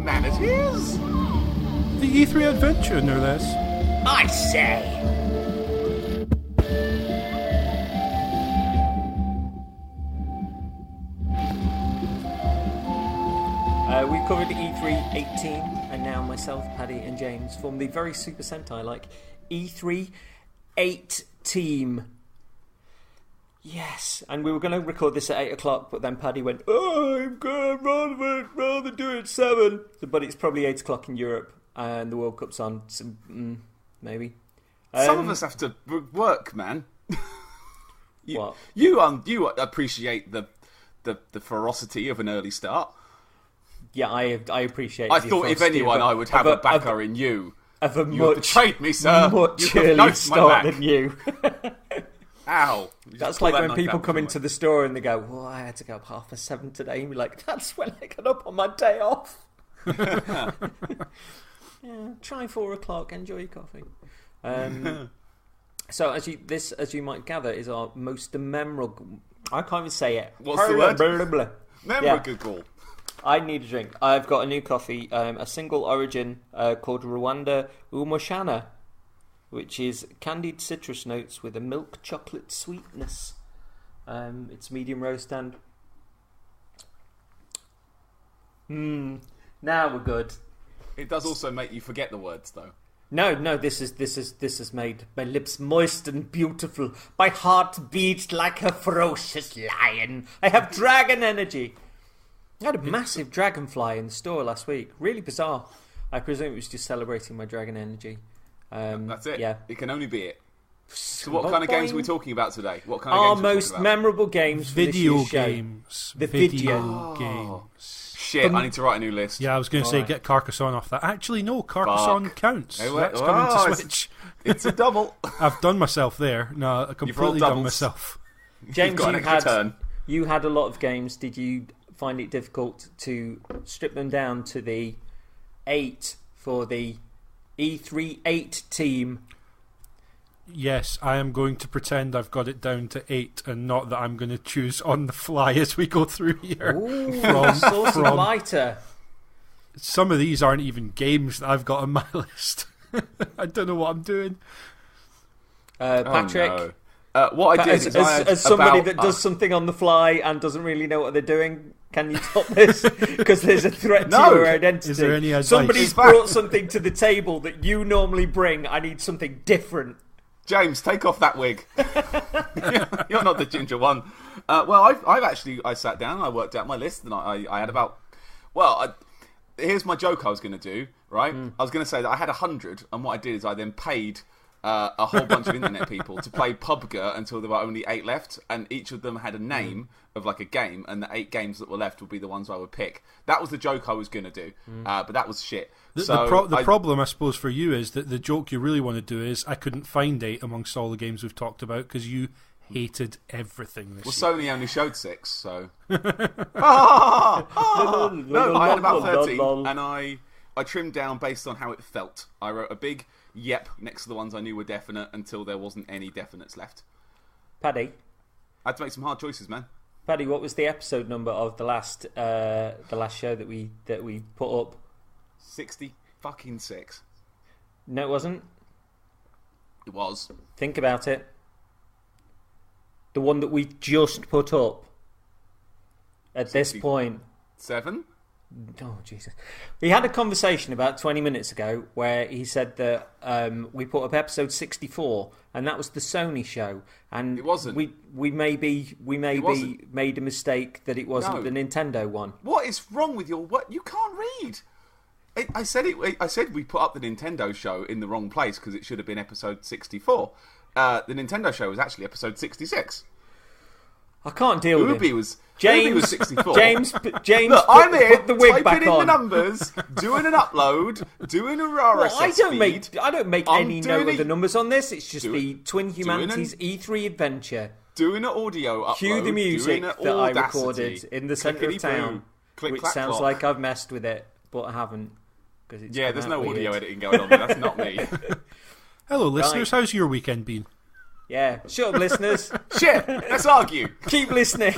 humanities? The E3 adventure, no less. I say. We've covered E3 18, and now myself, Paddy, and James form the very Super Sentai-like E3 8 team. Yes, and we were going to record this at 8 o'clock, but then Paddy went, I'm going to rather do it at 7. But it's probably 8 o'clock in Europe, and the World Cup's on, so, maybe. Some of us have to work, man. What? You appreciate the ferocity of an early start. Yeah, I appreciate. I thought if anyone, I would have a backer in you. Of a you have betrayed me, sir. Much earlier start than you. Ow! That's like when people come into the store and they go, "Well, I had to go up 7:30 today," and we're like, "That's when I got up on my day off." Yeah, try 4 o'clock. Enjoy your coffee. So, as you might gather, is our most memorable. I can't even say it. What's the word? Yeah. Memorable. I need a drink. I've got a new coffee, a single origin called Rwanda Umoshana, which is candied citrus notes with a milk chocolate sweetness. It's medium roast and now we're good. It does also make you forget the words, though. No, this has made my lips moist and beautiful. My heart beats like a ferocious lion. I have dragon energy. I had a massive dragonfly in the store last week. Really bizarre. I presume it was just celebrating my dragon energy. That's it. Yeah. It can only be it. So what kind of games are we talking about today? What kind of Our games most memorable games for Video this year's games. The video games. Shit, I need to write a new list. Yeah, I was going to say get Carcassonne off that. Actually, no, Carcassonne counts. That's coming to Switch. It's a double. I've done myself there. No, I completely done myself. James, you had a lot of games. Did you find it difficult to strip them down to the 8 for the E3 8 team? Yes, I am going to pretend I've got it down to 8 and not that I'm going to choose on the fly as we go through here. Ooh, from lighter. Some of these aren't even games that I've got on my list. I don't know what I'm doing. Patrick? Oh, no. What I did as somebody that does something on the fly and doesn't really know what they're doing, can you top this? Because there's a threat to your identity. Is there any advice? Somebody's brought something to the table that you normally bring. I need something different. James, take off that wig. You're not the ginger one. Well, I sat down and I worked out my list and I had about... Well, here's my joke I was going to do, right? I was going to say that I had 100 and what I did is I then paid a whole bunch of internet people to play PUBG until there were only 8 left, and each of them had a name of like a game, and the 8 games that were left would be the ones I would pick. That was the joke I was going to do, but that was shit. The problem, I suppose, for you is that the joke you really want to do is I couldn't find 8 amongst all the games we've talked about because you hated everything this year. Sony only showed 6, so... No, I had about 13, and I trimmed down based on how it felt. I wrote a big yep next to the ones I knew were definite until there wasn't any definites left. Paddy? I had to make some hard choices, man. Paddy, what was the episode number of the last show that we put up? 66. No, it wasn't. It was. Think about it. The one that we just put up at this point. 7? Oh, Jesus. We had a conversation about 20 minutes ago where he said that we put up episode 64 and that was the Sony show. And it wasn't. We maybe made a mistake that it wasn't the Nintendo one. What is wrong with your... What? You can't read. I said we put up the Nintendo show in the wrong place because it should have been episode 64. The Nintendo show was actually episode 66. I can't deal with it. Ubi was 64. James, Look, I'm here, put the wig back typing in on. the numbers, doing an upload, doing a RSS feed. I don't make any note of the numbers on this. It's just the Twin Humanities E E3 adventure. Doing an audio upload. Cue the music that I recorded in the centre of town, which sounds like I've messed with it, but I haven't. There's no audio editing going on. That's not me. Hello, listeners. How's your weekend been? Yeah, shut up, listeners. Shit, let's argue. Keep listening.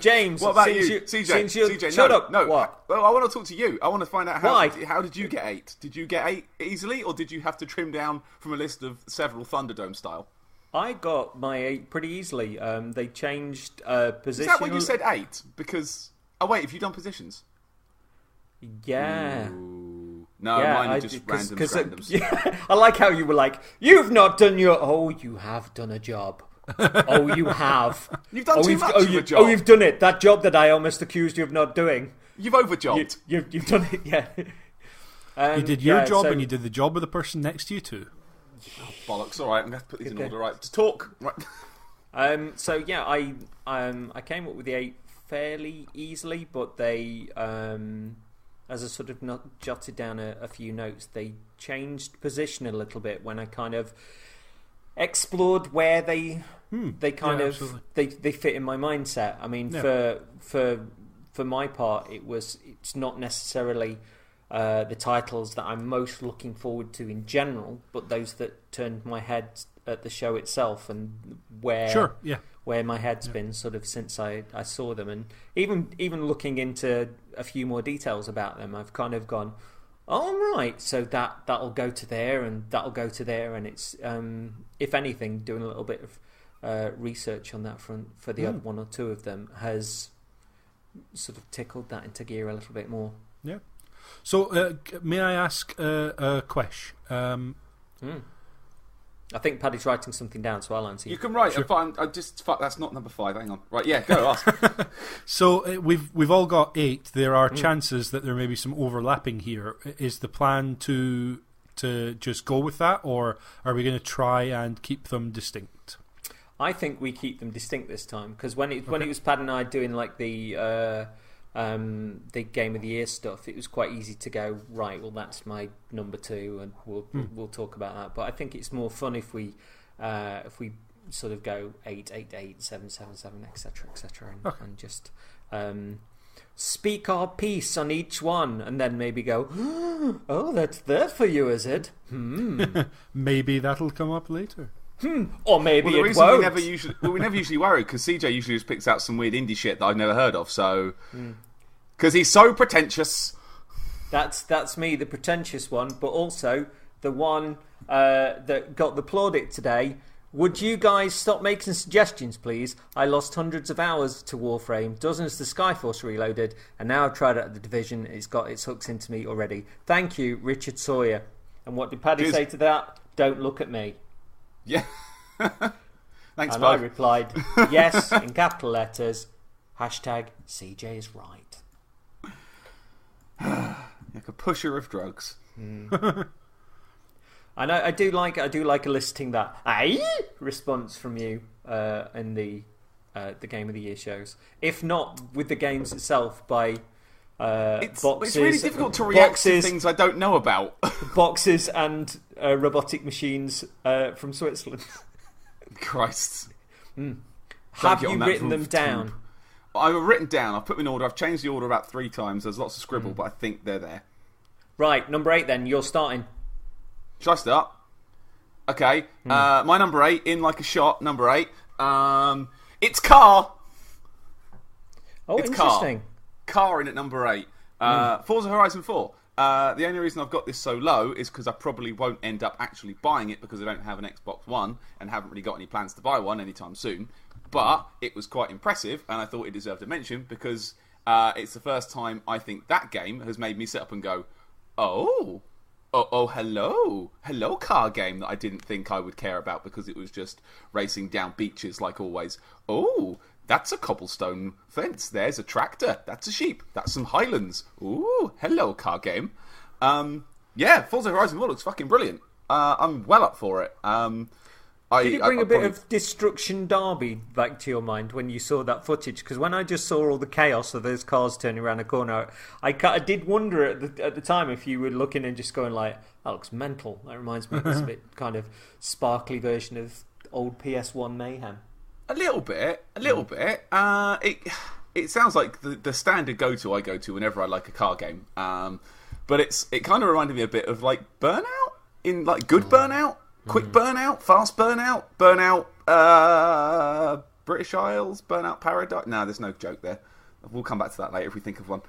James, What about since you? since CJ, shut no, up. no. What? Well, I want to talk to you. I want to find out Why? how did you get 8? Did you get 8 easily, or did you have to trim down from a list of several Thunderdome style? I got my 8 pretty easily. They changed position. Is that what you said 8? Because wait, have you done positions? Yeah. Ooh. No, mine are just randoms. Yeah, I like how you were like, you've not done your. Oh, you have done a job. Oh, you have. You've done too much of a job. Oh, you've done it. That job that I almost accused you of not doing. You've overjobbed. You've done it, yeah. You did your job and you did the job of the person next to you too. Oh, bollocks. All right, I'm going to have to put these in order. Right, to talk. Right. So yeah, I came up with the 8 fairly easily, but they, as I sort of jotted down a few notes, they changed position a little bit when I kind of explored where they kind of they fit in my mindset. I mean, for my part, it's not necessarily the titles that I'm most looking forward to in general, but those that turned my head at the show itself and where my head's been sort of since I saw them, and even looking into a few more details about them, I've kind of gone, oh right, so that'll go to there and that'll go to there, and it's if anything, doing a little bit of research on that front for the other one or two of them has sort of tickled that into gear a little bit more. Yeah. So, may I ask a question? I think Paddy's writing something down, so I'll answer you. You can write. Sure. That's not number 5. Hang on. Right, yeah, go ask. So we've all got 8. There are chances that there may be some overlapping here. Is the plan to just go with that, or are we going to try and keep them distinct? I think we keep them distinct this time, because when it was Paddy and I doing like the Game of the Year stuff, it was quite easy to go, right, well that's my number 2 and we'll talk about that. But I think it's more fun if we sort of go 8, 8, 8, 7, 7, 7, etc, etc, and just speak our piece on each one, and then maybe go, oh, that's there for you, is it? Maybe that'll come up later. Or maybe the it reason won't. we never usually worry, because CJ usually just picks out some weird indie shit that I've never heard of. So, because he's so pretentious. That's me, the pretentious one, but also the one that got the plaudit today. Would you guys stop making suggestions, please? I lost hundreds of hours to Warframe, dozens to Skyforce Reloaded, and now I've tried it at the Division. It's got its hooks into me already. Thank you, Richard Sawyer. And what did Paddy say to that? Don't look at me. Yeah. Thanks, and Bud. I replied, yes, in capital letters. Hashtag CJ is right. Like a pusher of drugs. I do like eliciting that "aye" response from you in the Game of the Year shows. If not with the games itself, by boxes. It's really difficult to react to things I don't know about. Boxes and robotic machines from Switzerland. Christ. Have you written them down? I've written down. I've put them in order. I've changed the order about 3 times. There's lots of scribble, but I think they're there. Right, number 8 then. You're starting. Shall I start? Okay. My number 8, in like a shot, number 8. It's Car. Oh, it's interesting. Car in at number 8. Forza Horizon 4. The only reason I've got this so low is because I probably won't end up actually buying it because I don't have an Xbox One and haven't really got any plans to buy one anytime soon. But it was quite impressive, and I thought it deserved a mention because it's the first time I think that game has made me sit up and go, oh, hello car game that I didn't think I would care about because it was just racing down beaches like always. Oh, that's a cobblestone fence. There's a tractor. That's a sheep. That's some highlands. Ooh, hello car game. Yeah, Forza Horizon 4 looks fucking brilliant. I'm well up for it. Did it bring a bit of Destruction Derby back to your mind when you saw that footage? Because when I just saw all the chaos of those cars turning around a corner, I did wonder at the time if you were looking and just going like, that looks mental. That reminds me of this bit kind of sparkly version of old PS1 mayhem. A little bit. It sounds like the standard go-to I go to whenever I like a car game. But it kind of reminded me a bit of like Burnout, in like good Burnout. Quick burnout, fast burnout, British Isles, Burnout Paradise. No, there's no joke there. We'll come back to that later if we think of one.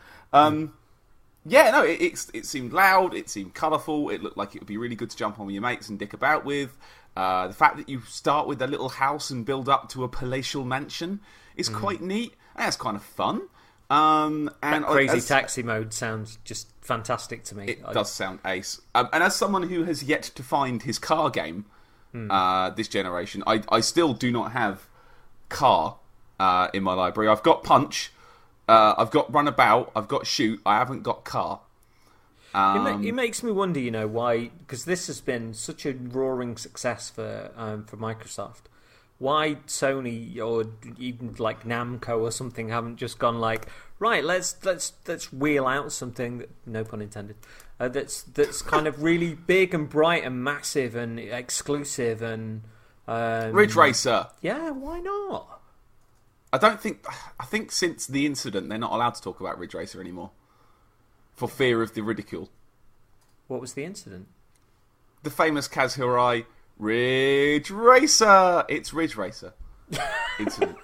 Yeah, no, it seemed loud, it seemed colourful, it looked like it would be really good to jump on with your mates and dick about with. The fact that you start with a little house and build up to a palatial mansion is quite neat, and that's kind of fun. And crazy taxi mode sounds just fantastic to me. It does sound ace. And as someone who has yet to find his car game this generation, I still do not have car in my library. I've got Punch, I've got Runabout, I've got Shoot, I haven't got car. It makes me wonder, why, because this has been such a roaring success for Microsoft. Why Sony or even like Namco or something haven't just gone like, right, let's wheel out something that, no pun intended, that's kind of really big and bright and massive and exclusive and Ridge Racer. Yeah, why not? I think since the incident they're not allowed to talk about Ridge Racer anymore for fear of the ridicule. What was the incident? The famous Kaz Hirai Ridge Racer. It's Ridge Racer. Incident.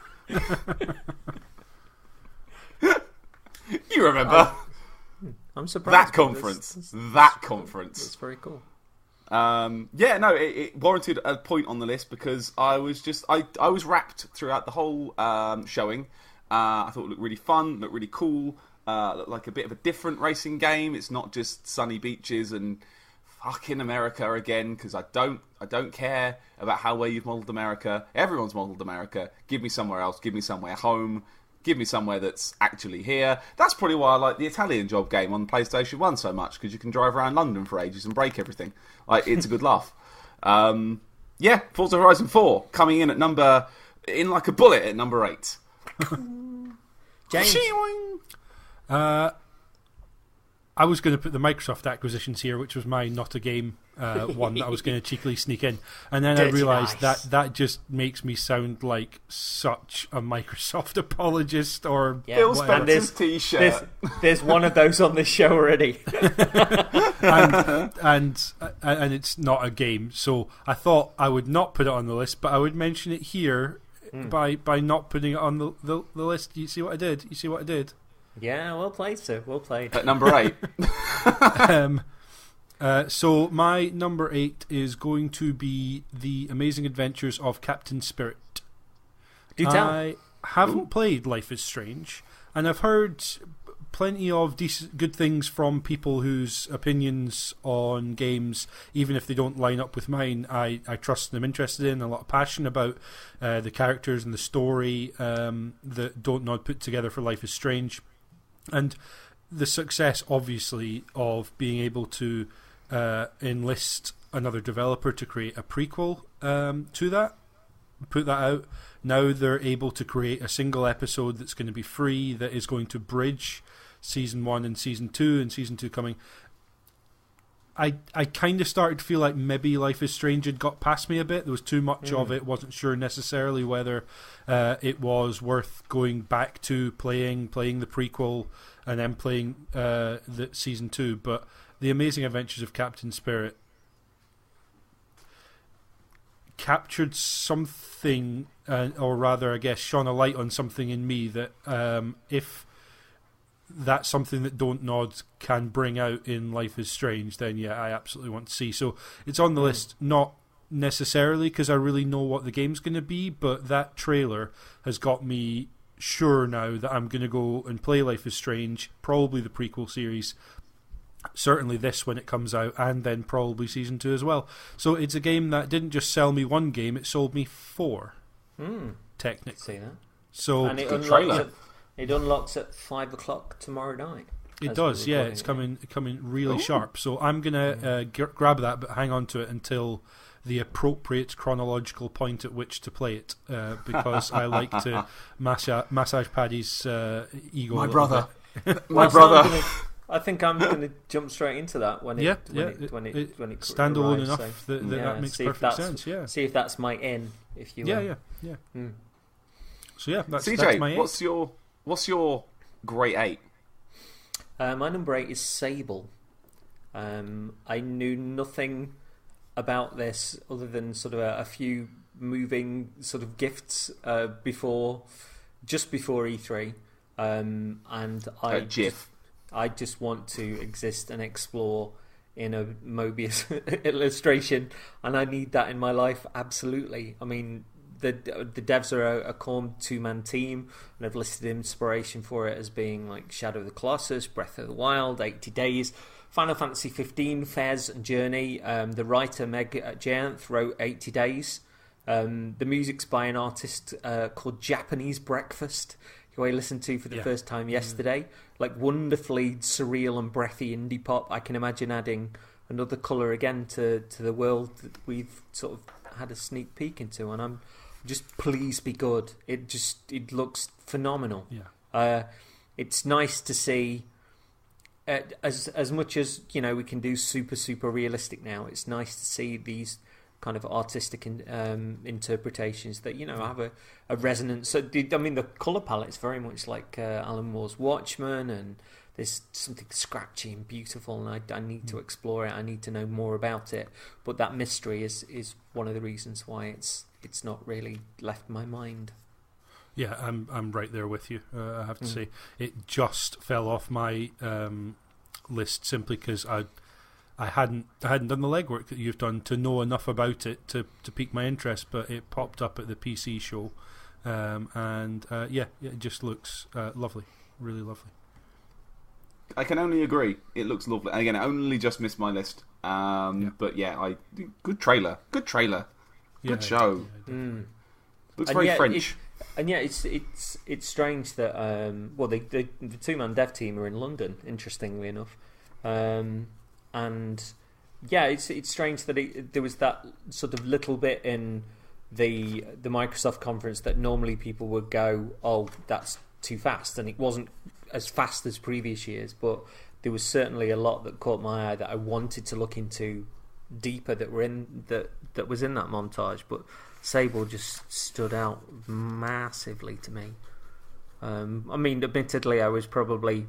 You remember? I'm surprised. That conference. That's very cool. Yeah, no, it warranted a point on the list because I was wrapped throughout the whole showing. I thought it looked really fun, looked really cool, looked like a bit of a different racing game. It's not just sunny beaches and fucking America again, because I don't care about how well you've modelled America. Everyone's modelled America. Give me somewhere else. Give me somewhere home. Give me somewhere that's actually here. That's probably why I like the Italian Job game on PlayStation 1 so much, because you can drive around London for ages and break everything. Like, it's a good laugh. Yeah, Forza Horizon 4 coming in like a bullet at number 8. James. I was going to put the Microsoft acquisitions here, which was my not a game one that I was going to cheekily sneak in, and then I realised that just makes me sound like such a Microsoft apologist. Or Phil Spencer's t-shirt. There's one of those on this show already, and it's not a game. So I thought I would not put it on the list, but I would mention it here by not putting it on the list. You see what I did? Yeah, well played, sir. Well played. At number 8. So my number 8 is going to be The Amazing Adventures of Captain Spirit. Do tell. I haven't played Life is Strange, and I've heard plenty of good things from people whose opinions on games, even if they don't line up with mine, I trust and I'm interested in. A lot of passion about the characters and the story that Don't Nod put together for Life is Strange. And the success, obviously, of being able to enlist another developer to create a prequel to that, put that out. Now they're able to create a single episode that's going to be free, that is going to bridge Season 1 and Season 2, and Season 2 coming. I kind of started to feel like maybe Life is Strange had got past me a bit. There was too much of it. Wasn't sure necessarily whether it was worth going back to playing the prequel and then playing the Season 2. But The Amazing Adventures of Captain Spirit captured something, or rather, I guess, shone a light on something in me that if that's something that Don't Nod can bring out in Life is Strange, then yeah, I absolutely want to see. So it's on the list, not necessarily because I really know what the game's going to be, but that trailer has got me sure now that I'm going to go and play Life is Strange, probably the prequel series, certainly this when it comes out, and then probably Season 2 as well. So it's a game that didn't just sell me one game, it sold me 4, technically. See that? So and it unlocks at 5 o'clock tomorrow night. It does, yeah. It's coming really sharp. So I'm gonna grab that, but hang on to it until the appropriate chronological point at which to play it, because I like to massage Paddy's ego. My brother, my brother. I think I'm going to jump straight into that when it standalone arrives, enough that makes perfect sense. Yeah. See if that's my in. If you yeah. So yeah, that's CJ, that's my 8. What's your great 8? My number 8 is Sable. I knew nothing about this other than sort of a few moving sort of gifts just before E3, and I just want to exist and explore in a Mobius illustration, and I need that in my life absolutely. I mean, the devs are a calm 2-man team, and I've listed inspiration for it as being like Shadow of the Colossus, Breath of the Wild, 80 Days, Final Fantasy 15, Fez, and Journey. The writer Meg Jayanth wrote 80 Days. The music's by an artist called Japanese Breakfast, who I listened to for the first time yesterday. Like, wonderfully surreal and breathy indie pop. I can imagine adding another colour again to the world that we've sort of had a sneak peek into, and I'm just, please be good. It looks phenomenal. It's nice to see, as much as, you know, we can do super realistic now, it's nice to see these kind of artistic interpretations that, you know, have a resonance. So, I mean, the colour palette's very much like Alan Moore's Watchmen, and there's something scratchy and beautiful, and I need to explore it. I need to know more about it. But that mystery is one of the reasons why it's not really left my mind. Yeah, I'm right there with you. I have to say, it just fell off my list simply because I hadn't done the legwork that you've done to know enough about it to pique my interest, but it popped up at the PC show, and it just looks lovely, really lovely. I can only agree. It looks lovely. And again, it only just missed my list. But yeah, good trailer, good show. Looks very French. It's strange that the 2-man dev team are in London, interestingly enough. And yeah, it's strange that there was that sort of little bit in the Microsoft conference that normally people would go, oh, that's too fast, and it wasn't as fast as previous years, but there was certainly a lot that caught my eye that I wanted to look into deeper that was in that montage. But Sable just stood out massively to me. I mean, admittedly, I was probably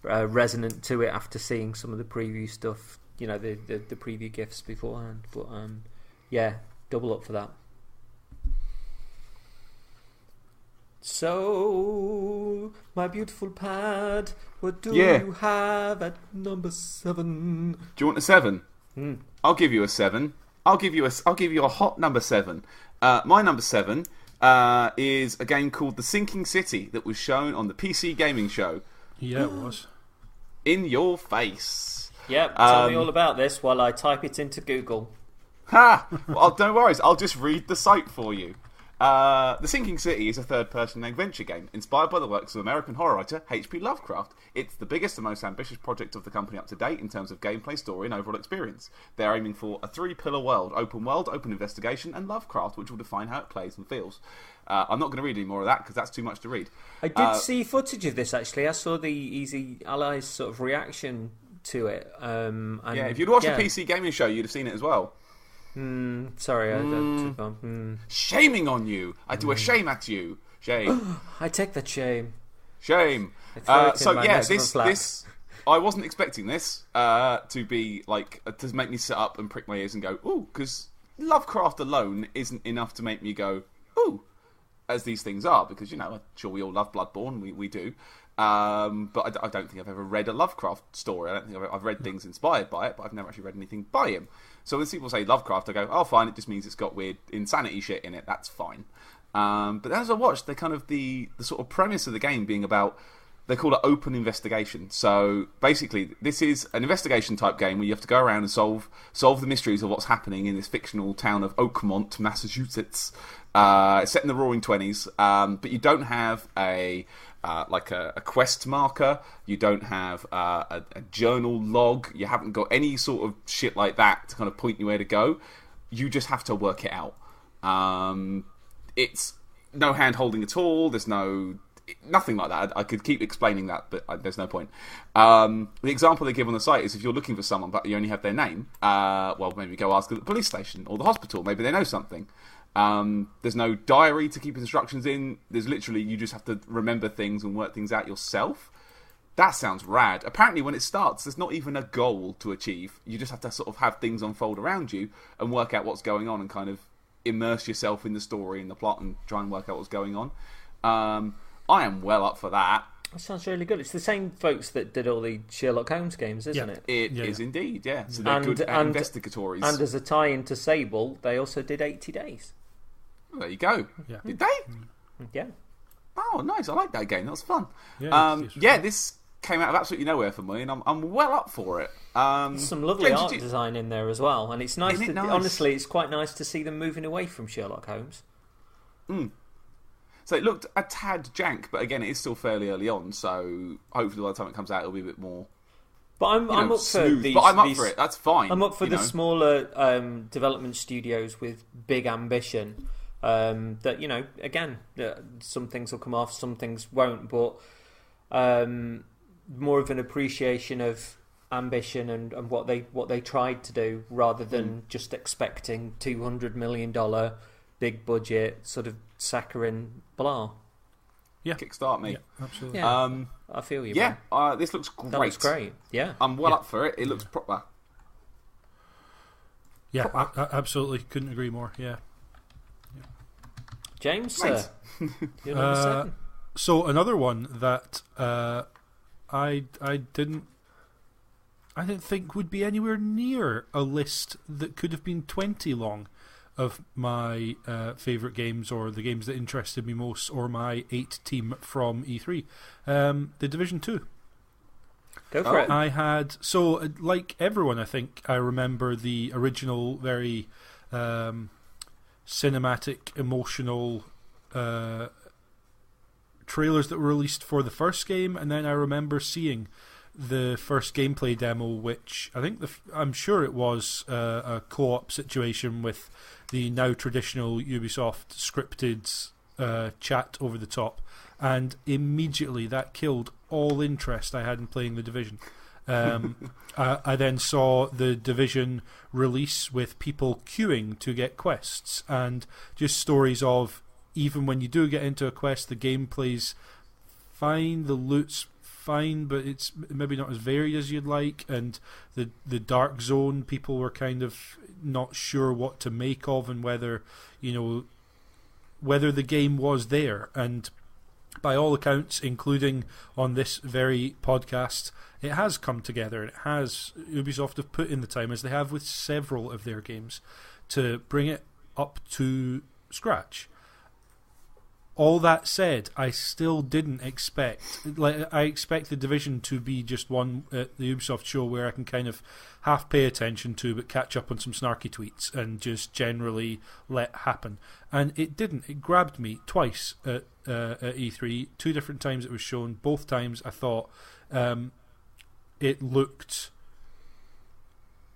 resonant to it after seeing some of the preview stuff, you know, the preview gifs beforehand. But yeah, double up for that. So, my beautiful Pad, what do you have at number 7? Do you want a 7? I'll give you a 7. I'll give you a hot number 7. My number 7 is a game called The Sinking City that was shown on the PC Gaming Show. Yeah, it was. In your face. Yep, tell me all about this while I type it into Google. Ha! Well, don't worry, I'll just read the site for you. The Sinking City is a third-person adventure game inspired by the works of American horror writer H.P. Lovecraft. It's the biggest and most ambitious project of the company up to date in terms of gameplay, story, and overall experience. They're aiming for a 3-pillar world, open investigation, and Lovecraft, which will define how it plays and feels. I'm not going to read any more of that because that's too much to read. I did see footage of this, actually. I saw the Easy Allies sort of reaction to it. And if you'd watched the PC Gaming Show, you'd have seen it as well. Sorry, I don't. Shaming on you. I do a shame at you. Shame. I take that shame. Shame. So yeah, this I wasn't expecting this to be like to make me sit up and prick my ears and go ooh, because Lovecraft alone isn't enough to make me go ooh, as these things are, because, you know, I'm sure we all love Bloodborne, we do. But I don't think I've ever read a Lovecraft story. I don't think I've read things inspired by it, but I've never actually read anything by him. So when people say Lovecraft, I go, oh, fine, it just means it's got weird insanity shit in it. That's fine. But as I watched, they kind of the sort of premise of the game being about, they call it open investigation. So basically, this is an investigation type game where you have to go around and solve the mysteries of what's happening in this fictional town of Oakmont, Massachusetts. It's set in the Roaring '20s, but you don't have a quest marker. You don't have a journal log. You haven't got any sort of shit like that to kind of point you where to go. You just have to work it out. It's no hand holding at all. There's nothing like that. I could keep explaining that, but there's no point. The example they give on the site is if you're looking for someone but you only have their name, well, maybe go ask at the police station or the hospital. Maybe they know something. There's no diary to keep instructions in. There's literally, you just have to remember things and work things out yourself. That sounds rad. Apparently when it starts, there's not even a goal to achieve. You just have to sort of have things unfold around you and work out what's going on and kind of immerse yourself in the story and the plot and try and work out what's going on. I am well up for that. That sounds really good. It's the same folks that did all the Sherlock Holmes games, isn't it? It is indeed, yeah. So they're good at investigatories. And as a tie-in to Sable, they also did 80 Days. Well, there you go. Yeah. Did they? Yeah. Oh, nice. I like that game. That was fun. Yeah, this came out of absolutely nowhere for me, and I'm well up for it. There's some lovely art design in there as well, and it's nice. Honestly, it's quite nice to see them moving away from Sherlock Holmes. So it looked a tad jank, but again, it is still fairly early on, so hopefully by the time it comes out, it'll be a bit more. But I'm up smooth. for these. But I'm up for it. That's fine. I'm up for the smaller development studios with big ambition. That again, some things will come off, some things won't. But more of an appreciation of ambition and what they tried to do, rather than just expecting $200 million big budget sort of saccharine blah. Yeah, kickstart me. Yeah, absolutely. Yeah, I feel you. Yeah, this looks great. That looks great. Yeah, I'm well up for it. It looks proper. Yeah, I absolutely couldn't agree more. Yeah. James, you're number 7. So another one that I didn't think would be anywhere near a list that could have been 20 long of my favourite games, or the games that interested me most, or my 8 team from E3. The Division 2. Go for it. I had, so like everyone, I think I remember the original very cinematic, emotional trailers that were released for the first game, and then I remember seeing the first gameplay demo, which I think I'm sure it was a co-op situation with the now traditional Ubisoft scripted chat over the top, and immediately that killed all interest I had in playing The Division. I then saw The Division release with people queuing to get quests, and just stories of, even when you do get into a quest, the gameplay's fine, the loot's fine, but it's maybe not as varied as you'd like, and the dark zone, people were kind of not sure what to make of, and whether the game was there. And by all accounts, including on this very podcast, it has come together, and Ubisoft have put in the time, as they have with several of their games, to bring it up to scratch. All that said, I still didn't expect... I expect The Division to be just one at the Ubisoft show where I can kind of half pay attention to, but catch up on some snarky tweets and just generally let happen. And it didn't. It grabbed me twice at E3. 2 different times it was shown. Both times I thought it looked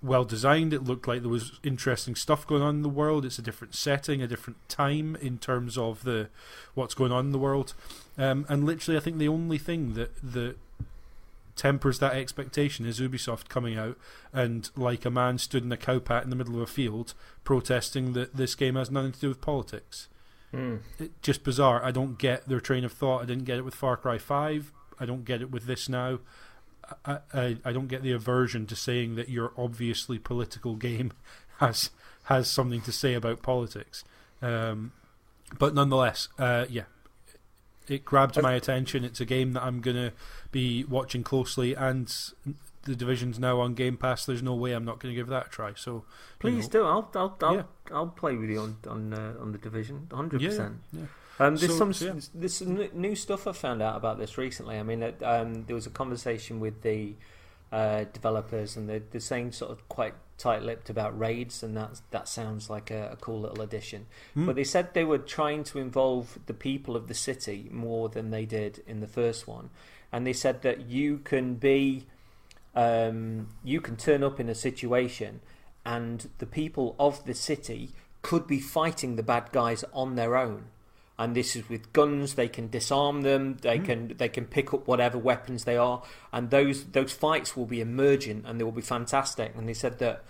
well designed. It looked like there was interesting stuff going on in the world. It's a different setting, a different time in terms of what's going on in the world. And literally, I think the only thing that tempers that expectation is Ubisoft coming out and, like a man stood in a cowpat in the middle of a field, protesting that this game has nothing to do with politics. It's just bizarre. I don't get their train of thought. I didn't get it with Far Cry 5. I don't get it with this now. I don't get the aversion to saying that your obviously political game has something to say about politics. But nonetheless, it grabbed my attention. It's a game that I'm going to be watching closely, and The Division's now on Game Pass. There's no way I'm not going to give that a try. So please do. I'll play with you on The Division, 100%. Yeah. There's some new stuff I found out about this recently. I mean, there was a conversation with the developers, and they're saying sort of quite tight-lipped about raids, and that sounds like a cool little addition. But they said they were trying to involve the people of the city more than they did in the first one, and they said that you can turn up in a situation, and the people of the city could be fighting the bad guys on their own. And this is with guns. They can disarm them. They can pick up whatever weapons they are, and those fights will be emergent, and they will be fantastic. And they said that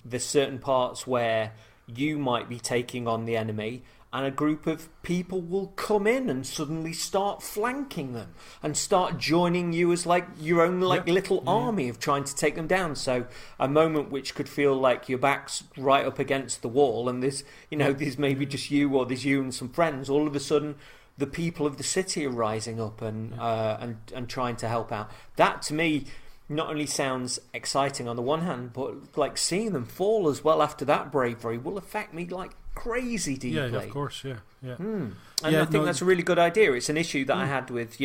there's certain parts where you might be taking on the enemy, and a group of people will come in and suddenly start flanking them and start joining you as like your own little army of trying to take them down. So a moment which could feel like your back's right up against the wall, and there's maybe just you, or there's you and some friends. All of a sudden, the people of the city are rising up and trying to help out. That to me not only sounds exciting on the one hand, but like seeing them fall as well after that bravery will affect me like crazy deeply. Yeah, of course, yeah. And I think that's a really good idea. It's an issue that I had with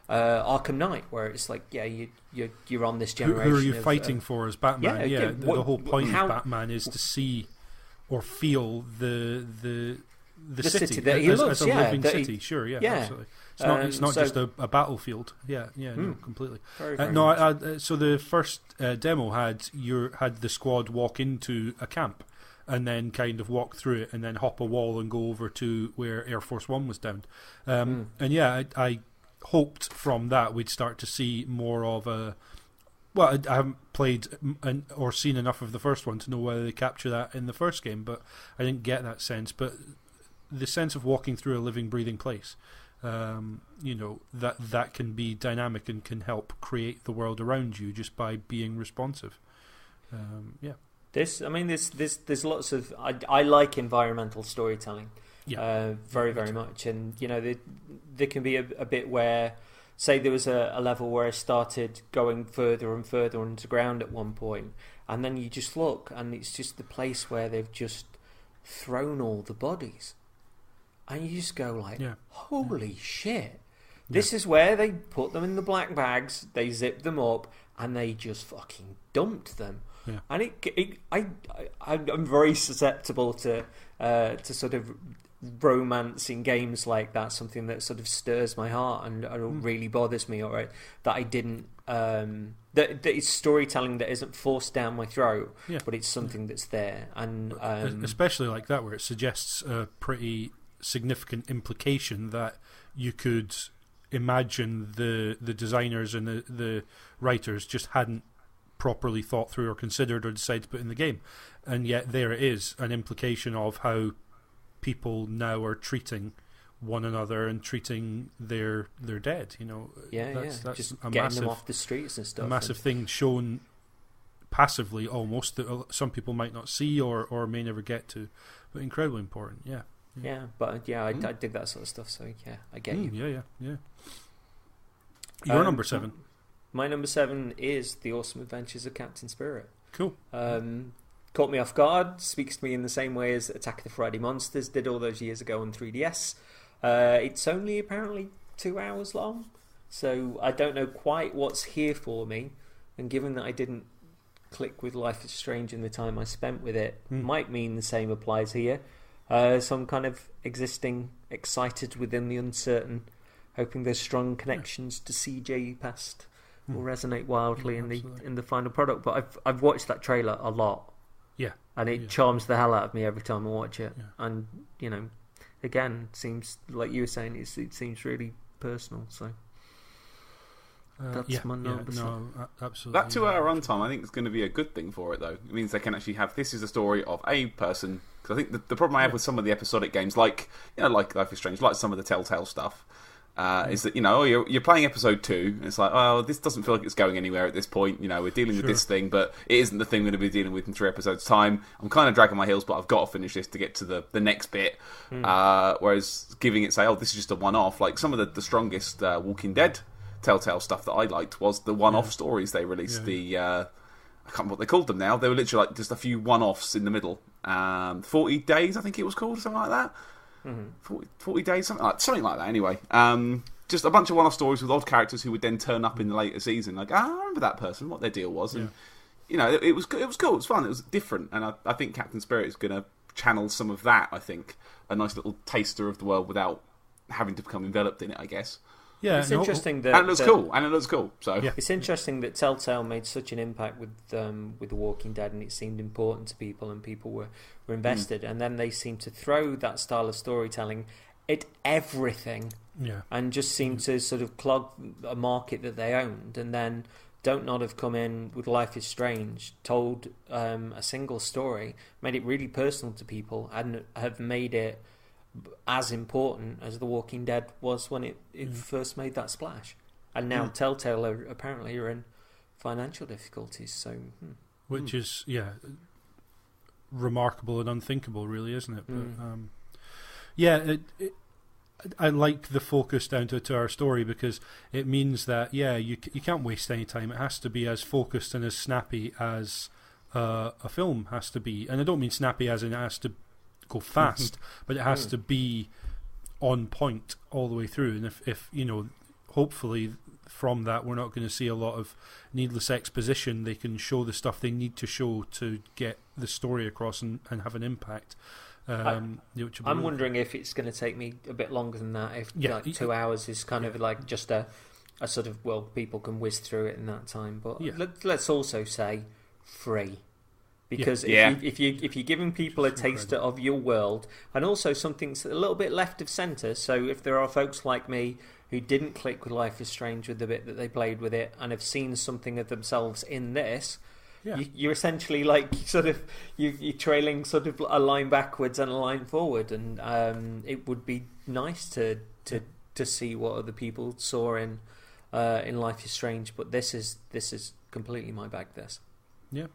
Arkham Knight, where it's like, you're on this generation. Who are you fighting for as Batman? The whole point of Batman is to see or feel the city that he loves, as a living city. Absolutely. It's not just a battlefield. No, completely. So the first demo had the squad walk into a camp and then kind of walk through it and then hop a wall and go over to where Air Force One was downed. I hoped from that we'd start to see more of a... Well, I haven't played or seen enough of the first one to know whether they capture that in the first game, but I didn't get that sense. But the sense of walking through a living, breathing place, that can be dynamic and can help create the world around you just by being responsive. There's lots of... I like environmental storytelling very, very much. And, there can be a bit where, say there was a level where I started going further and further underground at one point, and then you just look, and it's just the place where they've just thrown all the bodies. And you just go like, holy shit. This is where they put them in the black bags, they zip them up, and they just fucking dumped them. Yeah. And I'm very susceptible to sort of romance in games like that, something that sort of stirs my heart and really bothers me, or that I didn't... that it's storytelling that isn't forced down my throat, but it's something that's there. And especially like that, where it suggests a pretty significant implication that you could imagine the designers and the writers just hadn't properly thought through or considered or decided to put in the game, and yet there it is, an implication of how people now are treating one another and treating their dead. That's just a getting massive, them off the streets and stuff. A massive thing shown passively almost that some people might not see or may never get to, but incredibly important. I dig that sort of stuff. So I get you. Your number 7. My number 7 is The Awesome Adventures of Captain Spirit. Cool. Caught me off guard. Speaks to me in the same way as Attack of the Friday Monsters did all those years ago on 3DS. It's only apparently 2 hours long, so I don't know quite what's here for me. And given that I didn't click with Life is Strange in the time I spent with it, might mean the same applies here. So I'm kind of existing excited within the uncertain, hoping those strong connections to CJ past will resonate wildly in the final product. But I've watched that trailer a lot. Yeah. And it charms the hell out of me every time I watch it. Yeah. And, again, seems, like you were saying, it seems really personal. So that's my number. Absolutely. That 2 hour runtime, I think, is going to be a good thing for it, though. It means they can actually have, this is a story of a person. Because I think the problem I have with some of the episodic games, like Life is Strange, like some of the Telltale stuff, is that you're playing episode 2 and it's like, oh, this doesn't feel like it's going anywhere at this point. We're dealing with this thing, but it isn't the thing we're going to be dealing with in 3 episodes time. I'm kind of dragging my heels, but I've got to finish this to get to the next bit. Whereas giving it, say, oh, this is just a one-off. Like some of the strongest Walking Dead Telltale stuff that I liked was the one-off stories they released. The I can't remember what they called them now. They were literally like just a few one-offs in the middle. 40 Days, I think it was called, something like that. 40 days, something like that. Anyway, just a bunch of one-off stories with odd characters who would then turn up in the later season. Like, I remember that person, what their deal was, and it was cool. It was fun. It was different, and I think Captain Spirit is going to channel some of that. I think a nice little taster of the world without having to become enveloped in it, I guess. Yeah, it's interesting that... And it looks cool, so... Yeah. It's interesting that Telltale made such an impact with The Walking Dead, and it seemed important to people, and people were invested, and then they seemed to throw that style of storytelling at everything, and just seemed to sort of clog a market that they owned, and then Don't Not have come in with Life is Strange, told a single story, made it really personal to people, and have made it as important as The Walking Dead was when it first made that splash. And now Telltale apparently are in financial difficulties. So, which is remarkable and unthinkable, really, isn't it? But I like the focus down to our story, because it means that you can't waste any time. It has to be as focused and as snappy as a film has to be. And I don't mean snappy as in it has to go fast, but it has to be on point all the way through. And if hopefully from that we're not going to see a lot of needless exposition. They can show the stuff they need to show to get the story across and have an impact. I'm wondering if it's going to take me a bit longer than that. If 2 hours is kind of like just a sort of, well, people can whiz through it in that time. But let's also say free, because if you're giving people a taster of your world, and also something a little bit left of centre. So if there are folks like me who didn't click with Life is Strange with the bit that they played with it, and have seen something of themselves in this. Yeah. You're essentially like you're trailing sort of a line backwards and a line forward, and it would be nice to see what other people saw in Life is Strange, but this is completely my bag. This. Yeah.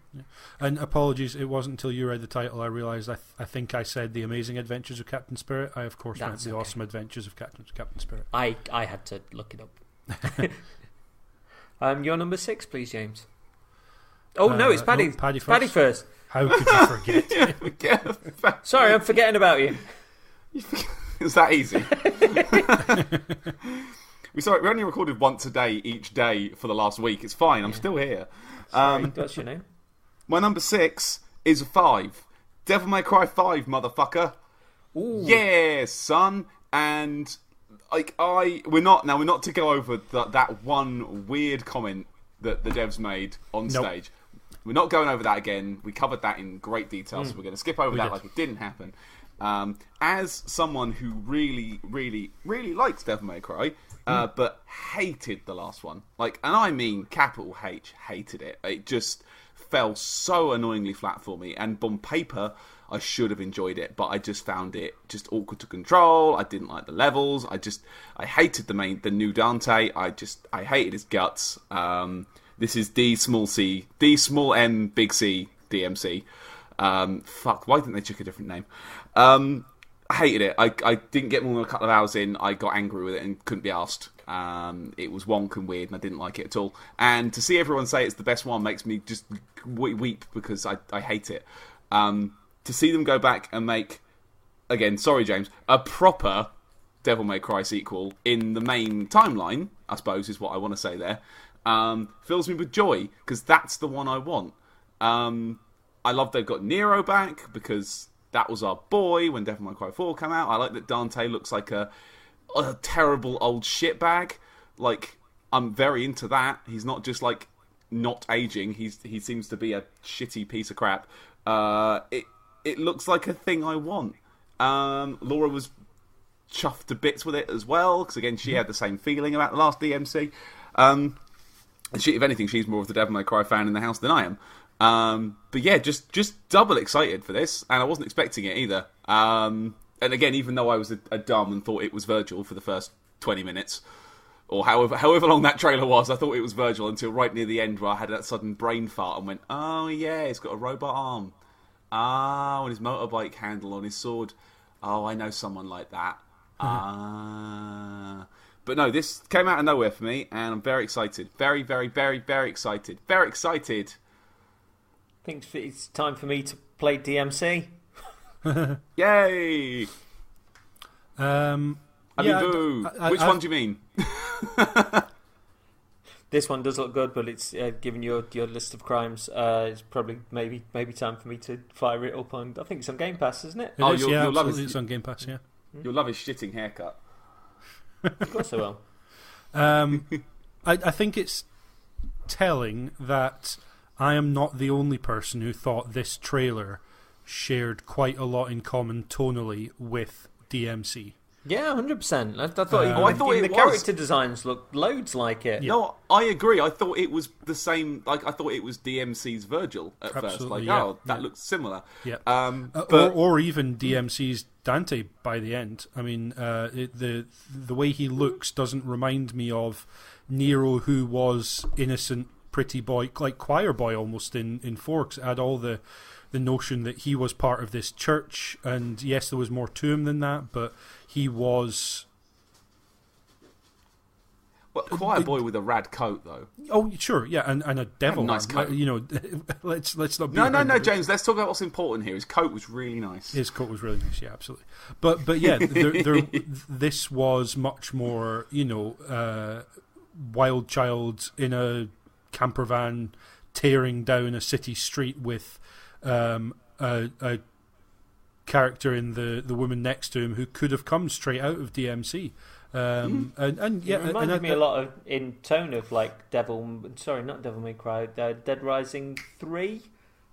And apologies, it wasn't until you read the title I realised I think I said The Amazing Adventures of Captain Spirit. I of course meant The Awesome Adventures of Captain Spirit. I had to look it up. Your number 6, please, James. Oh no, it's Paddy. No, Paddy first. Paddy first. How could you forget? Sorry, I'm forgetting about you. It's that easy. We only recorded once a day each day for the last week. It's fine. I'm still here. Sorry, what's your name? My number 6 is a 5. Devil May Cry 5, motherfucker. Ooh. Yeah, son. And we're not to go over that one weird comment that the devs made on stage. We're not going over that again. We covered that in great detail, so we're going to skip over that like it didn't happen. As someone who really, really, really likes Devil May Cry, but hated the last one, and I mean capital H, hated it. It just fell so annoyingly flat for me. And on paper, I should have enjoyed it, but I just found it just awkward to control. I didn't like the levels. I hated the new Dante. I hated his guts. This is D small M big C DMC. Fuck, why didn't they check a different name? I hated it. I didn't get more than a couple of hours in. I got angry with it and couldn't be asked. It was wonk and weird, and I didn't like it at all. And to see everyone say it's the best one makes me just weep, because I hate it. To see them go back and make, again, sorry James, a proper Devil May Cry sequel in the main timeline, I suppose is what I want to say there, fills me with joy, because that's the one I want. I love they've got Nero back, because that was our boy when Devil May Cry 4 came out. I like that Dante looks like a terrible old shitbag. I'm very into that. He's not just not aging. He seems to be a shitty piece of crap. It looks like a thing I want. Laura was chuffed to bits with it as well, because again she had the same feeling about the last DMC. If anything, she's more of the Devil May Cry fan in the house than I am. But yeah, just double excited for this, and I wasn't expecting it either. And again, even though I was a dumb and thought it was Virgil for the first 20 minutes, or however long that trailer was, I thought it was Virgil until right near the end, where I had that sudden brain fart and went, oh yeah, it's got a robot arm. Oh, and his motorbike handle on his sword. Oh, I know someone like that. But no, this came out of nowhere for me, and I'm very excited. Very, very, very, very excited. Very excited. I think it's time for me to play DMC. Yay! Boo. Which one do you mean? This one does look good, but it's given your list of crimes. It's probably maybe time for me to fire it up on. I think it's on Game Pass, isn't it? You'll love it. It's on Game Pass. Yeah. You'll love his shitting haircut. Of course I will. I think it's telling that I am not the only person who thought this trailer shared quite a lot in common tonally with DMC. Yeah, 100%. I thought I thought the it was. character designs looked loads like it. No, I agree. I thought it was the same. Like I thought it was DMC's Virgil at first. Like, that looks similar. Yeah. But or even DMC's Dante by the end. I mean, the way he looks doesn't remind me of Nero, who was innocent, pretty boy, like choir boy almost in 4, because it had all the notion that he was part of this church, and yes, there was more to him than that, but he was... Well, choir boy with a rad coat, though. Oh, sure, yeah, and a devil. Nice coat. You know, let's not. Be No, James. Let's talk about what's important here. His coat was really nice. His coat was really nice, yeah, absolutely. But yeah, this was much more, you know, wild child in a camper van tearing down a city street with a character in the woman next to him who could have come straight out of DMC. And yeah, it reminded me a lot of in tone of like not Devil May Cry, Dead Rising 3.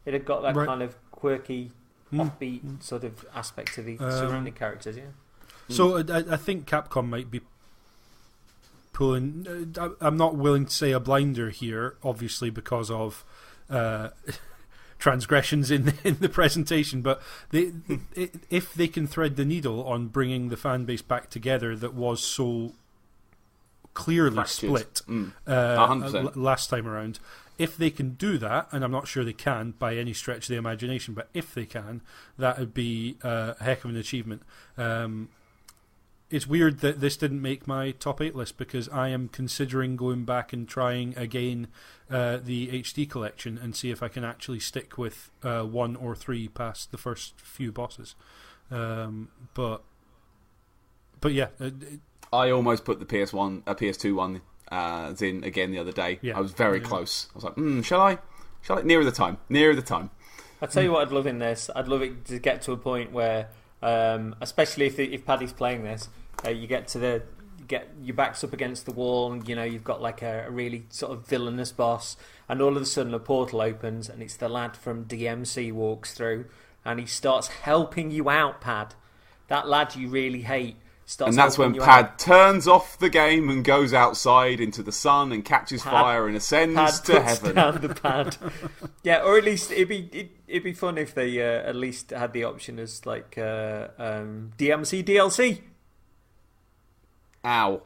It had got that kind of quirky, offbeat sort of aspect to the surrounding characters. Yeah. So I think Capcom might be pulling. I'm not willing to say a blinder here, obviously because of transgressions in the presentation, but if they can thread the needle on bringing the fan base back together that was so clearly split last time around, if they can do that, and I'm not sure they can by any stretch of the imagination, but if they can, that would be a heck of an achievement. It's weird that this didn't make my top 8 list, because I am considering going back and trying again the HD collection and see if I can actually stick with 1 or 3 past the first few bosses. But yeah, I almost put the PS2 one in again the other day. Yeah. I was very close. I was like, shall I? Nearer the time. I'll tell you what I'd love in this. I'd love it to get to a point where, especially if Paddy's playing this, you get your backs up against the wall, and you know you've got like a really sort of villainous boss, and all of a sudden a portal opens, and it's the lad from DMC walks through, and he starts helping you out, Pad. That lad you really hate starts. And that's when Pad turns off the game and goes outside into the sun and catches fire and ascends to heaven. Down the pad. Yeah, or at least it'd be fun if they at least had the option as like DMC DLC. Ow.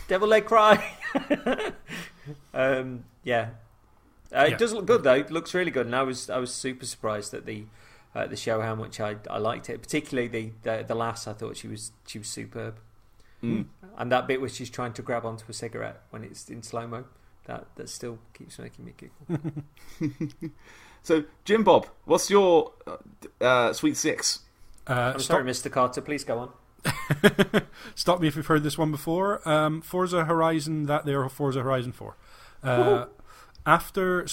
Devil May Cry. Yeah. It does look good though. It looks really good, and I was super surprised at the show how much I liked it. Particularly the lass. I thought she was superb. And that bit where she's trying to grab onto a cigarette when it's in slow mo. That still keeps making me giggle. So, Jim Bob, what's your Sweet Six? I'm sorry, Mr. Carter. Please go on. Stop me if you've heard this one before. Forza Horizon, Forza Horizon 4. So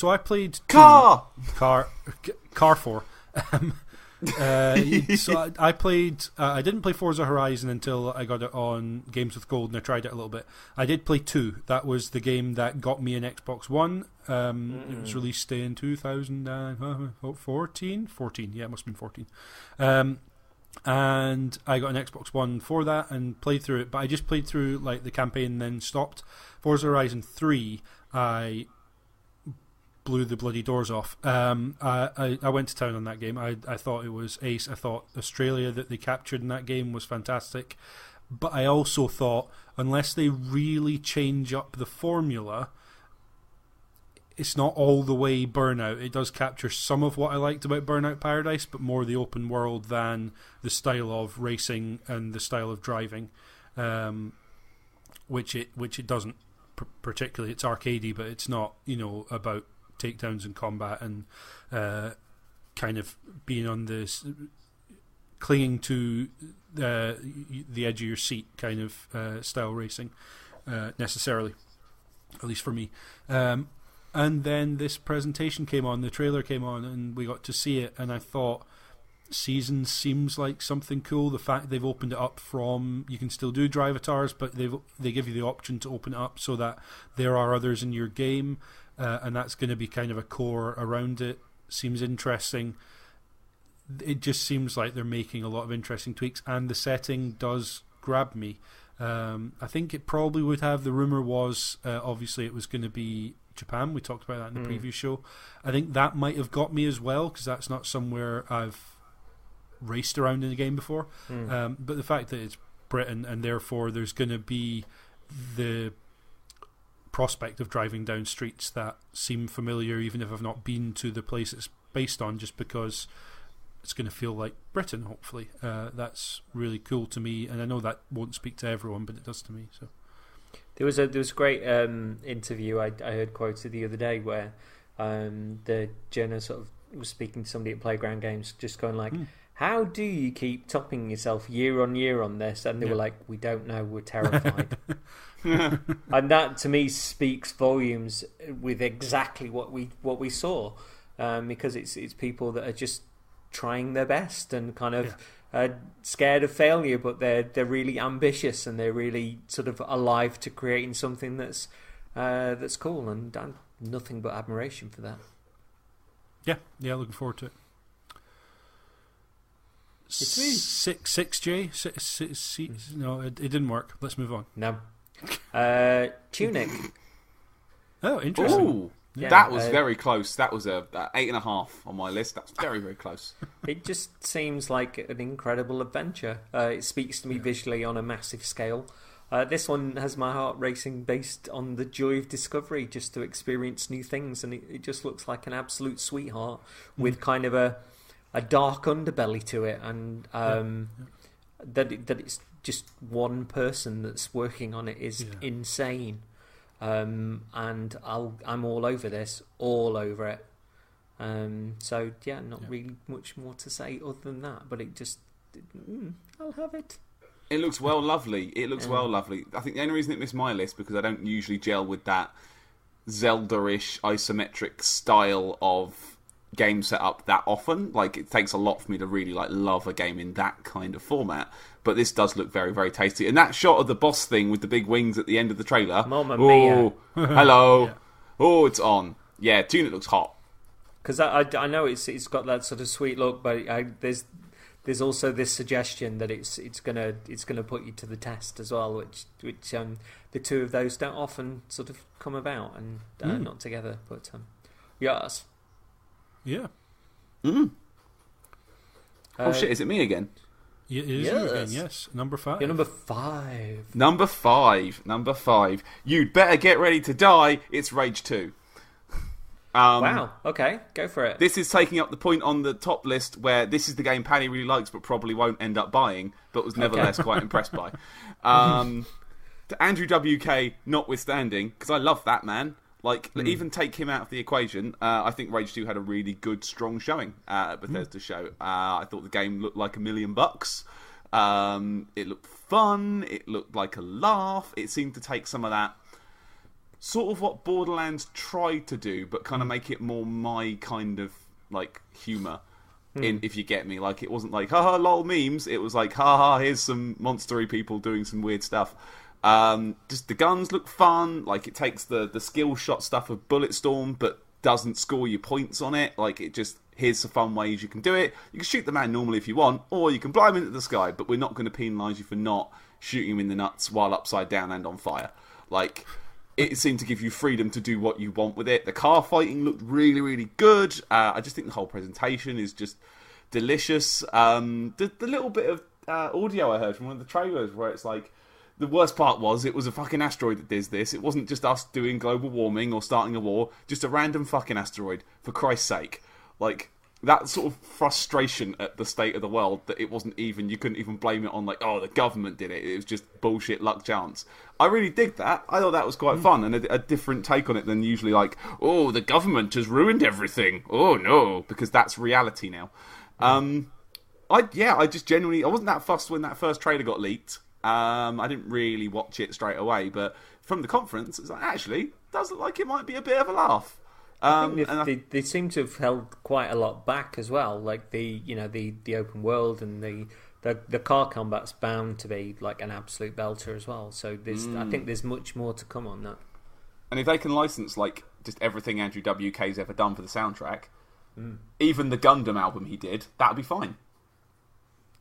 I played Car 4. So I played. I didn't play Forza Horizon until I got it on Games with Gold, and I tried it a little bit. I did play 2. That was the game that got me an Xbox One. It was released in 2014. 14, yeah, it must have been 14. And I got an Xbox One for that and played through it, but I just played through like the campaign and then stopped. Forza Horizon 3, I blew the bloody doors off. I went to town on that game. I thought it was ace. I thought Australia that they captured in that game was fantastic, but I also thought unless they really change up the formula, it's not all the way Burnout. It does capture some of what I liked about Burnout Paradise, but more the open world than the style of racing and the style of driving, which it doesn't particularly. It's arcadey, but it's not, about takedowns and combat and kind of being on this, clinging to the edge of your seat kind of style racing necessarily, at least for me. And then this presentation came on, the trailer came on, and we got to see it, and I thought, Seasons seems like something cool. The fact they've opened it up from, you can still do drive avatars, but they give you the option to open it up so that there are others in your game, and that's going to be kind of a core around it. Seems interesting. it just seems like they're making a lot of interesting tweaks, and the setting does grab me. I think it probably would have. The rumor was obviously it was going to be Japan. We talked about that in the previous show. I think that might have got me as well, because that's not somewhere I've raced around in a game before. But the fact that it's Britain, and therefore there's going to be the prospect of driving down streets that seem familiar, even if I've not been to the place it's based on, just because it's going to feel like Britain, hopefully. That's really cool to me, and I know that won't speak to everyone, but it does to me. So there was a great interview I heard quoted the other day where the journalist sort of was speaking to somebody at Playground Games, just going like, how do you keep topping yourself year on year on this? And they were like, we don't know, we're terrified. And that to me speaks volumes with exactly what we saw, because it's people that are just trying their best and kind of scared of failure, but they're really ambitious, and they're really sort of alive to creating something that's cool, and nothing but admiration for that. Yeah, looking forward to it. It's me. 6J? No, it didn't work. Let's move on. No. Tunic. Oh, interesting. Ooh, Yeah, that was very close. That was a 8.5 on my list. That's very, very close. It just seems like an incredible adventure. It speaks to me visually on a massive scale. This one has my heart racing based on the joy of discovery, just to experience new things, and it just looks like an absolute sweetheart with kind of a dark underbelly to it, and that it's just one person that's working on it is insane. And I'm all over this, all over it. So not really much more to say other than that, but it just I'll have it. It looks lovely. I think the only reason it missed my list because I don't usually gel with that Zelda-ish isometric style of game setup that often. Like, it takes a lot for me to really love a game in that kind of format. But this does look very, very tasty. And that shot of the boss thing with the big wings at the end of the trailer. Mamma mia. Hello. Yeah. Oh, it's on. Yeah, Tunic looks hot. Because I know it's got that sort of sweet look, but there's also this suggestion that it's gonna put you to the test as well, which the two of those don't often sort of come about, and not together. But yes. Yeah. Oh shit! Is it me again? It is you again, yes. Number 5. You're number 5. Number 5. You'd better get ready to die. It's Rage 2. Wow. Okay, go for it. This is taking up the point on the top list where this is the game Paddy really likes, but probably won't end up buying, but was nevertheless quite impressed by. To Andrew WK notwithstanding, because I love that man. Even take him out of the equation, I think Rage 2 had a really good, strong showing at Bethesda's show. I thought the game looked like $1 million. It looked fun. It looked like a laugh. It seemed to take some of that, sort of what Borderlands tried to do, but kind of make it more my kind of, humour. If you get me. It wasn't like, haha, lol, memes. It was like, haha, here's some monstery people doing some weird stuff. Just the guns look fun. It takes the skill shot stuff of Bulletstorm, but doesn't score you points on it. It just, here's some fun ways you can do it. You can shoot the man normally if you want, or you can blow him into the sky, but we're not going to penalise you for not shooting him in the nuts while upside down and on fire. It seemed to give you freedom to do what you want with it. The car fighting looked really, really good. I just think the whole presentation is just delicious. The little bit of audio I heard from one of the trailers where it's the worst part was it was a fucking asteroid that does this. It wasn't just us doing global warming or starting a war. Just a random fucking asteroid, for Christ's sake. That sort of frustration at the state of the world that it wasn't even, you couldn't even blame it on the government did it. It was just bullshit luck chance. I really dig that. I thought that was quite fun and a different take on it than usually the government has ruined everything. Oh no, because that's reality now. I just genuinely, I wasn't that fussed when that first trailer got leaked. I didn't really watch it straight away, but from the conference, it's actually does look like it might be a bit of a laugh. They seem to have held quite a lot back as well, the open world and the car combat's bound to be an absolute belter as well. So I think there's much more to come on that. And if they can license just everything Andrew WK's ever done for the soundtrack, even the Gundam album he did, that'd be fine.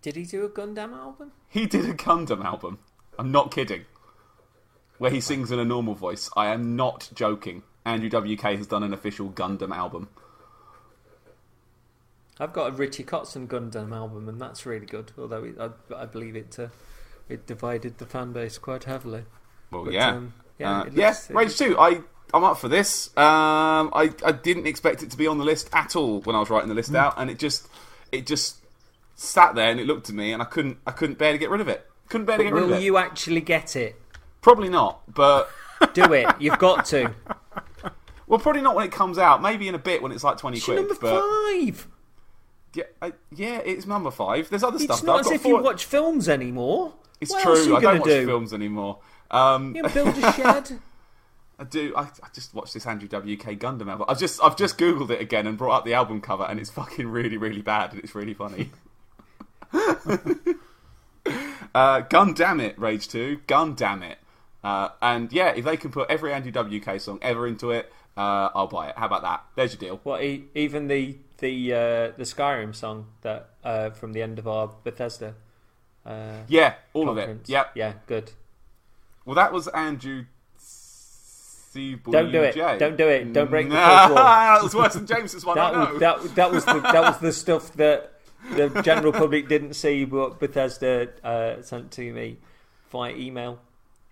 Did he do a Gundam album? He did a Gundam album. I'm not kidding. Where he sings in a normal voice. I am not joking. Andrew WK has done an official Gundam album. I've got a Richie Kotzen Gundam album, and that's really good. Although I believe it divided the fan base quite heavily. Well, but, yeah. Rage 2. I'm up for this. I didn't expect it to be on the list at all when I was writing the list out, and it just sat there and it looked at me, and I couldn't bear to get rid of it. Will you actually get it? Probably not, but do it. You've got to. Well, probably not when it comes out. Maybe in a bit when it's like 20 quid. Number 5. Yeah, it's number 5. There's other stuff. It's not as if you watch films anymore. It's true. I don't watch films anymore. You build a shed. I do. I just watched this Andrew WK Gundam album. I've just googled it again and brought up the album cover, and it's fucking really, really bad, and it's really funny. Gun damn it, Rage 2. Gun damn it. And yeah, if they can put every Andrew WK song ever into it, I'll buy it. How about that? There's your deal. What? Even the Skyrim song that from the end of our Bethesda. Yeah, all conference. of it. Yep. Yeah, good. Well, that was Andrew. Don't do it. Don't do it. Don't break the fourth wall. That was worse than James's one. That was the stuff that the general public didn't see, but Bethesda sent to me via email.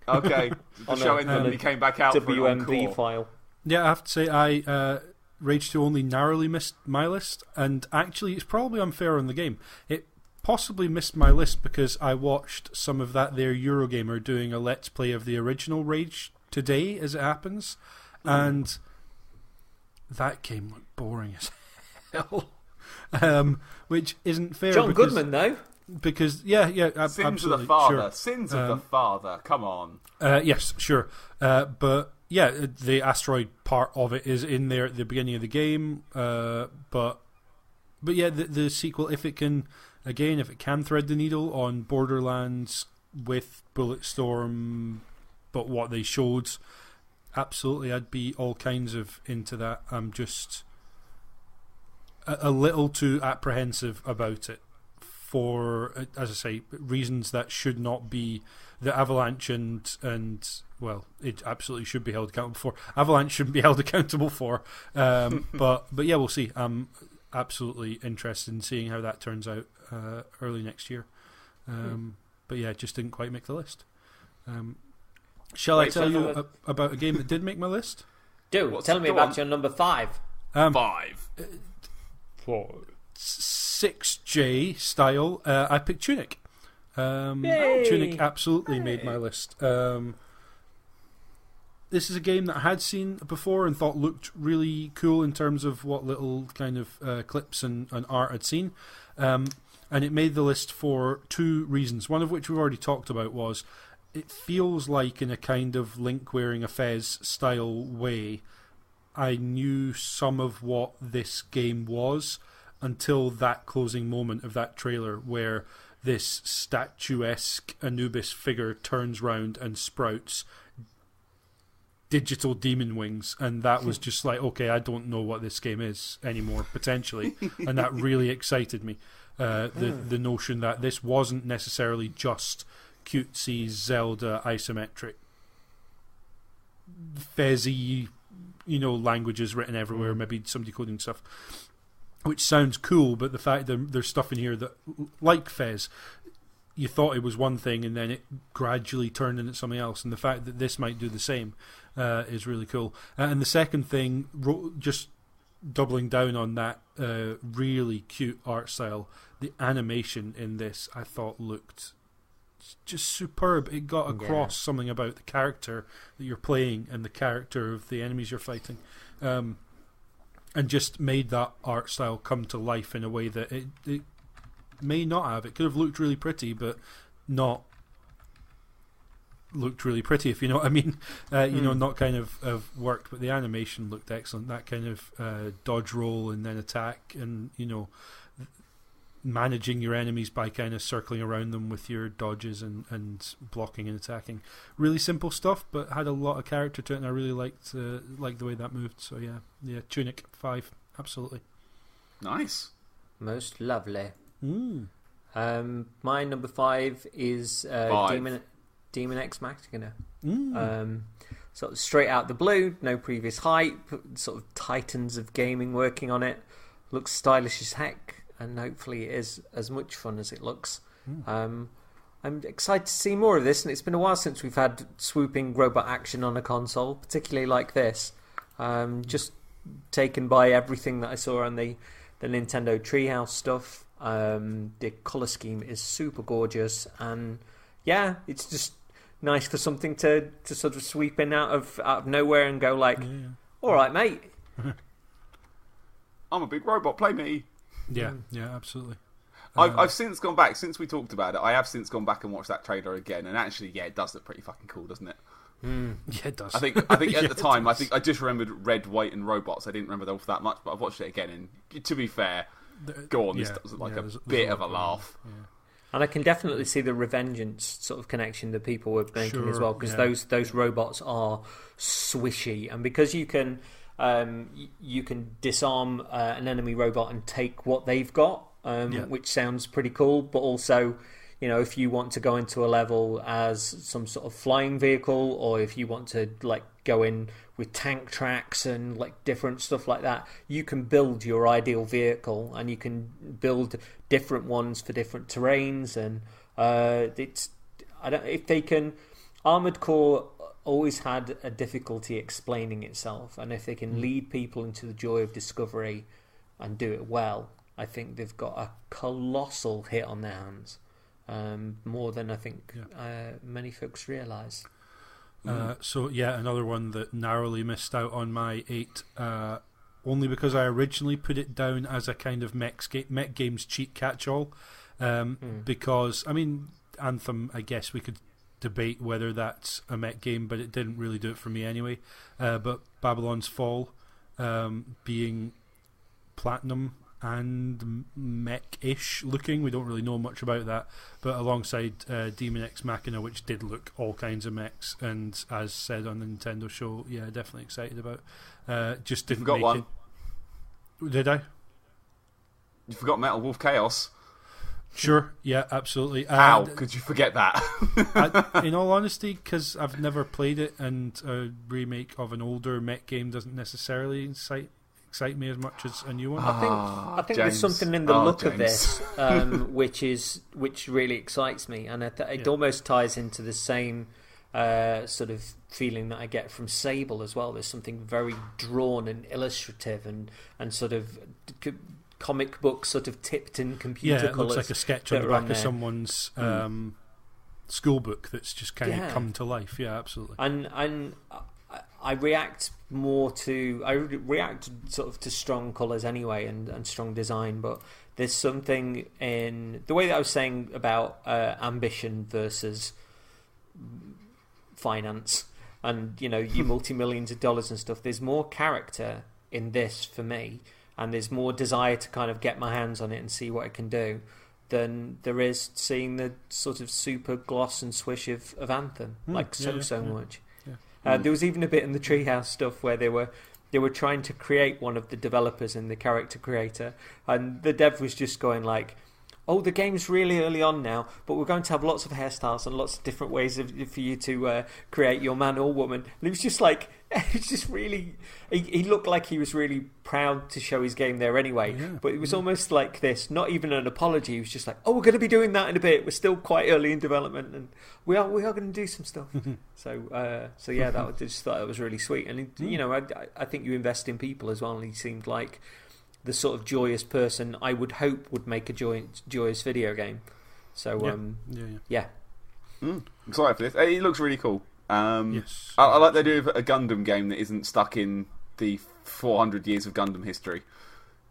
Okay, showing them he came back out WMV for an encore. file. Yeah, I have to say, I Rage 2 only narrowly missed my list, and actually, it's probably unfair on the game. It possibly missed my list because I watched some of that there Eurogamer doing a Let's Play of the original Rage today, as it happens, and that game looked boring as hell. Which isn't fair. John Goodman, though. Because, yeah, Sins absolutely. of the Father. Sure. Sins of the Father. Come on. Yes, sure. But, yeah, the asteroid part of it is in there at the beginning of the game. But yeah, the sequel, if it can thread the needle on Borderlands with Bulletstorm, but what they showed, absolutely, I'd be all kinds of into that. I'm just a little too apprehensive about it for, as I say, reasons that should not be. The Avalanche and well, it absolutely should be held accountable for. Avalanche shouldn't be held accountable for. But yeah, we'll see. I'm absolutely interested in seeing how that turns out early next year. But yeah, it just didn't quite make the list. Shall I tell you about a game that did make my list? Tell me about your number 5. 5. 6J style. I picked Tunic. Tunic absolutely made my list. This is a game that I had seen before and thought looked really cool in terms of what little kind of clips and art I'd seen. And it made the list for 2 reasons. One of which we've already talked about was it feels like, in a kind of Link wearing a fez style way, I knew some of what this game was until that closing moment of that trailer where this statuesque Anubis figure turns round and sprouts digital demon wings, and that was just like, okay, I don't know what this game is anymore, potentially. And that really excited me. The notion that this wasn't necessarily just cutesy Zelda isometric fezzy, languages written everywhere, maybe some decoding stuff, which sounds cool, but the fact that there's stuff in here that, like Fez, you thought it was one thing and then it gradually turned into something else, and the fact that this might do the same is really cool. And the second thing, just doubling down on that really cute art style, the animation in this I thought looked just superb. It got across something about the character that you're playing and the character of the enemies you're fighting, and just made that art style come to life in a way that it may not have. It could have looked really pretty, but not looked really pretty, if you know what I mean. Not kind of worked, but the animation looked excellent. That kind of dodge roll and then attack, and managing your enemies by kind of circling around them with your dodges and blocking and attacking. Really simple stuff, but had a lot of character to it, and I really liked the way that moved. So yeah, Tunic 5, absolutely. Nice. Most lovely. Mm. My number 5 is Demon X Machina. Sort of straight out the blue, no previous hype, sort of titans of gaming working on it. Looks stylish as heck, and hopefully it is as much fun as it looks. I'm excited to see more of this, and it's been a while since we've had swooping robot action on a console, particularly like this. Just taken by everything that I saw on the Nintendo Treehouse stuff. The colour scheme is super gorgeous, and yeah, it's just nice for something to sort of sweep in out of nowhere and go like, all right, mate. I'm a big robot, play me. Yeah, absolutely. I've since gone back, since we talked about it, I have since gone back and watched that trailer again, and actually, yeah, it does look pretty fucking cool, doesn't it? Yeah, it does. I think at the time, I just remembered red, white, and robots. I didn't remember them for that much, but I've watched it again, and to be fair, go on, this does look like a bit of a laugh. Yeah. And I can definitely see the Revengeance sort of connection that people were making as well, because those robots are swishy, and because you can disarm an enemy robot and take what they've got, which sounds pretty cool, but also, you know, if you want to go into a level as some sort of flying vehicle, or if you want to like go in with tank tracks and like different stuff like that, you can build your ideal vehicle, and you can build different ones for different terrains. And Armored Core always had a difficulty explaining itself, and if they can lead people into the joy of discovery and do it well, I think they've got a colossal hit on their hands. More than I think many folks realise. Another one that narrowly missed out on my 8, only because I originally put it down as a kind of mech games cheat catch-all. Because, I mean, Anthem, I guess we could debate whether that's a mech game, but it didn't really do it for me anyway. But Babylon's Fall, being platinum and mech-ish looking, we don't really know much about that, but alongside Demon X Machina, which did look all kinds of mechs, and as said on the Nintendo show, definitely excited about. Just didn't you make one. It. Did I? You forgot Metal Wolf Chaos. Sure, yeah, absolutely. How could you forget that? In all honesty, because I've never played it, and a remake of an older mech game doesn't necessarily excite me as much as a new one. I think there's something in the look of this which really excites me, and it almost ties into the same sort of feeling that I get from Sable as well. There's something very drawn and illustrative and sort of comic book sort of tipped in computer colours. It looks like a sketch on the back of someone's school book that's just kind of come to life. Yeah, absolutely. And I react more to sort of to strong colours anyway, and strong design, but there's something in the way that I was saying about ambition versus finance, and you multi-millions of dollars and stuff. There's more character in this for me, and there's more desire to kind of get my hands on it and see what it can do than there is seeing the sort of super gloss and swish of Anthem, so much. There was even a bit in the Treehouse stuff where they were trying to create one of the developers and the character creator, and the dev was just going like, "Oh, the game's really early on now, but we're going to have lots of hairstyles and lots of different ways for you to create your man or woman." And it was just like, it's just really, he looked like he was really proud to show his game there anyway. But it was almost like this, not even an apology. He was just like, "Oh, we're going to be doing that in a bit. We're still quite early in development, and we are going to do some stuff." So yeah, I just thought it was really sweet. And I think you invest in people as well. And he seemed like the sort of joyous person I would hope would make a joyous video game. So excited for this. It looks really cool. Yes, I like the idea of a Gundam game that isn't stuck in the 400 years of Gundam history,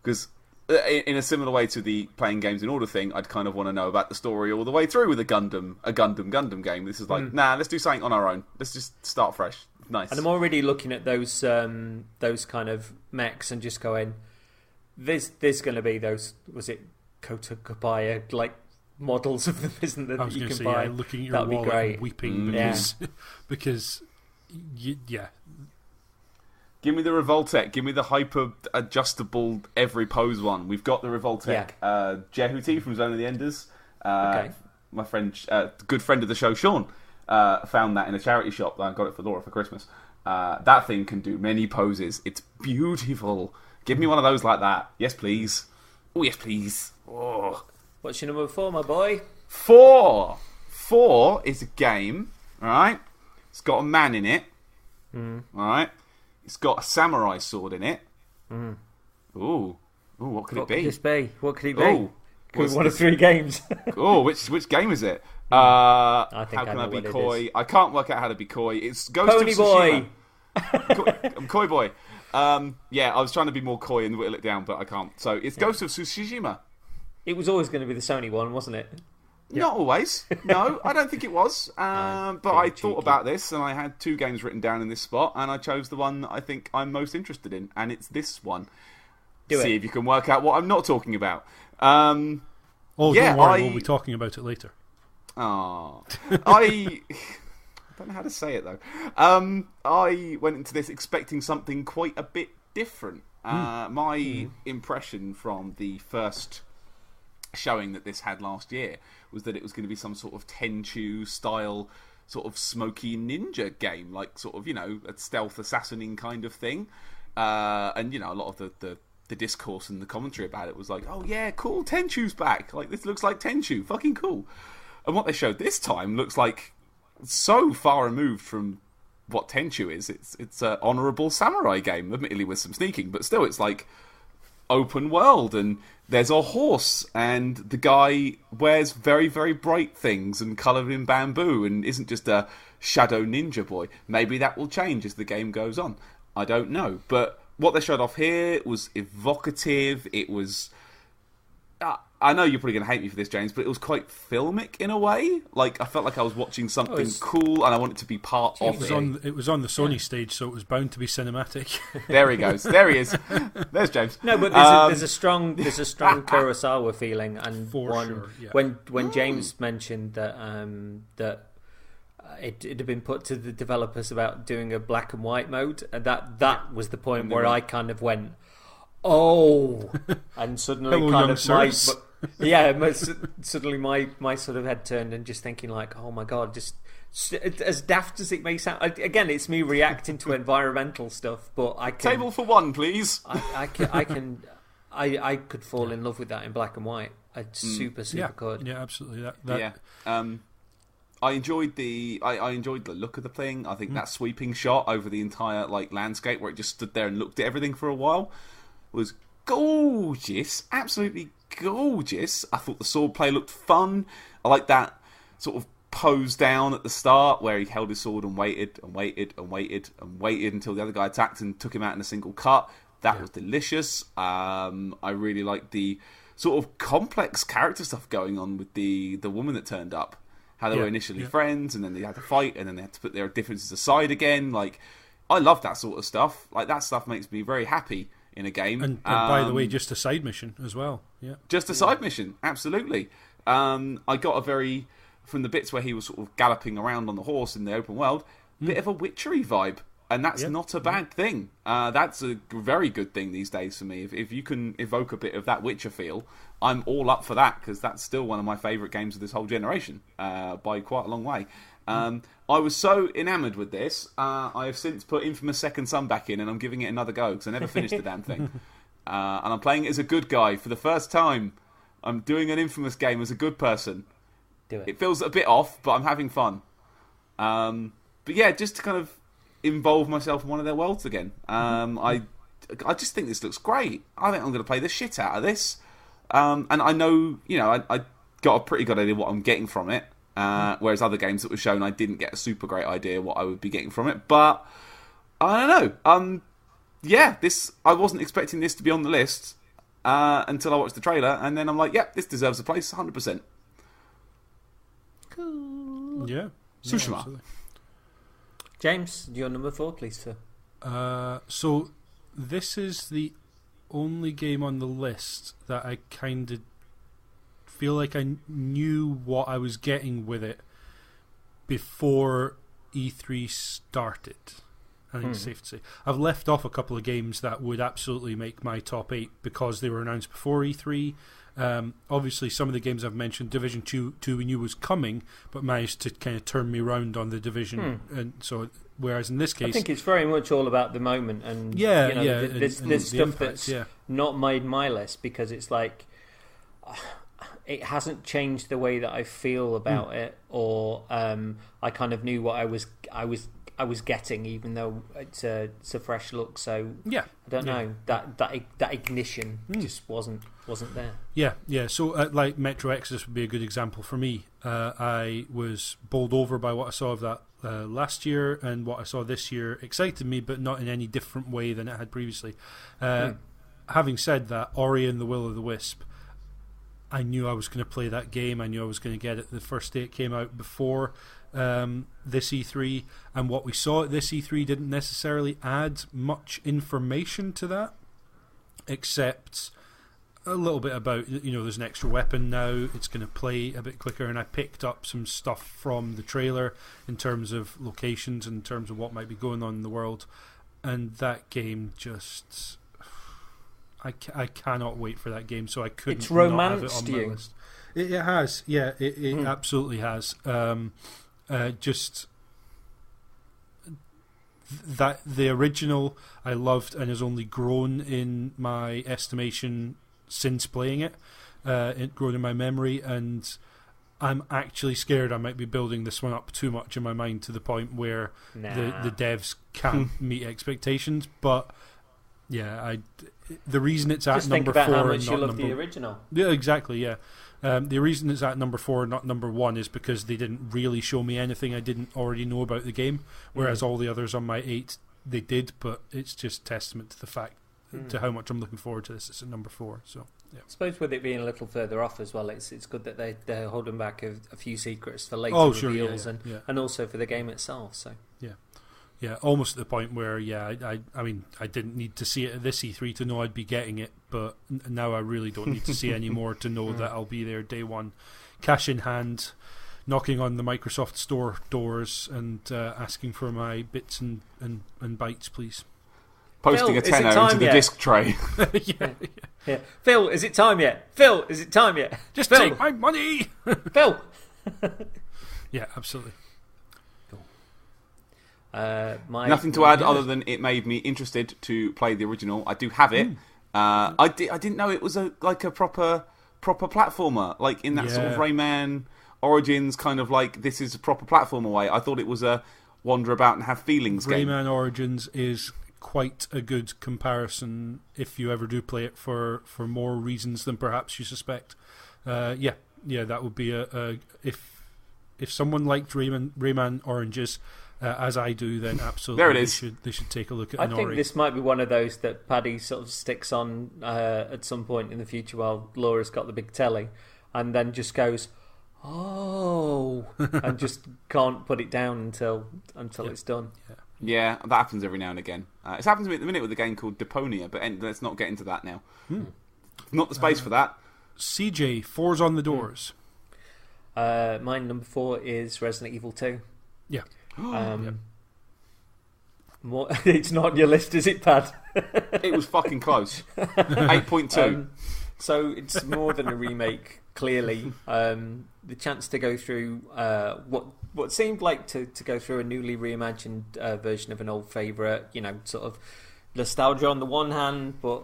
because in a similar way to the playing games in order thing, I'd kind of want to know about the story all the way through with a Gundam game. This is like, nah, let's do something on our own. Let's just start fresh. Nice. And I'm already looking at those kind of mechs and just going, there's going to be those, was it Kota Kabaya like models of them, isn't there, that you can buy? Looking at your wallet and weeping because, because Give Give me the Revoltech. Give me the hyper adjustable every pose one. We've got the Revoltech. Jehuti from Zone of the Enders. Okay. My friend, good friend of the show, Sean, found that in a charity shop. I got it for Laura for Christmas. That thing can do many poses. It's beautiful. Give me one of those like that. Yes, please. Oh, yes, please. Oh. What's your number 4, my boy? 4 is a game. All right. It's got a man in it. All right. It's got a samurai sword in it. Ooh, what could it be? What could this be? What could it be? Ooh, could be one of 3 games. Oh, which game is it? I think how can I I know be what coy? it is. I can't work out how to be coy. It's Ghost Pony of boy. Tsushima. I'm coy boy. Yeah, I was trying to be more coy and whittle it down, but I can't. So it's Ghost of Tsushima. It was always going to be the Sony one, wasn't it? Not always. No, I don't think it was. But I cheeky. thought about this, and I had 2 games written down in this spot, and I chose the one that I think I'm most interested in, and it's this one. See if you can work out what I'm not talking about. Don't worry, we'll be talking about it later. I don't know how to say it though. I went into this expecting something quite a bit different. My impression from the first showing that this had last year was that it was going to be some sort of Tenchu style, sort of smoky ninja game, like sort of, a stealth assassinin kind of thing. And a lot of the discourse and the commentary about it was like, oh yeah, cool, Tenchu's back. Like, this looks like Tenchu, fucking cool. And what they showed this time looks like so far removed from what Tenchu is. It's an honourable samurai game, admittedly with some sneaking, but still, it's like open world, and there's a horse, and the guy wears very, very bright things and coloured in bamboo, and isn't just a shadow ninja boy. Maybe that will change as the game goes on. I don't know, but what they showed off here was evocative. It was... I know you're probably going to hate me for this, James, but it was quite filmic in a way. Like, I felt like I was watching something cool, and I wanted to be part of it. It was on the Sony stage, so it was bound to be cinematic. There he goes. There he is. There's James. No, but there's a strong Kurosawa feeling, and when James mentioned that it had been put to the developers about doing a black and white mode, and that was the point where I kind of went, oh, and suddenly suddenly my sort of head turned, and just thinking like, oh my god, just as daft as it may sound. Again, it's me reacting to environmental stuff, but I can, table for one, please. I could fall in love with that in black and white. I super could. Yeah, absolutely. I enjoyed the look of the thing. I think that sweeping shot over the entire landscape where it just stood there and looked at everything for a while was gorgeous, absolutely gorgeous. I thought the swordplay looked fun. I like that sort of pose down at the start where he held his sword and waited and waited and waited and waited until the other guy attacked and took him out in a single cut. That was delicious. I really liked the sort of complex character stuff going on with the woman that turned up. How they were initially friends, and then they had to fight, and then they had to put their differences aside again. Like, I love that sort of stuff. Like, that stuff makes me very happy in a game. And by the way, just a side mission as well. Yeah, just a side mission, absolutely. I got from the bits where he was sort of galloping around on the horse in the open world, bit of a witchery vibe, and that's not a bad thing. That's a very good thing these days for me. If you can evoke a bit of that Witcher feel, I'm all up for that, because that's still one of my favourite games of this whole generation, by quite a long way. I was so enamoured with this, I have since put Infamous Second Son back in, and I'm giving it another go, because I never finished the damn thing. And I'm playing it as a good guy for the first time. I'm doing an Infamous game as a good person. Do it. It feels a bit off, but I'm having fun. But yeah, just to kind of involve myself in one of their worlds again. I just think this looks great. I think I'm going to play the shit out of this. And I know, I got a pretty good idea what I'm getting from it. Whereas other games that were shown, I didn't get a super great idea what I would be getting from it. But I don't know. I wasn't expecting this to be on the list until I watched the trailer, and then I'm like, this deserves a place, 100%. Cool. Yeah. Tsushima. Yeah, James, your number 4, please, sir. So this is the only game on the list that I kind of feel like I knew what I was getting with it before E3 started. I think it's safe to say. I've left off a couple of games that would absolutely make my top 8 because they were announced before E3. Obviously, some of the games I've mentioned, Division 2 we knew was coming, but managed to kind of turn me round on the Division. And so, whereas in this case, I think it's very much all about the moment, and there's stuff impact, that's not made my list because it's like it hasn't changed the way that I feel about it, or I kind of knew what I was getting, even though it's a fresh look. So I don't know, that ignition just wasn't there. So like Metro Exodus would be a good example for me. I was bowled over by what I saw of that last year, and what I saw this year excited me, but not in any different way than it had previously. Having said that, Ori and the Will of the Wisp, I knew I was going to play that game. I knew I was going to get it the first day it came out before this E3, and what we saw at this E3 didn't necessarily add much information to that, except a little bit about, there's an extra weapon now, it's going to play a bit quicker, and I picked up some stuff from the trailer in terms of locations, in terms of what might be going on in the world, and that game just... I cannot wait for that game, so I couldn't it's not have it romanced on my you. list. It has, it absolutely has. Just that the original I loved and has only grown in my estimation since playing it. It grown in my memory, and I'm actually scared I might be building this one up too much in my mind to the point where the devs can't meet expectations. But the reason it's at just number 4 think about how and much not you love number... the original. Yeah, exactly. Yeah, the reason it's at number 4 and not number 1 is because they didn't really show me anything I didn't already know about the game, whereas all the others on my 8 they did. But it's just testament to the fact to how much I'm looking forward to this. It's at number 4, so yeah. I suppose with it being a little further off as well, it's good that they're holding back a few secrets for later reveals and also for the game itself. So yeah, almost at the point where I mean I didn't need to see it at this E3 to know I'd be getting it, but now I really don't need to see any more to know that I'll be there day one, cash in hand, knocking on the Microsoft Store doors and asking for my bits and bytes, please. Posting Phil, a tenner into the disc tray. Yeah. Phil, is it time yet? Phil, is it time yet? Just Phil. take my money. Phil. Yeah, absolutely. Nothing to add other than it made me interested to play the original. I do have it. I didn't know it was a proper platformer, like in that sort of Rayman Origins kind of like this is a proper platformer way. I thought it was a wander about and have feelings game. Rayman Origins is quite a good comparison if you ever do play it for more reasons than perhaps you suspect. That would be if someone liked Rayman Oranges as I do, then absolutely there it is. They should take a look at I an think Ori. this might be one of those that Paddy sort of sticks on at some point in the future while Laura's got the big telly, and then just goes, oh, and just can't put it down until it's done. Yeah, that happens every now and again. It's happened to me at the minute with a game called Deponia, but let's not get into that now. Not the space for that. CJ, 4's on the doors. Mine number 4 is Resident Evil 2. Yeah. It's not on your list, is it, Pad? It was fucking close. 8.2. So it's more than a remake, clearly. The chance to go through what seemed like to go through a newly reimagined version of an old favourite, sort of nostalgia on the one hand, but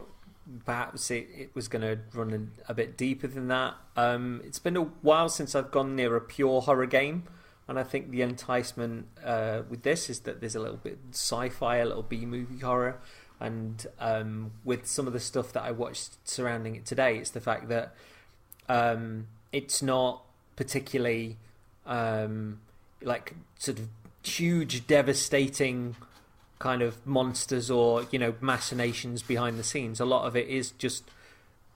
perhaps it was going to run a bit deeper than that. It's been a while since I've gone near a pure horror game, and I think the enticement with this is that there's a little bit sci-fi, a little B-movie horror, and with some of the stuff that I watched surrounding it today, it's the fact that it's not particularly like sort of huge, devastating kind of monsters or machinations behind the scenes. A lot of it is just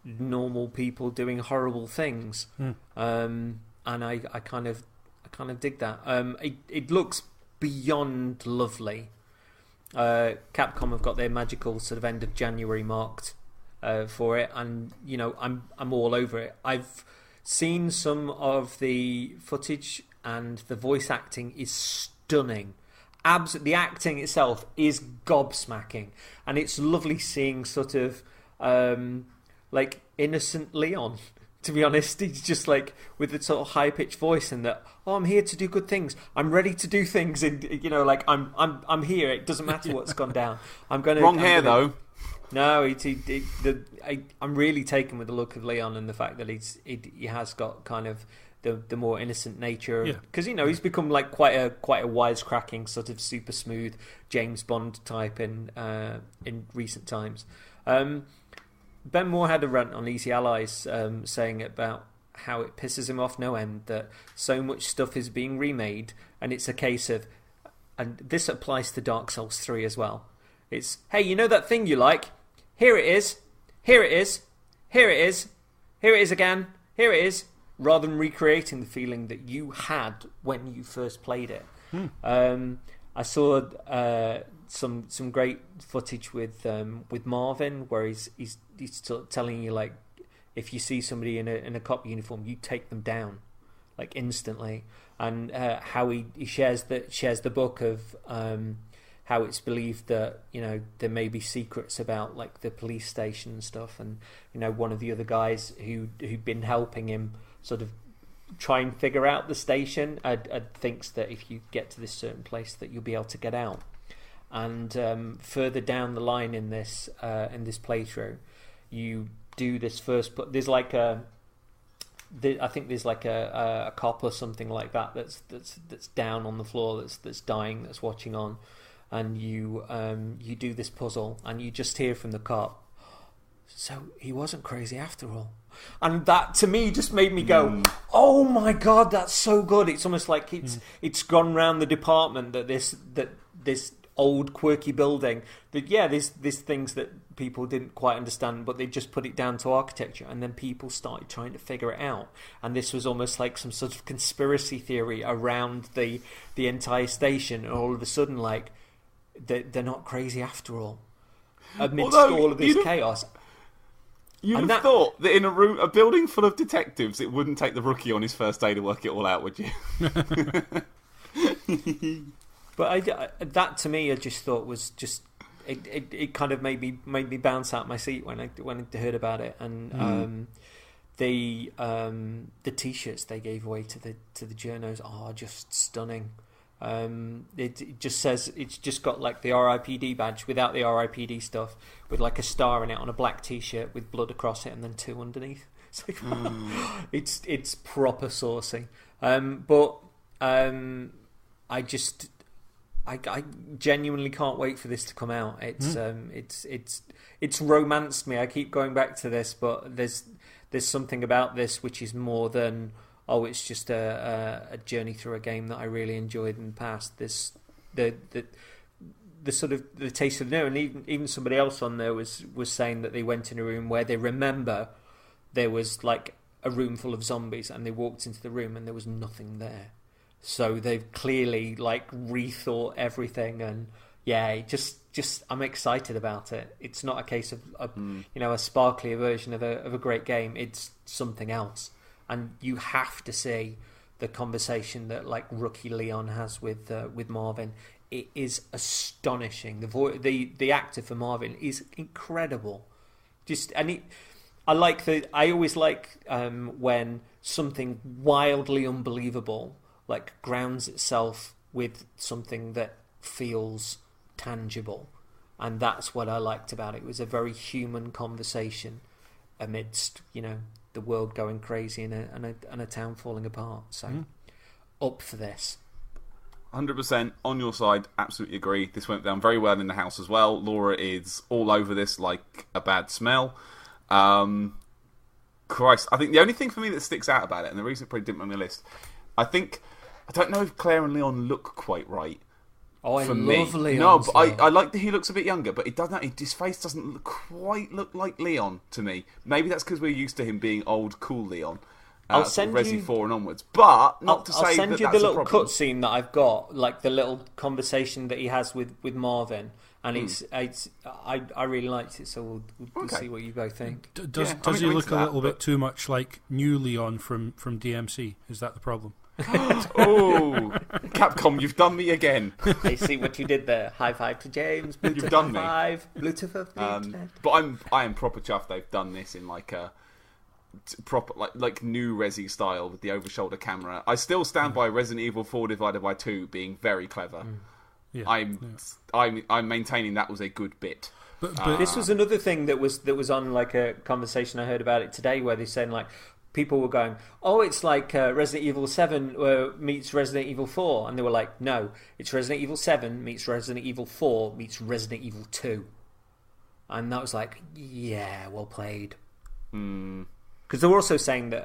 normal people doing horrible things, and I kind of dig that. It looks beyond lovely. Capcom have got their magical sort of end of January marked for it, and I'm all over it. I've seen some of the footage, and the voice acting is stunning, the acting itself is gobsmacking, and it's lovely seeing sort of like innocent Leon. To be honest, he's just like with the sort of high pitched voice and that. Oh, I'm here to do good things. I'm ready to do things, and like I'm here. It doesn't matter what's gone down. I'm going to wrong hair though. No, I'm really taken with the look of Leon and the fact that he has got kind of the more innocent nature, because he's become like quite a wisecracking sort of super smooth James Bond type in recent times. Ben Moore had a rant on Easy Allies saying about how it pisses him off no end that so much stuff is being remade, and it's a case of, and this applies to Dark Souls 3 as well. It's, hey, you know that thing you like? Here it is. Here it is. Here it is. Here it is again. Here it is. Rather than recreating the feeling that you had when you first played it. I saw some great footage with Marvin where he's telling you, like, if you see somebody in a cop uniform, you take them down, like, instantly. And how he shares the book of how it's believed that there may be secrets about, like, the police station and stuff, and one of the other guys who'd been helping him sort of try and figure out the station thinks that if you get to this certain place that you'll be able to get out. And further down the line in this playthrough, you do this first, but there's like I think there's like a cop or something like that that's down on the floor, that's dying, that's watching on, and you do this puzzle, and you just hear from the cop, so he wasn't crazy after all. And that to me just made me go, oh my god, that's so good. It's almost like it's gone round the department that this old quirky building that there's things that people didn't quite understand, but they just put it down to architecture, and then people started trying to figure it out, and this was almost like some sort of conspiracy theory around the entire station, and all of a sudden, like, they're not crazy after all amidst all of this chaos. You would have thought that in a building full of detectives, it wouldn't take the rookie on his first day to work it all out, would you? But that to me, I just thought was just it kind of made me bounce out my seat when I heard about it, and the t-shirts they gave away to the journos are just stunning. It just says, it's just got like the RIPD badge without the RIPD stuff, with like a star in it on a black t-shirt with blood across it and then 2 underneath. It's like, it's proper saucy. But I genuinely can't wait for this to come out. It's romanced me. I keep going back to this, but there's something about this which is more than, oh, it's just a journey through a game that I really enjoyed in the past. The sort of the taste of the new, and even somebody else on there was saying that they went in a room where they remember there was like a room full of zombies, and they walked into the room and there was nothing there. So they've clearly like rethought everything, and just I'm excited about it. It's not a case of a sparklier version of a great game. It's something else. And you have to see the conversation that like rookie Leon has with Marvin. It is astonishing. The actor for Marvin is incredible. I always like when something wildly unbelievable like grounds itself with something that feels tangible, and that's what I liked about it. It was a very human conversation amidst the world going crazy and a town falling apart. So up for this. 100% on your side. Absolutely agree. This went down very well in the house as well. Laura is all over this like a bad smell. Christ, I think the only thing for me that sticks out about it, and the reason it probably didn't on my list, I don't know if Claire and Leon look quite right. Oh, I love Leon. No, but I like that he looks a bit younger, but his face doesn't quite look like Leon to me. Maybe that's because we're used to him being old, cool Leon. I'll send Resi you 4 and onwards, but not to say I'll send that you that's the little a problem. cutscene that I've got, like the little conversation that he has with Marvin, and I really liked it. So we'll see what you both think. Does he look a little bit too much like new Leon from DMC? Is that the problem? Oh, Capcom, you've done me again. I see what you did there. High five to James. Bluetooth You've done me. five. Bluetooth of the But I am proper chuffed they've done this in like a proper like new Resi style with the over shoulder camera. I still stand by Resident Evil 4 divided by 2 being very clever. Yeah, I'm maintaining that was a good bit. But This was another thing that was on like a conversation I heard about it today, where they're saying like people were going, "Oh, it's like Resident Evil 7 meets Resident Evil 4," and they were like, "No, it's Resident Evil 7 meets Resident Evil 4 meets Resident Evil 2," and that was like, "Yeah, well played." Because they were also saying that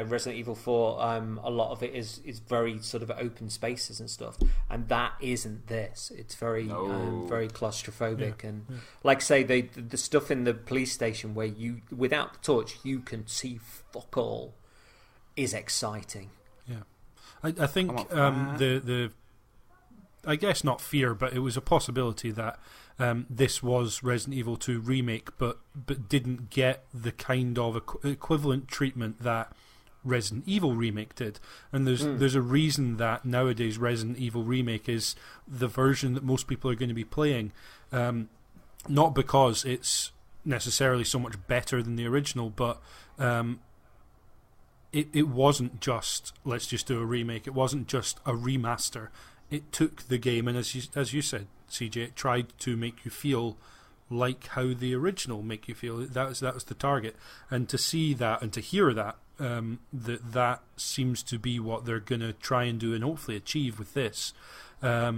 Resident Evil 4, a lot of it is very sort of open spaces and stuff, and that isn't this. It's very very claustrophobic, and like say the stuff in the police station where you without the torch you can see fuck all is exciting. Yeah, I think the I guess not fear, but it was a possibility that this was Resident Evil 2 remake, but didn't get the kind of equivalent treatment that Resident Evil remake did. And there's a reason that nowadays Resident Evil remake is the version that most people are going to be playing, not because it's necessarily so much better than the original, but it wasn't just let's just do a remake. It wasn't just a remaster. It took the game, and as you said, CJ, it tried to make you feel like how the original make you feel. That was the target, and to see that and to hear that, that seems to be what they're going to try and do and hopefully achieve with this. There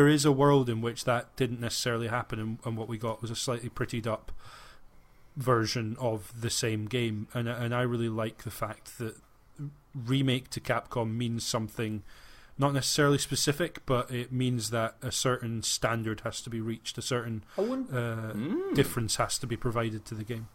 is a world in which that didn't necessarily happen, and what we got was a slightly prettied up version of the same game, and I really like the fact that remake to Capcom means something not necessarily specific, but it means that a certain standard has to be reached, a certain difference has to be provided to the game.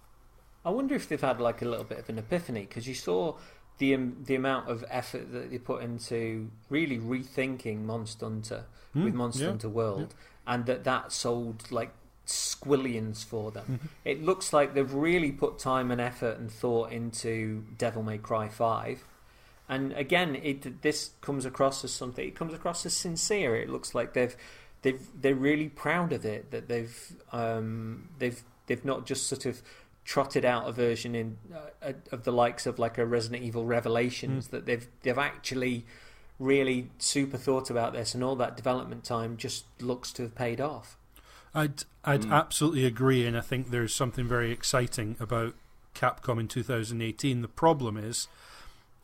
I wonder if they've had like a little bit of an epiphany, because you saw the amount of effort that they put into really rethinking Monster Hunter with Monster Hunter World, and that sold like squillions for them. It looks like they've really put time and effort and thought into Devil May Cry 5. And again, this comes across as something. It comes across as sincere. It looks like they're really proud of it. That they've not just sort of trotted out a version of the likes of like a Resident Evil Revelations. That they've actually really super thought about this, and all that development time just looks to have paid off. I'd absolutely agree, and I think there's something very exciting about Capcom in 2018. The problem is,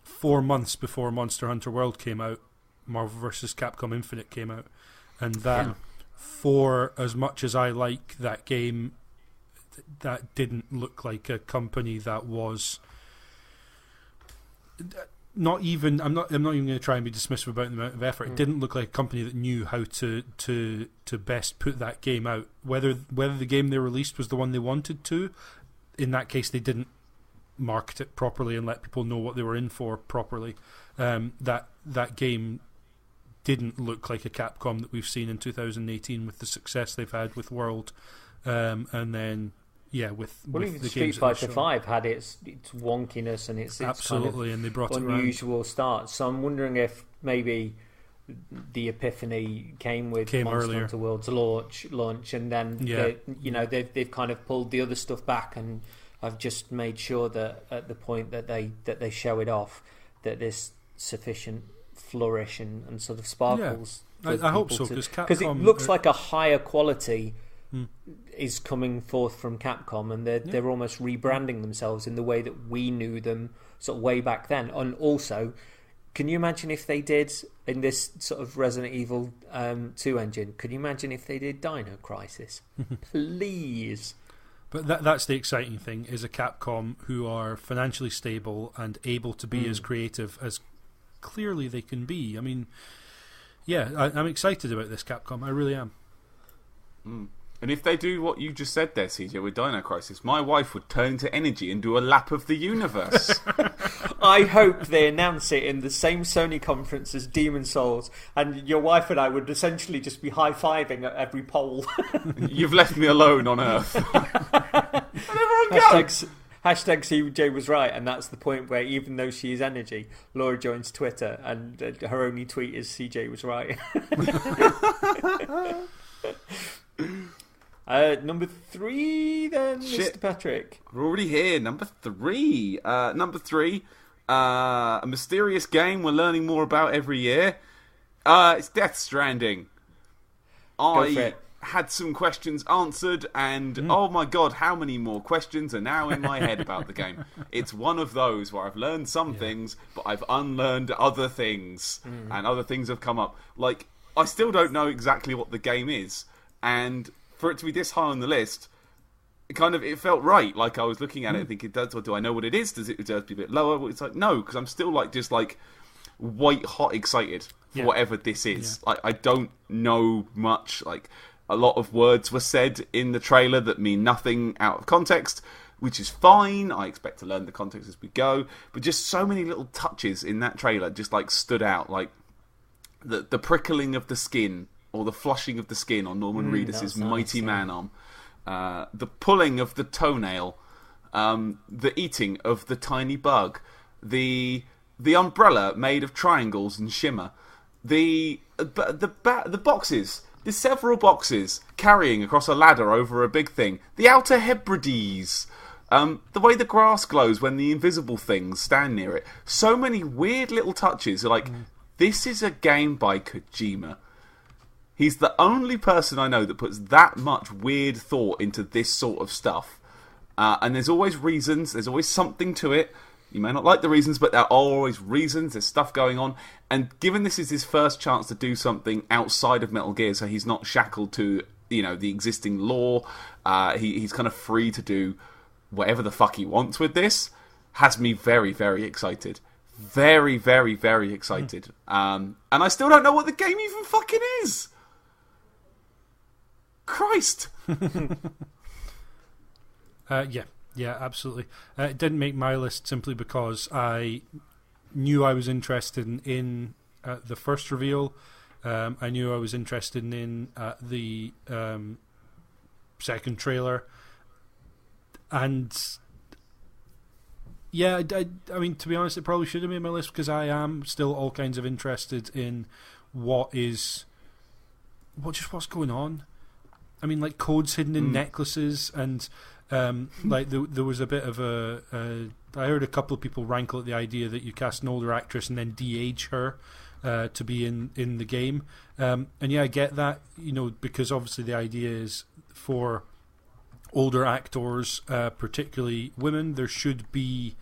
4 months before Monster Hunter World came out, Marvel vs. Capcom Infinite came out, and that for as much as I like that game, that didn't look like a company that was not even. I'm not even going to try and be dismissive about the amount of effort. It didn't look like a company that knew how to best put that game out. Whether the game they released was the one they wanted to, in that case they didn't market it properly and let people know what they were in for properly. That game didn't look like a Capcom that we've seen in 2018 with the success they've had with World, and then with even the Street games Fighter 5 had its wonkiness and its absolutely, kind of and they brought unusual it start. So I'm wondering if maybe the epiphany came with Monster Hunter World's launch, and then they've kind of pulled the other stuff back, and I've just made sure that at the point that they show it off, that there's sufficient flourish and sort of sparkles. I hope so, because it looks like a higher quality is coming forth from Capcom, and they're almost rebranding themselves in the way that we knew them sort of way back then. And also, can you imagine if they did in this sort of Resident Evil 2 engine? Could you imagine if they did Dino Crisis? Please. But that's the exciting thing, is a Capcom who are financially stable and able to be as creative as clearly they can be. I mean, I'm excited about this Capcom. I really am. And if they do what you just said there, CJ, with Dino Crisis, my wife would turn into energy and do a lap of the universe. I hope they announce it in the same Sony conference as Demon Souls, and your wife and I would essentially just be high-fiving at every poll. You've left me alone on Earth. And everyone go! Hashtag CJ was right, and that's the point where even though she is energy, Laura joins Twitter, and her only tweet is CJ was right. Number 3 then, Shit. Mr. Patrick. We're already here. Number 3. Number 3. A mysterious game we're learning more about every year. It's Death Stranding. Go for it. Had some questions answered, and oh my god, how many more questions are now in my head about the game? It's one of those where I've learned some things, but I've unlearned other things, and other things have come up. Like, I still don't know exactly what the game is, and for it to be this high on the list, it felt right. Like, I was looking at it and thinking, do I know what it is? Does it deserve to be a bit lower? Well, it's like, no, because I'm still just white hot excited for whatever this is. Like, I don't know much. Like, a lot of words were said in the trailer that mean nothing out of context, which is fine. I expect to learn the context as we go. But just so many little touches in that trailer just stood out. Like the prickling of the skin or the flushing of the skin on Norman Reedus' mighty man arm. The pulling of the toenail. The eating of the tiny bug. The umbrella made of triangles and shimmer. The boxes. There's several boxes carrying across a ladder over a big thing. The Outer Hebrides. The way the grass glows when the invisible things stand near it. So many weird little touches. This is a game by Kojima. He's the only person I know that puts that much weird thought into this sort of stuff. And there's always reasons. There's always something to it. You may not like the reasons, but there are always reasons. There's stuff going on. And given this is his first chance to do something outside of Metal Gear, so he's not shackled to, the existing lore, he's kind of free to do whatever the fuck he wants with this, has me very, very excited. Very, very, very excited. And I still don't know what the game even fucking is. Christ. Yeah, absolutely. It didn't make my list simply because I knew I was interested in the first reveal. I knew I was interested in the second trailer. And yeah, I mean, to be honest, it probably should have made my list because I am still all kinds of interested in what's going on. I mean, like codes hidden in necklaces and... there was a bit of I heard a couple of people rankle at the idea that you cast an older actress and then de-age her to be in the game. And yeah, I get that, because obviously the idea is for older actors, particularly women, there should be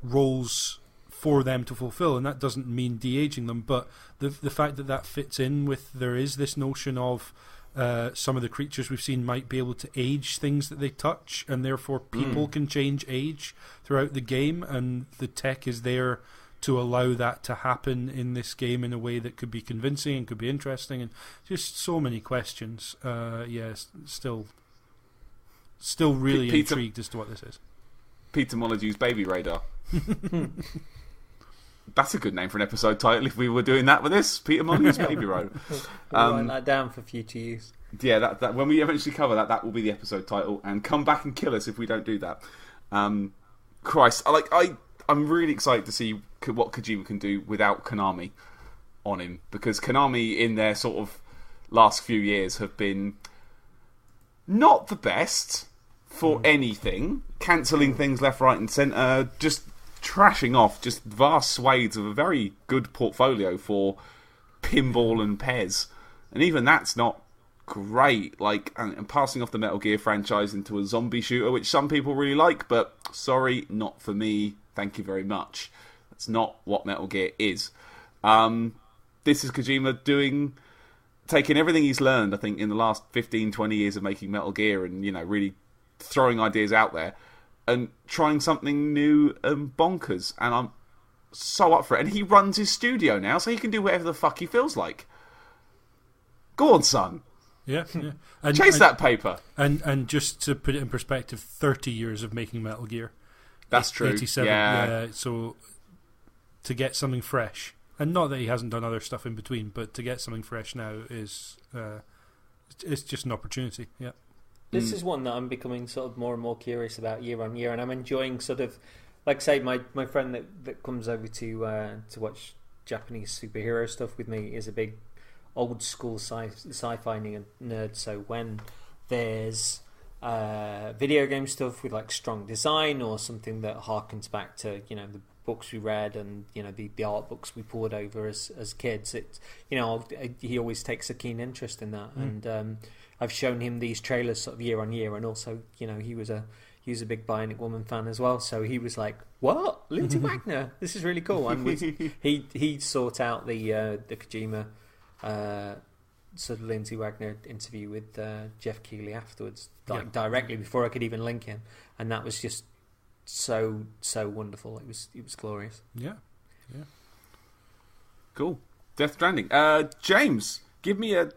roles for them to fulfill, and that doesn't mean de-aging them, but the fact that fits in with, there is this notion of some of the creatures we've seen might be able to age things that they touch, and therefore people can change age throughout the game, and the tech is there to allow that to happen in this game in a way that could be convincing and could be interesting, and just so many questions. Still really intrigued as to what this is. Peter Molyneux's Baby Radar. That's a good name for an episode title if we were doing that with this. Peter Molyneux's Baby Radar. Write that down for future use. Yeah, that when we eventually cover that will be the episode title, and come back and kill us if we don't do that. Christ, I'm really excited to see what Kojima can do without Konami on him, because Konami in their sort of last few years have been not the best for anything, cancelling things left, right and centre, just trashing off just vast swathes of a very good portfolio for Pinball and Pez, and even that's not great. And passing off the Metal Gear franchise into a zombie shooter, which some people really like, but sorry, not for me. Thank you very much. That's not what Metal Gear is. This is Kojima taking everything he's learned, I think, in the last 15, 20 years of making Metal Gear, and really throwing ideas out there and trying something new and bonkers, and I'm so up for it. And he runs his studio now, so he can do whatever the fuck he feels like. Go on, son. Yeah. And, Chase that paper. And just to put it in perspective, 30 years of making Metal Gear. That's true. 87. Yeah. So to get something fresh, and not that he hasn't done other stuff in between, but to get something fresh now is it's just an opportunity. Yeah. This is one that I'm becoming sort of more and more curious about year on year, and I'm enjoying sort of, like say, my friend that comes over to watch Japanese superhero stuff with me is a big old school sci-fi nerd. So when there's video game stuff with like strong design or something that harkens back to the books we read and the art books we pored over as kids, it's he always takes a keen interest in that, and I've shown him these trailers sort of year on year, and also he was a big Bionic Woman fan as well, so he was like, "What, Lindsay Wagner? This is really cool." And he sought out the Kojima sort of Lindsay Wagner interview with Jeff Keighley afterwards, directly before I could even link him, and that was just so wonderful. It was glorious. Yeah. Cool. Death Stranding. James, give me a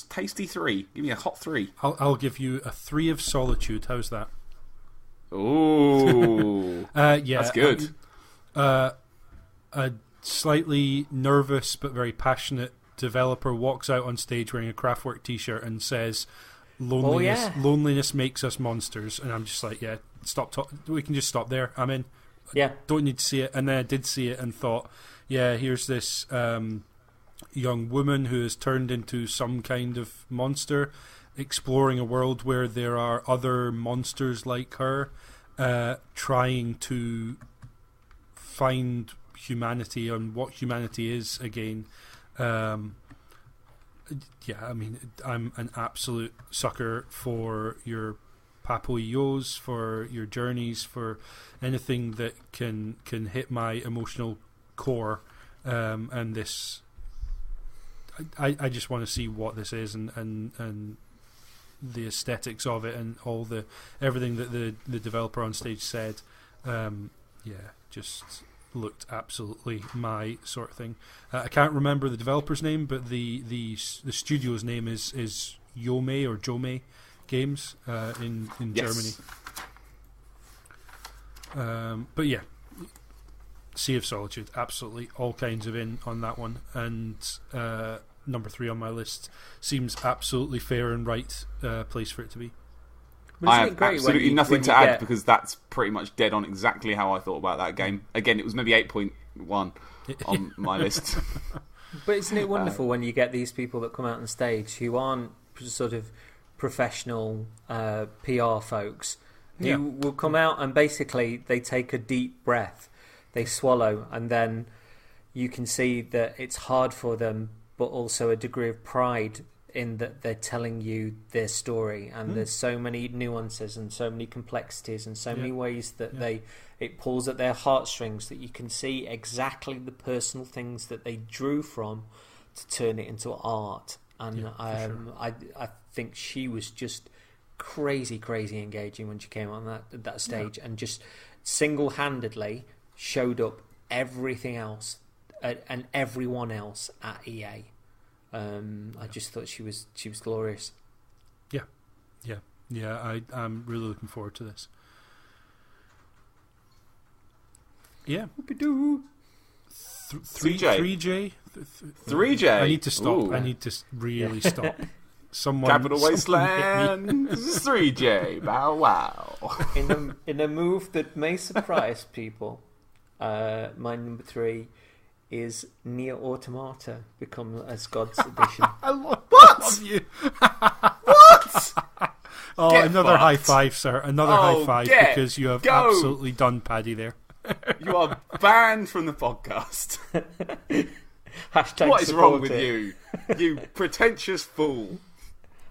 tasty 3. Give me a hot 3. I'll give you a 3 of Solitude. How's that? Ooh. Yeah, that's good. A slightly nervous but very passionate developer walks out on stage wearing a Kraftwerk t-shirt and says, "Loneliness makes us monsters," and I'm just like, yeah, we can just stop there. I'm in. Yeah, don't need to see it. And then I did see it and thought, yeah, here's this young woman who has turned into some kind of monster, exploring a world where there are other monsters like her, trying to find humanity and what humanity is again. Yeah, I mean, I'm an absolute sucker for your Papo-Yos, for your journeys, for anything that can hit my emotional core, and this I just want to see what this is and the aesthetics of it and everything that the developer on stage said. Just looked absolutely my sort of thing. I can't remember the developer's name, but the studio's name is Yome or Jome Games in yes. Germany. But yeah, Sea of Solitude, absolutely all kinds of in on that one, and number 3 on my list seems absolutely fair and right place for it to be. I have absolutely nothing to add because that's pretty much dead on exactly how I thought about that game. Again, it was maybe 8.1 on my list. But isn't it wonderful when you get these people that come out on stage who aren't sort of professional PR folks who will come out and basically they take a deep breath, they swallow, and then you can see that it's hard for them, but also a degree of pride in that they're telling you their story, and there's so many nuances and so many complexities and so many ways that it pulls at their heartstrings, that you can see exactly the personal things that they drew from to turn it into art. And I think she was just crazy engaging when she came on that stage, and just single-handedly showed up everything else and everyone else at EA. I just thought she was glorious. I'm really looking forward to this. Yeah. 3J. 3J. I need to stop. Ooh. I need to really stop. Someone. Capital Wasteland. 3J. Bow wow. In a move that may surprise people, my number 3 is Nier Automata become as God's edition. I love you. What? Oh, get another fucked. High five, sir. Another high five because you have absolutely done Paddy there. You are banned from the podcast. What is wrong with you? You pretentious fool.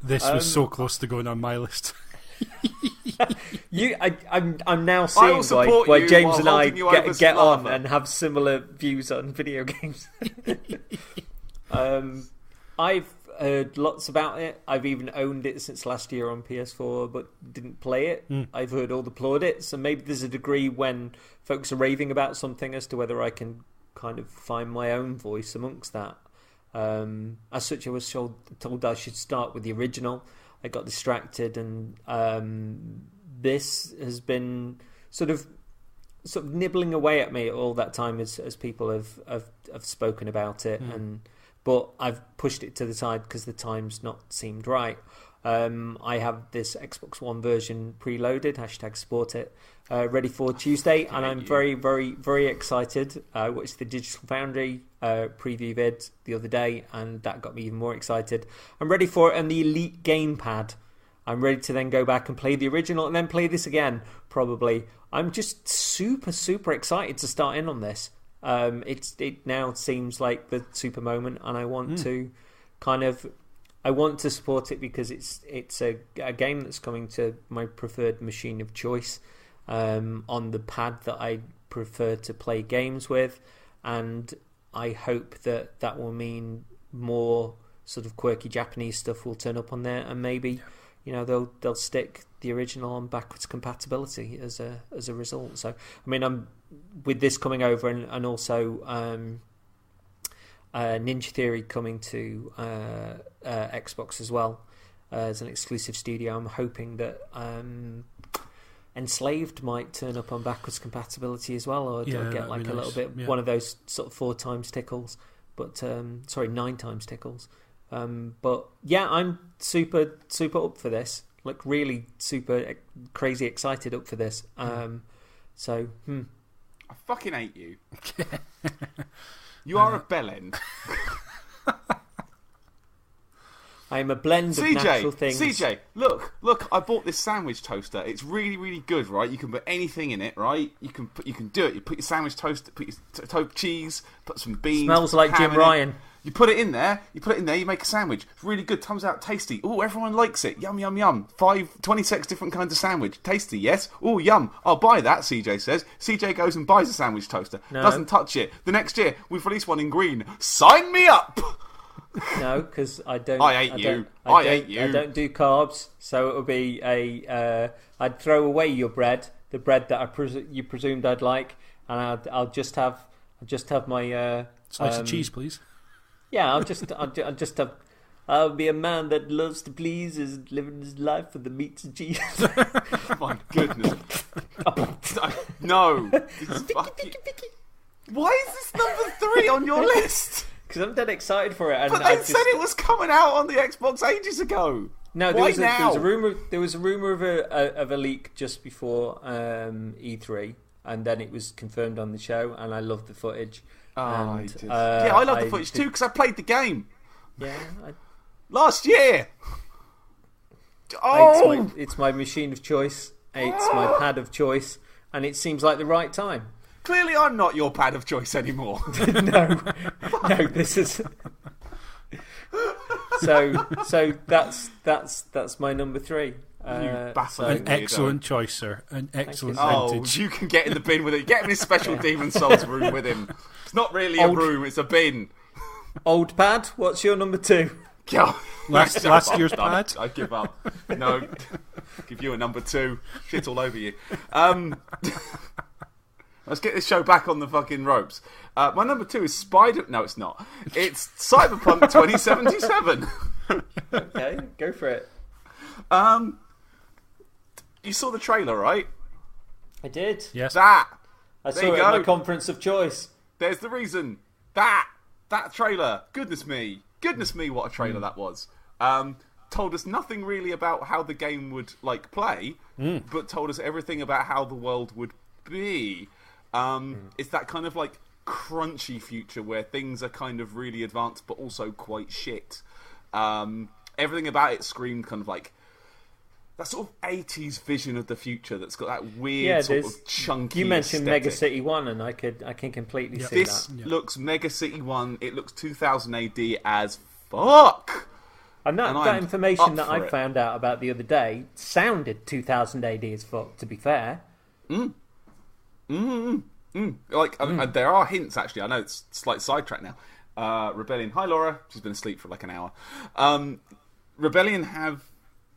This was so close to going on my list. I'm now seeing why James and I get on and have similar views on video games. I've heard lots about it. I've even owned it since last year on PS4, but didn't play it. I've heard all the plaudits, and maybe there's a degree when folks are raving about something as to whether I can kind of find my own voice amongst that. As such, I was told I should start with the original. I got distracted, and this has been sort of nibbling away at me all that time as people have spoken about it, but I've pushed it to the side because the time's not seemed right. I have this Xbox One version preloaded, #support it, ready for Tuesday, and I'm very, very, very excited. I watched the Digital Foundry preview vid the other day, and that got me even more excited. I'm ready for it on the Elite Gamepad. I'm ready to then go back and play the original and then play this again, probably. I'm just super, super excited to start in on this. It now seems like the super moment, and I want to I want to support it because it's a game that's coming to my preferred machine of choice, on the pad that I prefer to play games with, and I hope that will mean more sort of quirky Japanese stuff will turn up on there, and maybe they'll stick the original on backwards compatibility as a result. So I mean, I'm with this coming over, and also Ninja Theory coming to Xbox as well as an exclusive studio. I'm hoping that Enslaved might turn up on backwards compatibility as well, or get like a little bit one of those sort of 4 times tickles, but 9 times tickles. But yeah, I'm super, super up for this. Like, really super crazy excited up for this. So, I fucking hate you. You are a bellend. I'm a blend of natural things. CJ, look! I bought this sandwich toaster. It's really, really good, right? You can put anything in it, right? You can do it. You put your sandwich toaster, put your cheese, put some beans. Smells like Jim Ryan. You put it in there, you make a sandwich. It's really good, comes out tasty. Oh, everyone likes it. Yum, yum, yum. 26 different kinds of sandwich. Tasty, yes? Oh, yum. I'll buy that, CJ says. CJ goes and buys a sandwich toaster. No. Doesn't touch it. The next year, we've released one in green. Sign me up! No, because I don't... I hate you. I don't do carbs, so it would be I'd throw away your bread, the bread that you presumed I'd like, and I'll just have my... Slice of cheese, please. Yeah, I'll just have. I'll be a man that loves to please, is living his life for the meats and cheese. Oh my goodness! No. Why is this number 3 on your list? Because I'm dead excited for it. And but they said it was coming out on the Xbox ages ago. No, there was a rumor. There was a rumor of a leak just before E3, and then it was confirmed on the show. And I loved the footage. I did. I love the footage too because I played the game. Yeah. Last year. Oh, it's my machine of choice. It's my pad of choice, and it seems like the right time. Clearly, I'm not your pad of choice anymore. No, this is. So that's my number 3. An excellent choice, sir. An excellent vintage. You can get in the bin with it. Get him in his special Demon Souls room with him. It's not really a room, it's a bin. Old pad, what's your number 2? Last year's pad? I give up. No. Give you a number 2. Shit all over you. Let's get this show back on the fucking ropes. My number 2 is Spider... No, it's not. It's Cyberpunk 2077. Okay, go for it. You saw the trailer, right? I did. Yes. I saw it at my conference of choice. There's the reason. That trailer. Goodness me, what a trailer that was. Told us nothing really about how the game would play, but told us everything about how the world would be. It's that kind of crunchy future where things are kind of really advanced, but also quite shit. Everything about it screamed kind of that sort of 80s vision of the future that's got that weird sort of chunky You mentioned aesthetic. Mega City 1 and I can completely see this that. This looks Mega City 1, it looks 2000 AD as fuck! And that information that I found out about the other day sounded 2000 AD as fuck, to be fair. And there are hints, actually. I know it's a slight sidetrack now. Rebellion. Hi, Laura. She's been asleep for an hour. Rebellion have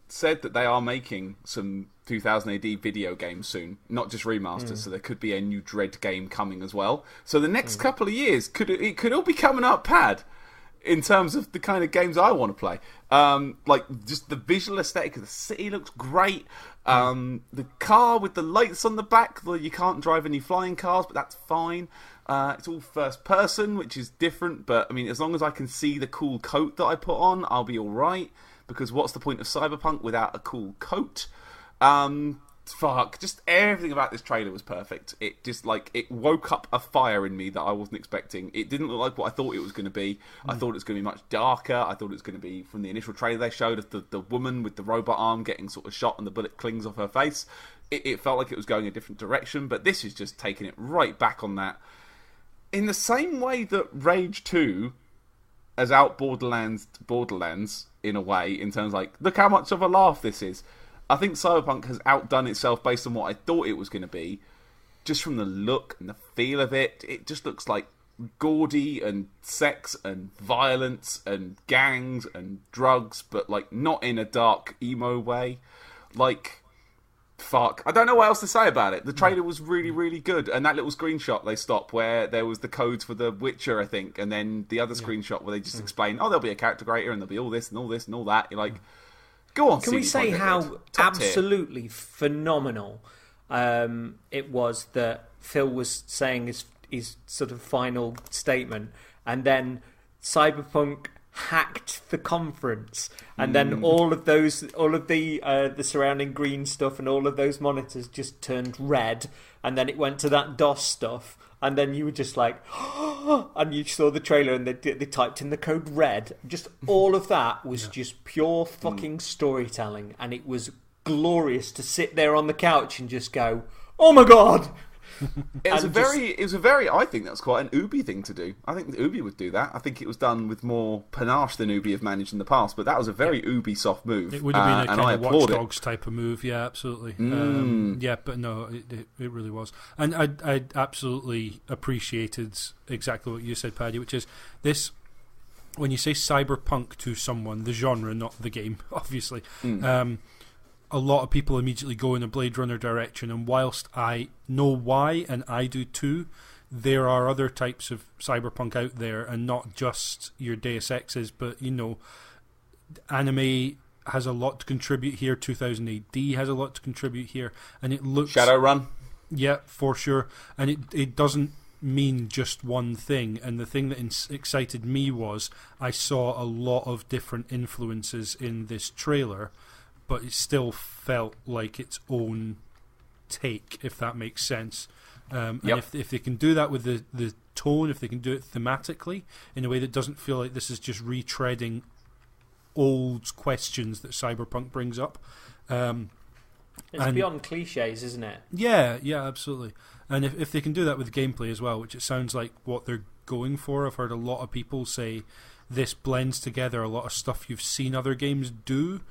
said that they are making some 2000 AD video games soon, not just remasters, so there could be a new Dread game coming as well. So the next couple of years, it could all be coming up, Pad, in terms of the kind of games I want to play. Just the visual aesthetic of the city looks great. The car with the lights on the back, you can't drive any flying cars, but that's fine. It's all first person, which is different, but I mean, as long as I can see the cool coat that I put on, I'll be alright. because what's the point of Cyberpunk without a cool coat? Just everything about this trailer was perfect. It just it woke up a fire in me that I wasn't expecting. It didn't look like what I thought it was going to be. I thought it was going to be much darker. I thought it was going to be, from the initial trailer they showed of the woman with the robot arm getting sort of shot and the bullet clings off her face. It felt like it was going a different direction, but this is just taking it right back on that. In the same way that Rage 2 has out Borderlands in a way, in terms of look how much of a laugh this is. I think Cyberpunk has outdone itself based on what I thought it was going to be. Just from the look and the feel of it, it just looks like gaudy and sex and violence and gangs and drugs, but not in a dark emo way. Fuck. I don't know what else to say about it. The trailer was really, really good. And that little screenshot they stopped where there was the codes for The Witcher, I think, and then the other screenshot where they just explain, there'll be a character creator and there'll be all this and all this and all that. You're like, go on, Can we say how absolutely phenomenal it was that Phil was saying his sort of final statement, and then Cyberpunk hacked the conference, and then all of the surrounding green stuff and all of those monitors just turned red, and then it went to that DOS stuff, and then you were just like, and you saw the trailer and they typed in the code red. Just all of that was just pure fucking storytelling, and it was glorious to sit there on the couch and just go, oh my god. It was a very. I think that's quite an Ubi thing to do. I think Ubi would do that. I think it was done with more panache than Ubi have managed in the past. But that was a very Ubisoft move. It would have been a kind of Watch Dogs type of move. Yeah, absolutely. But no, it really was. And I absolutely appreciated exactly what you said, Paddy, which is this. When you say cyberpunk to someone, the genre, not the game, obviously. A lot of people immediately go in a Blade Runner direction, and whilst I know why, and I do too, there are other types of cyberpunk out there, and not just your Deus Exes, but anime has a lot to contribute here. 2000 AD has a lot to contribute here, and it looks Shadowrun. Yeah, for sure, and it doesn't mean just one thing. And the thing that excited me was I saw a lot of different influences in this trailer, but it still felt like its own take, if that makes sense. And if they can do that with the tone, if they can do it thematically in a way that doesn't feel like this is just retreading old questions that Cyberpunk brings up. It's beyond cliches, isn't it? Yeah, absolutely. And if they can do that with gameplay as well, which it sounds like what they're going for. I've heard a lot of people say this blends together a lot of stuff you've seen other games do,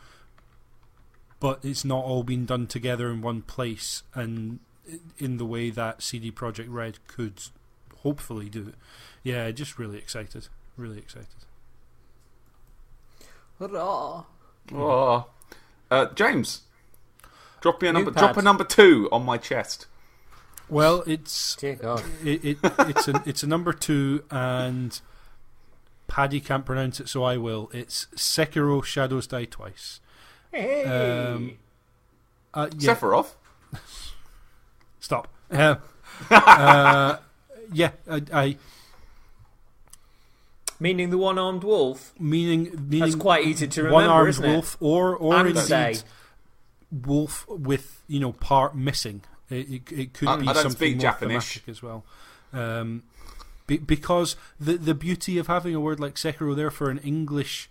but it's not all been done together in one place and in the way that CD Projekt Red could hopefully do it. Yeah, just really excited. Really excited. Hurrah! James, drop a number 2 on my chest. Well, it's dear God. It's a number 2, and Paddy can't pronounce it, so I will. It's Sekiro: Shadows Die Twice. Hey. Sephiroth. Stop. I meaning the one-armed wolf. Meaning that's quite easy to remember, one-armed isn't wolf, it? or indeed wolf with part missing. It could be something more Japanese thematic as well. Because the beauty of having a word like Sekiro there for an English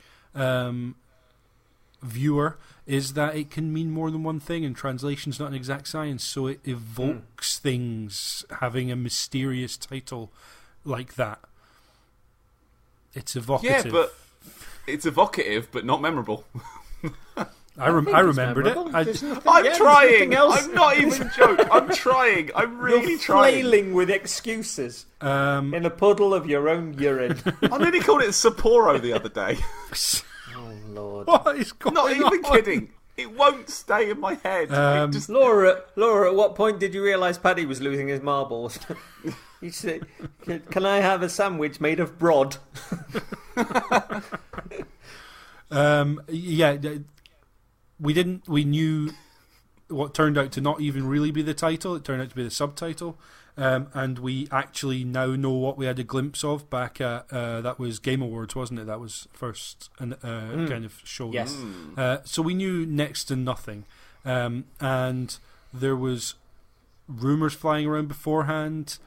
viewer is that it can mean more than one thing, and translation's not an exact science, so it evokes things. Having a mysterious title like that, it's evocative. Yeah, but it's evocative, but not memorable. I remembered it. I'm trying. I'm not even joking. I'm trying. I'm really You're trying. flailing with excuses in a puddle of your own urine. I nearly called it Sapporo the other day. Oh Lord! What is going on? Not even kidding. It won't stay in my head. Laura, at what point did you realise Paddy was losing his marbles? You said, "Can I have a sandwich made of brod?" We knew what turned out to not even really be the title. It turned out to be the subtitle. and we actually now know what we had a glimpse of back at that was Game Awards, wasn't it? That was first kind of show. Yes. So we knew next to nothing, and there was rumors flying around beforehand,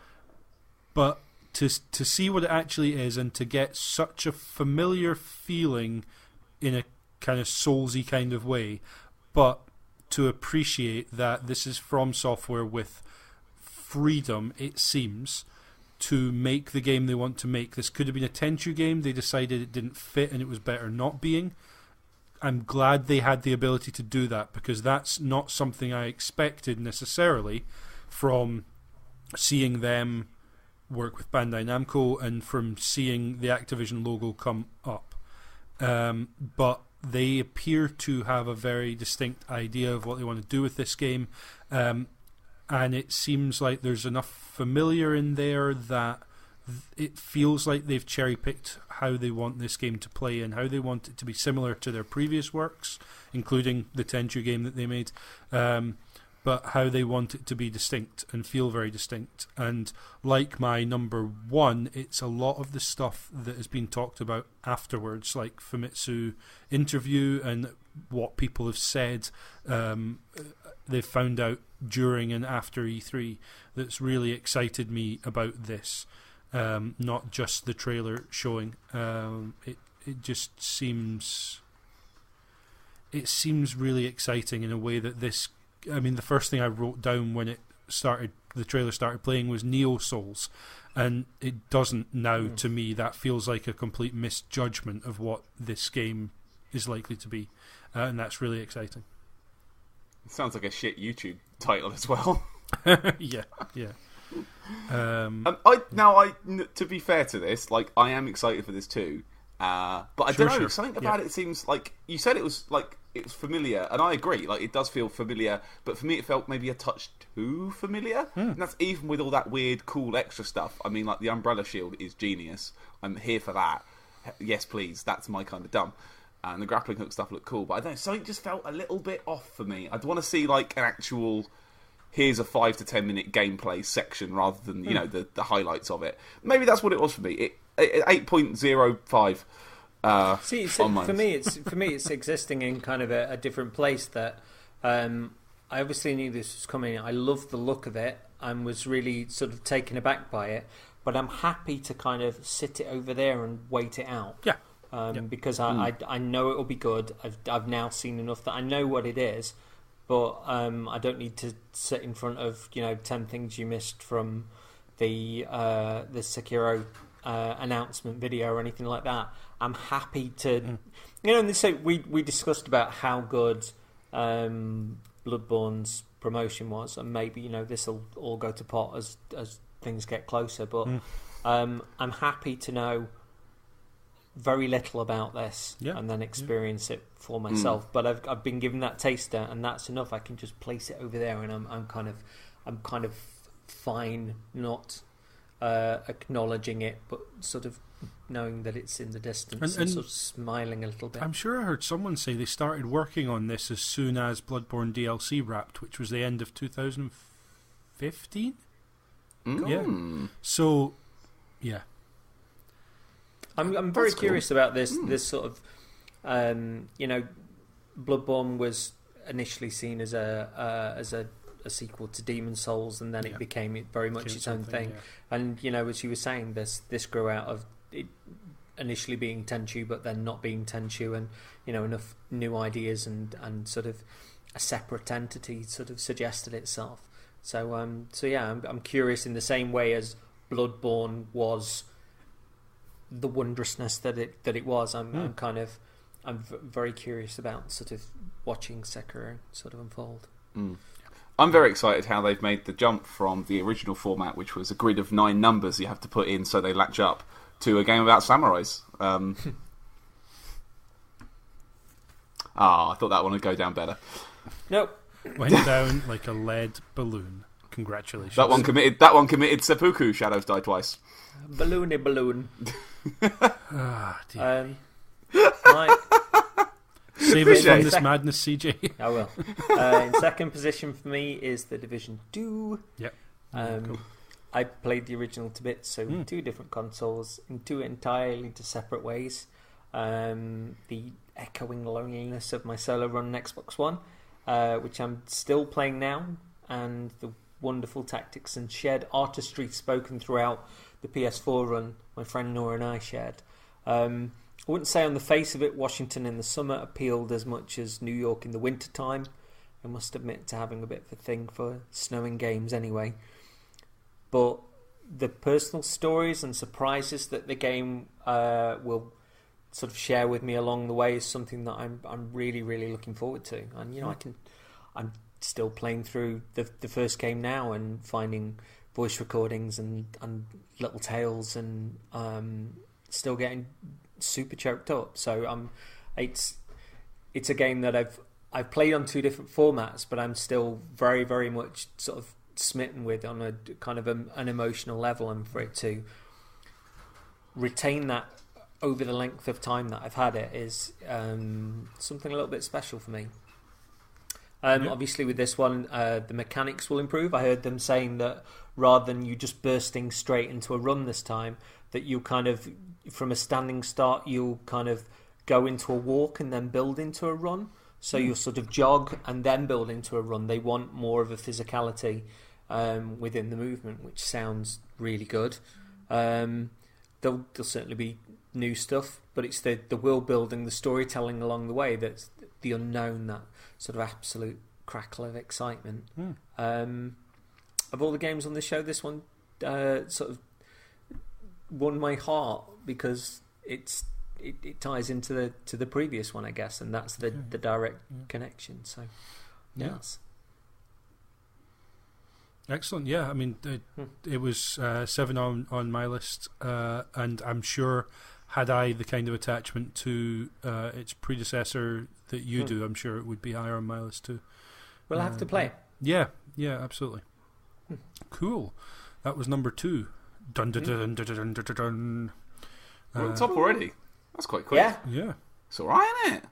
but to see what it actually is and to get such a familiar feeling in a kind of Soulsy kind of way, but to appreciate that this is From Software with freedom, it seems, to make the game they want to make. This could have been a Tenchu game. They decided it didn't fit and it was better not being. I'm glad they had the ability to do that, because that's not something I expected necessarily from seeing them work with Bandai Namco and from seeing the Activision logo come up. But they appear to have a very distinct idea of what they want to do with this game. And it seems like there's enough familiar in there that it feels like they've cherry-picked how they want this game to play and how they want it to be similar to their previous works, including the Tenchu game that they made, but how they want it to be distinct and feel very distinct. And like my number one, it's a lot of the stuff that has been talked about afterwards, like Famitsu interview and what people have said they've found out during and after E3 that's really excited me about this. Not just the trailer showing. It just seems really exciting in a way that this. I mean, the first thing I wrote down when the trailer started playing was Neo Souls, and it doesn't now. To me, that feels like a complete misjudgment of what this game is likely to be, and that's really exciting. It sounds like a shit YouTube title as well. yeah. To be fair to this, like, I am excited for this too. But I don't know. Something about it seems like you said it was familiar, and I agree. Like, it does feel familiar, but for me, it felt maybe a touch too familiar. And that's even with all that weird, cool extra stuff. I mean, like, the Umbrella Shield is genius. I'm here for that. Yes, please. That's my kind of dumb. And the grappling hook stuff looked cool, but I don't know. Something just felt a little bit off for me. I'd want to see like an actual. Here's a 5 to 10 minute gameplay section rather than the highlights of it. Maybe that's what it was for me. 8.05. For me, it's existing in kind of a different place. That I obviously knew this was coming. I loved the look of it and was really sort of taken aback by it. But I'm happy to kind of sit it over there and wait it out. Yeah. Because I know it will be good. I've now seen enough that I know what it is. But I don't need to sit in front of 10 things you missed from the Sekiro announcement video or anything like that. I'm happy to, and so we discussed about how good Bloodborne's promotion was, and maybe this will all go to pot as things get closer. But I'm happy to know very little about this and then experience it for myself. But I've been given that taster, and that's enough. I can just place it over there, and I'm kind of fine not acknowledging it, but sort of knowing that it's in the distance and sort of smiling a little bit. I'm sure I heard someone say they started working on this as soon as Bloodborne DLC wrapped, which was the end of 2015. Yeah. So, yeah. I'm very curious about this sort of, Bloodborne was initially seen as a sequel to Demon's Souls, and then it became very much its own thing. Yeah. And as you were saying, this grew out of it initially being Tenchu, but then not being Tenchu, and enough new ideas and sort of a separate entity sort of suggested itself. So I'm curious in the same way as Bloodborne was the wondrousness that it was. I'm very curious about sort of watching Sekiro sort of unfold. I'm very excited how they've made the jump from the original format, which was a grid of 9 numbers you have to put in so they latch up, to a game about samurais. I thought that one would go down better. Nope. Went down like a lead balloon. Congratulations. That one committed seppuku. Shadows Die Twice. Balloony balloon. Dear. Right. Save us from this madness, CJ. I will. In second position for me is The Division 2. Yep. Cool. I played the original to bits, so 2 different consoles in 2 entirely separate ways. The echoing loneliness of my solo run on Xbox One, which I'm still playing now, and the wonderful tactics and shared artistry spoken throughout the PS4 run my friend Nora and I shared. I wouldn't say on the face of it Washington in the summer appealed as much as New York in the winter time. I must admit to having a bit of a thing for snowing games anyway. But the personal stories and surprises that the game will sort of share with me along the way is something that I'm really, really looking forward to. And I'm still playing through the first game now and finding voice recordings and little tales and still getting super choked up. So it's a game that I've played on 2 different formats, but I'm still very, very much sort of smitten with on a kind of an emotional level, and for it to retain that over the length of time that I've had it is something a little bit special for me. Obviously with this one, the mechanics will improve. I heard them saying that rather than you just bursting straight into a run this time, that you kind of, from a standing start, you'll kind of go into a walk and then build into a run. So you'll sort of jog and then build into a run. They want more of a physicality within the movement, which sounds really good. There'll certainly be new stuff, but it's the world building, the storytelling along the way that's the unknown, that sort of absolute crackle of excitement. Of all the games on the show, this one sort of won my heart because it ties into the previous one, I guess, and that's the direct connection. So yes. Excellent. Yeah, I mean, it was 7 on my list, and I'm sure had I the kind of attachment to its predecessor that you do, I'm sure it would be higher on my list too. We'll have to play it. Yeah, absolutely. Cool. That was number 2. Dun dun dun dun dun dun dun dun. We're on top already. That's quite quick. Yeah. It's alright, isn't it?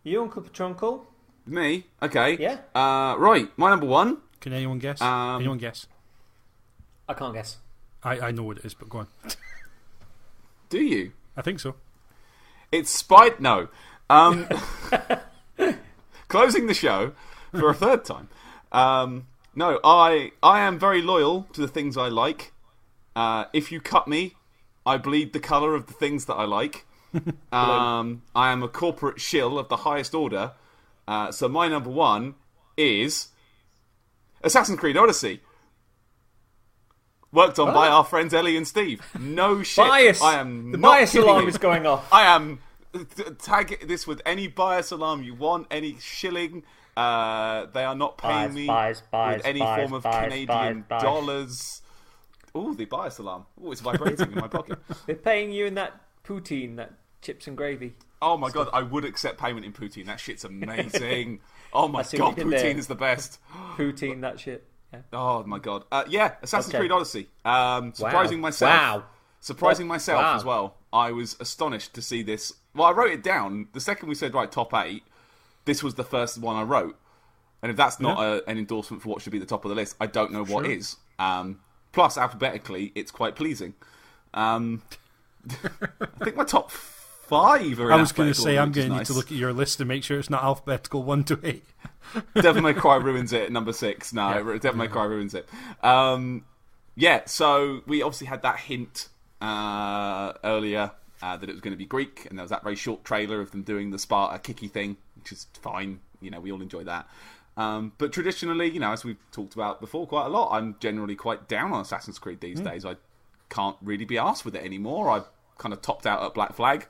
You, Uncle Petrunkle? Me? Okay. Yeah. Right, my number 1. Can anyone guess? Anyone guess? I can't guess. I know what it is, but go on. Do you? I think so. It's No. Closing the show for a third time. No, I am very loyal to the things I like. If you cut me, I bleed the colour of the things that I like. I am a corporate shill of the highest order. So my number 1 is Assassin's Creed Odyssey. Worked on by our friends Ellie and Steve. No shit. Bias. I am the not bias kidding alarm you. is going off. I am... Tag this with any bias alarm you want, any shilling. They are not paying me with any form of Canadian dollars. Oh, the bias alarm. Oh, it's vibrating in my pocket. They're paying you in that poutine, that chips and gravy. Oh my god, I would accept payment in poutine. That shit's amazing. Oh my see god, what you did poutine there. is the best. Poutine, that shit. Yeah. Oh my god. Assassin's Okay. Creed Odyssey. Surprising myself. Surprising myself Wow. as well. I was astonished to see this. Well, I wrote it down. The second we said, right, top 8, this was the first one I wrote. And if that's not an endorsement for what should be the top of the list, I don't know what is. Plus, alphabetically, it's quite pleasing. I think my top 5 are I was going to alphabetical, say, I'm which is going to need nice. to look at your list and make sure it's not alphabetical 1 to 8. Devil May Cry ruins it at number 6. No, Devil May Cry ruins it. So we obviously had that hint earlier that it was going to be Greek, and there was that very short trailer of them doing the Sparta kicky thing, which is fine. You know, we all enjoy that. But traditionally, you know, as we've talked about before quite a lot, I'm generally quite down on Assassin's Creed these days. I can't really be arsed with it anymore. I've kind of topped out at Black Flag.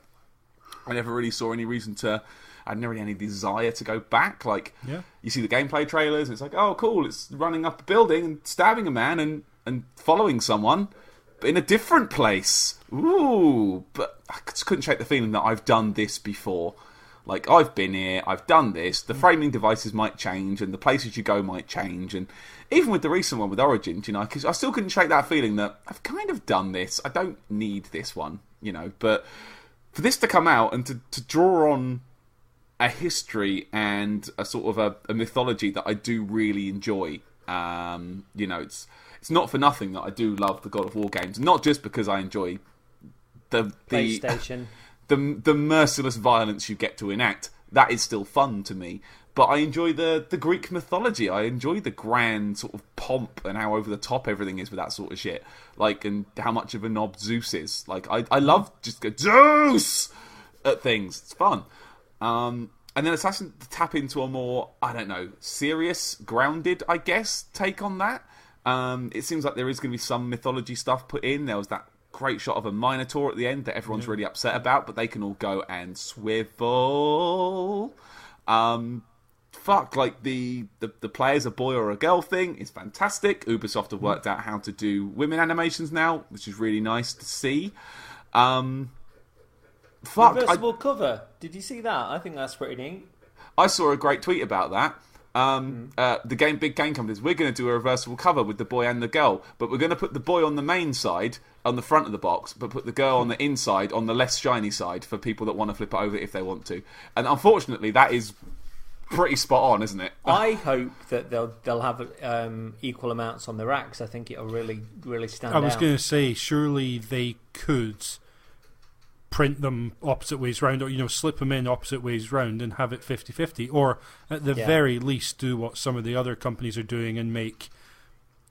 I never really saw any reason to... I had never really any desire to go back. Like, you see the gameplay trailers, and it's like, oh, cool, it's running up a building and stabbing a man and following someone, but in a different place. Ooh, but I just couldn't shake the feeling that I've done this before. Like, I've been here, I've done this, the framing devices might change, and the places you go might change, and even with the recent one with Origins, you know, because I still couldn't shake that feeling that I've kind of done this, I don't need this one, you know, but for this to come out and to draw on a history and a sort of a mythology that I do really enjoy, you know, it's not for nothing that I do love the God of War games. Not just because I enjoy the PlayStation, the merciless violence you get to enact. That is still fun to me. But I enjoy the Greek mythology. I enjoy the grand sort of pomp and how over the top everything is with that sort of shit. Like, and how much of a knob Zeus is. Like, I love just go Zeus at things. It's fun. And then Assassin to tap into a more, I don't know, serious, grounded, I guess, take on that. It seems like there is going to be some mythology stuff put in. There was that great shot of a Minotaur at the end that everyone's really upset about, but they can all go and swivel. Fuck, like the player's a boy or a girl thing is fantastic. Ubisoft have worked out how to do women animations now, which is really nice to see. Reversible cover. Did you see that? I think that's pretty neat. I saw a great tweet about that. The big game companies, we're going to do a reversible cover with the boy and the girl, but we're going to put the boy on the main side, on the front of the box, but put the girl on the inside, on the less shiny side, for people that want to flip it over if they want to. And unfortunately, that is pretty spot on, isn't it? I hope that they'll have equal amounts on the racks. I think it'll really stand out. I was going to say, surely they could print them opposite ways round, or slip them in opposite ways round and have it 50-50, or at the very least do what some of the other companies are doing and make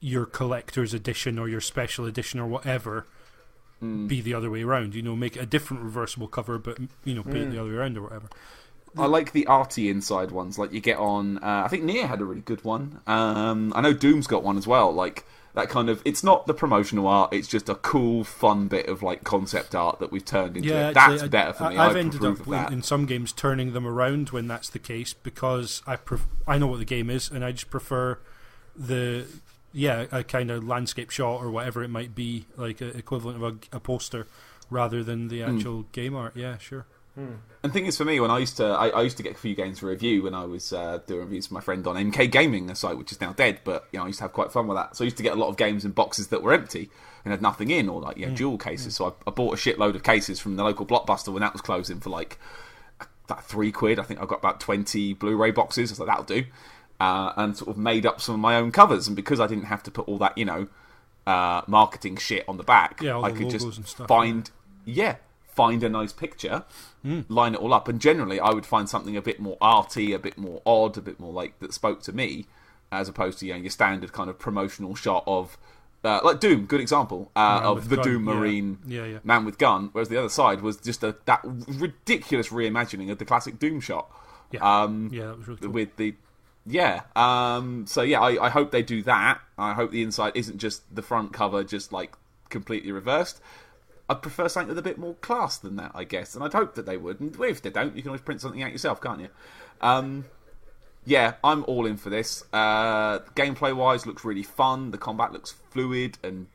your collector's edition or your special edition or whatever be the other way around. Make a different reversible cover, but put it the other way around or whatever. I like the arty inside ones, like you get on. I think Nier had a really good one. I know Doom's got one as well. Like that kind of, it's not the promotional art, it's just a cool, fun bit of like concept art that we've turned into. Yeah, it. That's better for me. I've ended up in some games turning them around when that's the case, because I know what the game is, and I just prefer a kind of landscape shot or whatever it might be, like a equivalent of a poster, rather than the actual game art. Yeah, sure. And the thing is, for me, when I used to get a few games for review when I was doing reviews for my friend on MK Gaming, a site which is now dead, but I used to have quite fun with that. So I used to get a lot of games in boxes that were empty and had nothing in, or like dual cases. So I bought a shitload of cases from the local Blockbuster when that was closing for like that £3. I think I got about 20 Blu-ray boxes. I was like, that'll do, and sort of made up some of my own covers. And because I didn't have to put all that marketing shit on the back, I could just find a nice picture, line it all up, and generally I would find something a bit more arty, a bit more odd, a bit more like that spoke to me, as opposed to your standard kind of promotional shot of like Doom, good example of the gun. Doom Marine man with gun, whereas the other side was just that ridiculous reimagining of the classic Doom shot. That was really cool. With the I hope they do that. I hope the inside isn't just the front cover just like completely reversed. I'd prefer something with a bit more class than that, I guess, and I'd hope that they would. And if they don't, you can always print something out yourself, can't you? I'm all in for this. Gameplay-wise, looks really fun. The combat looks fluid and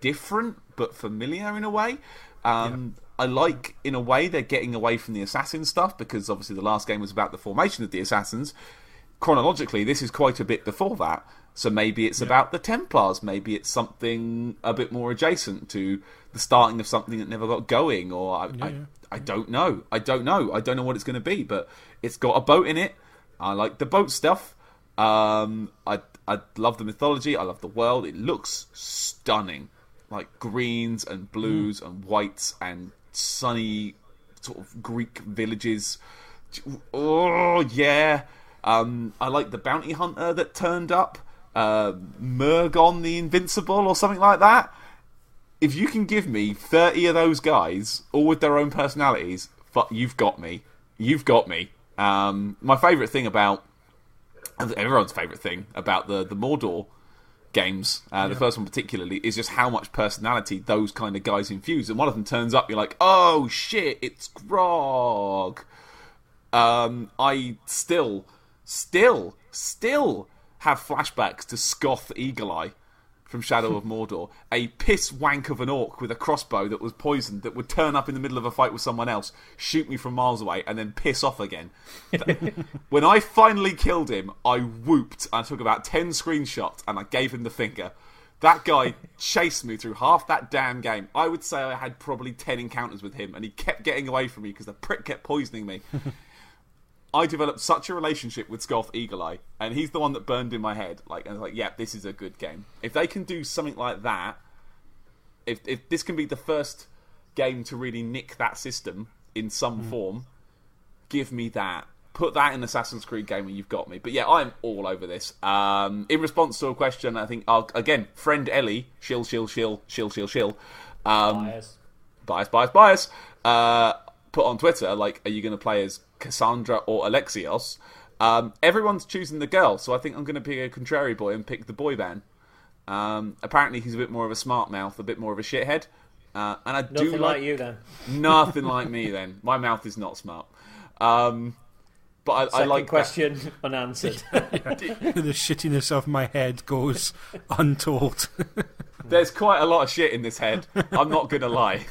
different, but familiar in a way. I like, in a way, they're getting away from the assassin stuff, because obviously the last game was about the formation of the assassins. Chronologically, this is quite a bit before that. So maybe it's about the Templars. Maybe it's something a bit more adjacent to the starting of something that never got going. Or I don't know. I don't know what it's going to be. But it's got a boat in it. I like the boat stuff. I love the mythology. I love the world. It looks stunning. Like greens and blues and whites and sunny sort of Greek villages. Oh, yeah. I like the bounty hunter that turned up. Murgon the Invincible or something like that. If you can give me 30 of those guys, all with their own personalities, you've got me. You've got me. My favourite thing about... everyone's favourite thing about the Mordor games, the first one particularly, is just how much personality those kind of guys infuse. And one of them turns up, you're like, oh shit, it's Grog. I still have flashbacks to Scoth Eagle-Eye from Shadow of Mordor, a piss wank of an orc with a crossbow that was poisoned, that would turn up in the middle of a fight with someone else, shoot me from miles away, and then piss off again. When I finally killed him, I whooped. I took about 10 screenshots, and I gave him the finger. That guy chased me through half that damn game. I would say I had probably 10 encounters with him, and he kept getting away from me because the prick kept poisoning me. I developed such a relationship with Scoth Eagle-Eye, and he's the one that burned in my head. Like, and I was like, yeah, this is a good game. If they can do something like that, if this can be the first game to really nick that system in some form, give me that. Put that in an Assassin's Creed game and you've got me. But yeah, I'm all over this. In response to a question, I think, again, friend Ellie, shill. Bias. Put on Twitter, like, are you going to play as Cassandra or Alexios? Everyone's choosing the girl, so I think I'm going to be a contrary boy and pick the boy band. Apparently he's a bit more of a smart mouth, a bit more of a shithead. And I do Nothing like you then. Nothing like me then. My mouth is not smart. But I like question unanswered. The shittiness of my head goes untold. There's quite a lot of shit in this head. I'm not gonna lie.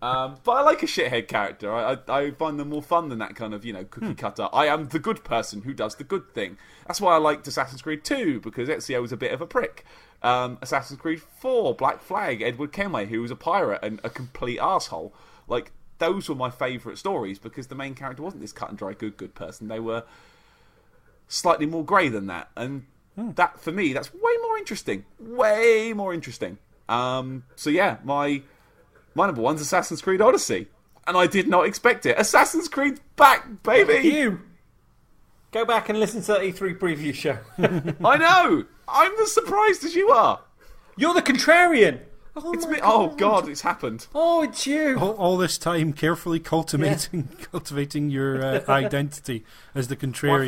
But I like a shithead character. I find them more fun than that kind of, cookie cutter. I am the good person who does the good thing. That's why I liked Assassin's Creed 2, because Ezio was a bit of a prick. Assassin's Creed 4, Black Flag, Edward Kenway, who was a pirate and a complete arsehole. Like, those were my favourite stories because the main character wasn't this cut and dry good person. They were slightly more grey than that. And that, for me, that's way more interesting. Way more interesting. So yeah, my number one's Assassin's Creed Odyssey. And I did not expect it. Assassin's Creed's back, baby! You! Go back and listen to that E3 preview show. I know! I'm as surprised as you are. You're the contrarian! Oh, it's me. God. Oh God, it's happened. Oh, it's you. All this time, carefully cultivating your identity as the contrarian.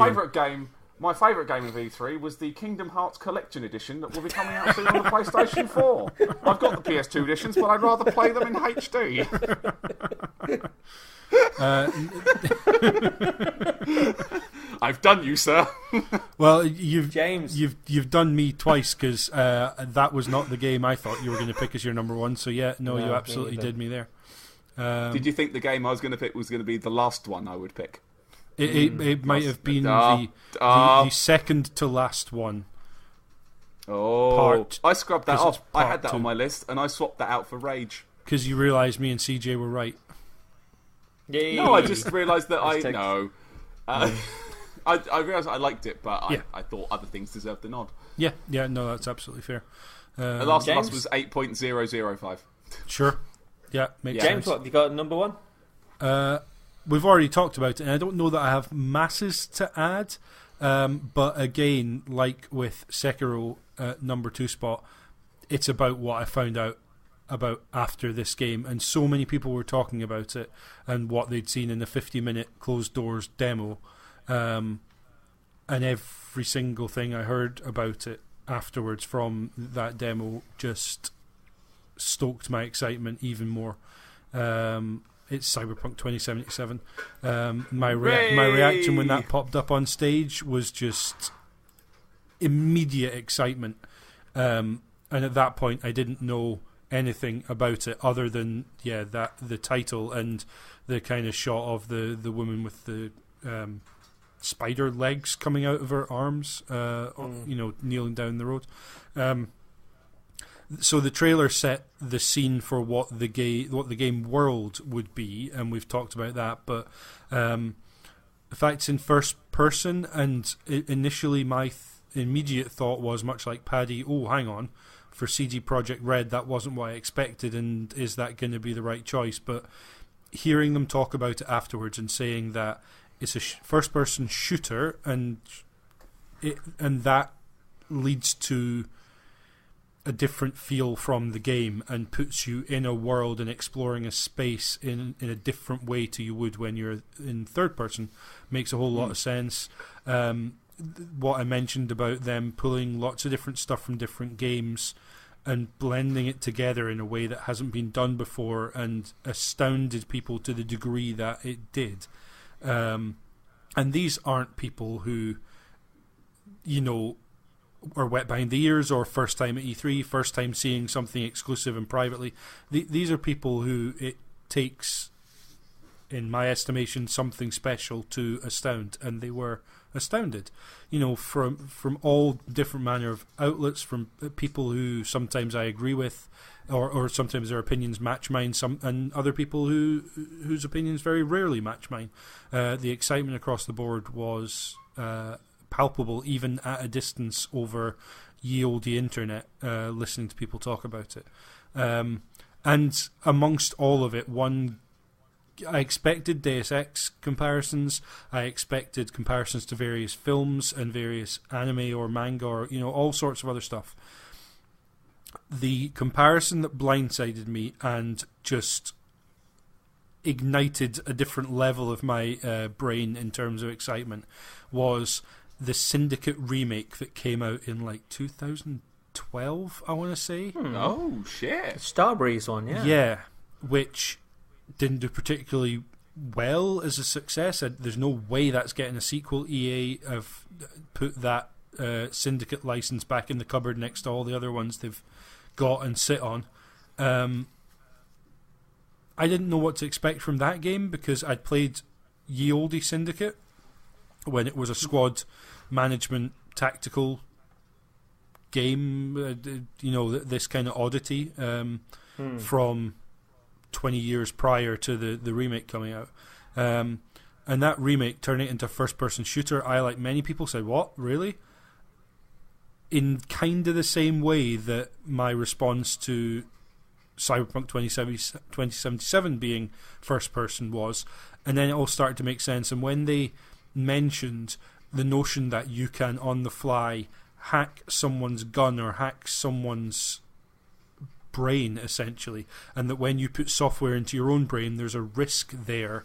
My favourite game of E3 was the Kingdom Hearts Collection Edition that will be coming out soon on the PlayStation 4. I've got the PS2 editions, but I'd rather play them in HD. I've done you, sir. Well, you've done me twice because that was not the game I thought you were going to pick as your number one. So yeah, no, you absolutely did me there. Did you think the game I was going to pick was going to be the last one I would pick? It might have been the second to last one. I scrubbed that off. I had that on my list, and I swapped that out for Rage. Because you realised me and CJ were right. Yay. No, I just realised that I realised I liked it, but I thought other things deserved the nod. Yeah, no, that's absolutely fair. The Last of Us was 8.005. Sure. Yeah, makes James, sense. what have you got number one? We've already talked about it, and I don't know that I have masses to add. But again, like with Sekiro number 2 spot, it's about what I found out about after this game, and so many people were talking about it and what they'd seen in the 50-minute closed doors demo, and every single thing I heard about it afterwards from that demo just stoked my excitement even more. It's Cyberpunk 2077. My reaction when that popped up on stage was just immediate excitement, and at that point I didn't know anything about it other than the title and the kind of shot of the woman with the spider legs coming out of her arms, kneeling down the road. So the trailer set the scene for what the game world would be, and we've talked about that. But the fact it's in first person, and initially my immediate thought was much like Paddy. Oh, hang on, for CD Projekt Red, that wasn't what I expected, and is that going to be the right choice? But hearing them talk about it afterwards and saying that it's a first person shooter, and that leads to a different feel from the game and puts you in a world and exploring a space in a different way to you would when you're in third person, makes a whole lot of sense. What I mentioned about them pulling lots of different stuff from different games and blending it together in a way that hasn't been done before and astounded people to the degree that it did. And these aren't people who, are wet behind the ears or first time at E3, first time seeing something exclusive and privately. These are people who it takes in my estimation, something special to Astound, and they were astounded. From all different manner of outlets, from people who sometimes I agree with, or sometimes their opinions match mine, and other people whose opinions very rarely match mine. The excitement across the board was palpable, even at a distance over ye olde internet, listening to people talk about it. And amongst all of it, I expected Deus Ex comparisons. I expected comparisons to various films and various anime or manga or all sorts of other stuff. The comparison that blindsided me and just ignited a different level of my brain in terms of excitement was the Syndicate remake that came out in 2012, I want to say. Oh, shit. Starbreeze one, yeah. Yeah, which didn't do particularly well as a success. There's no way that's getting a sequel. EA have put that Syndicate license back in the cupboard next to all the other ones they've got and sit on. I didn't know what to expect from that game because I'd played ye olde Syndicate when it was a squad management tactical game, this kind of oddity from 20 years prior to the remake coming out. And that remake, turning it into a first-person shooter, I, like many people, said, what, really? In kind of the same way that my response to Cyberpunk 2077 being first-person was. And then it all started to make sense. And when they mentioned the notion that you can, on the fly, hack someone's gun or hack someone's brain, essentially, and that when you put software into your own brain, there's a risk there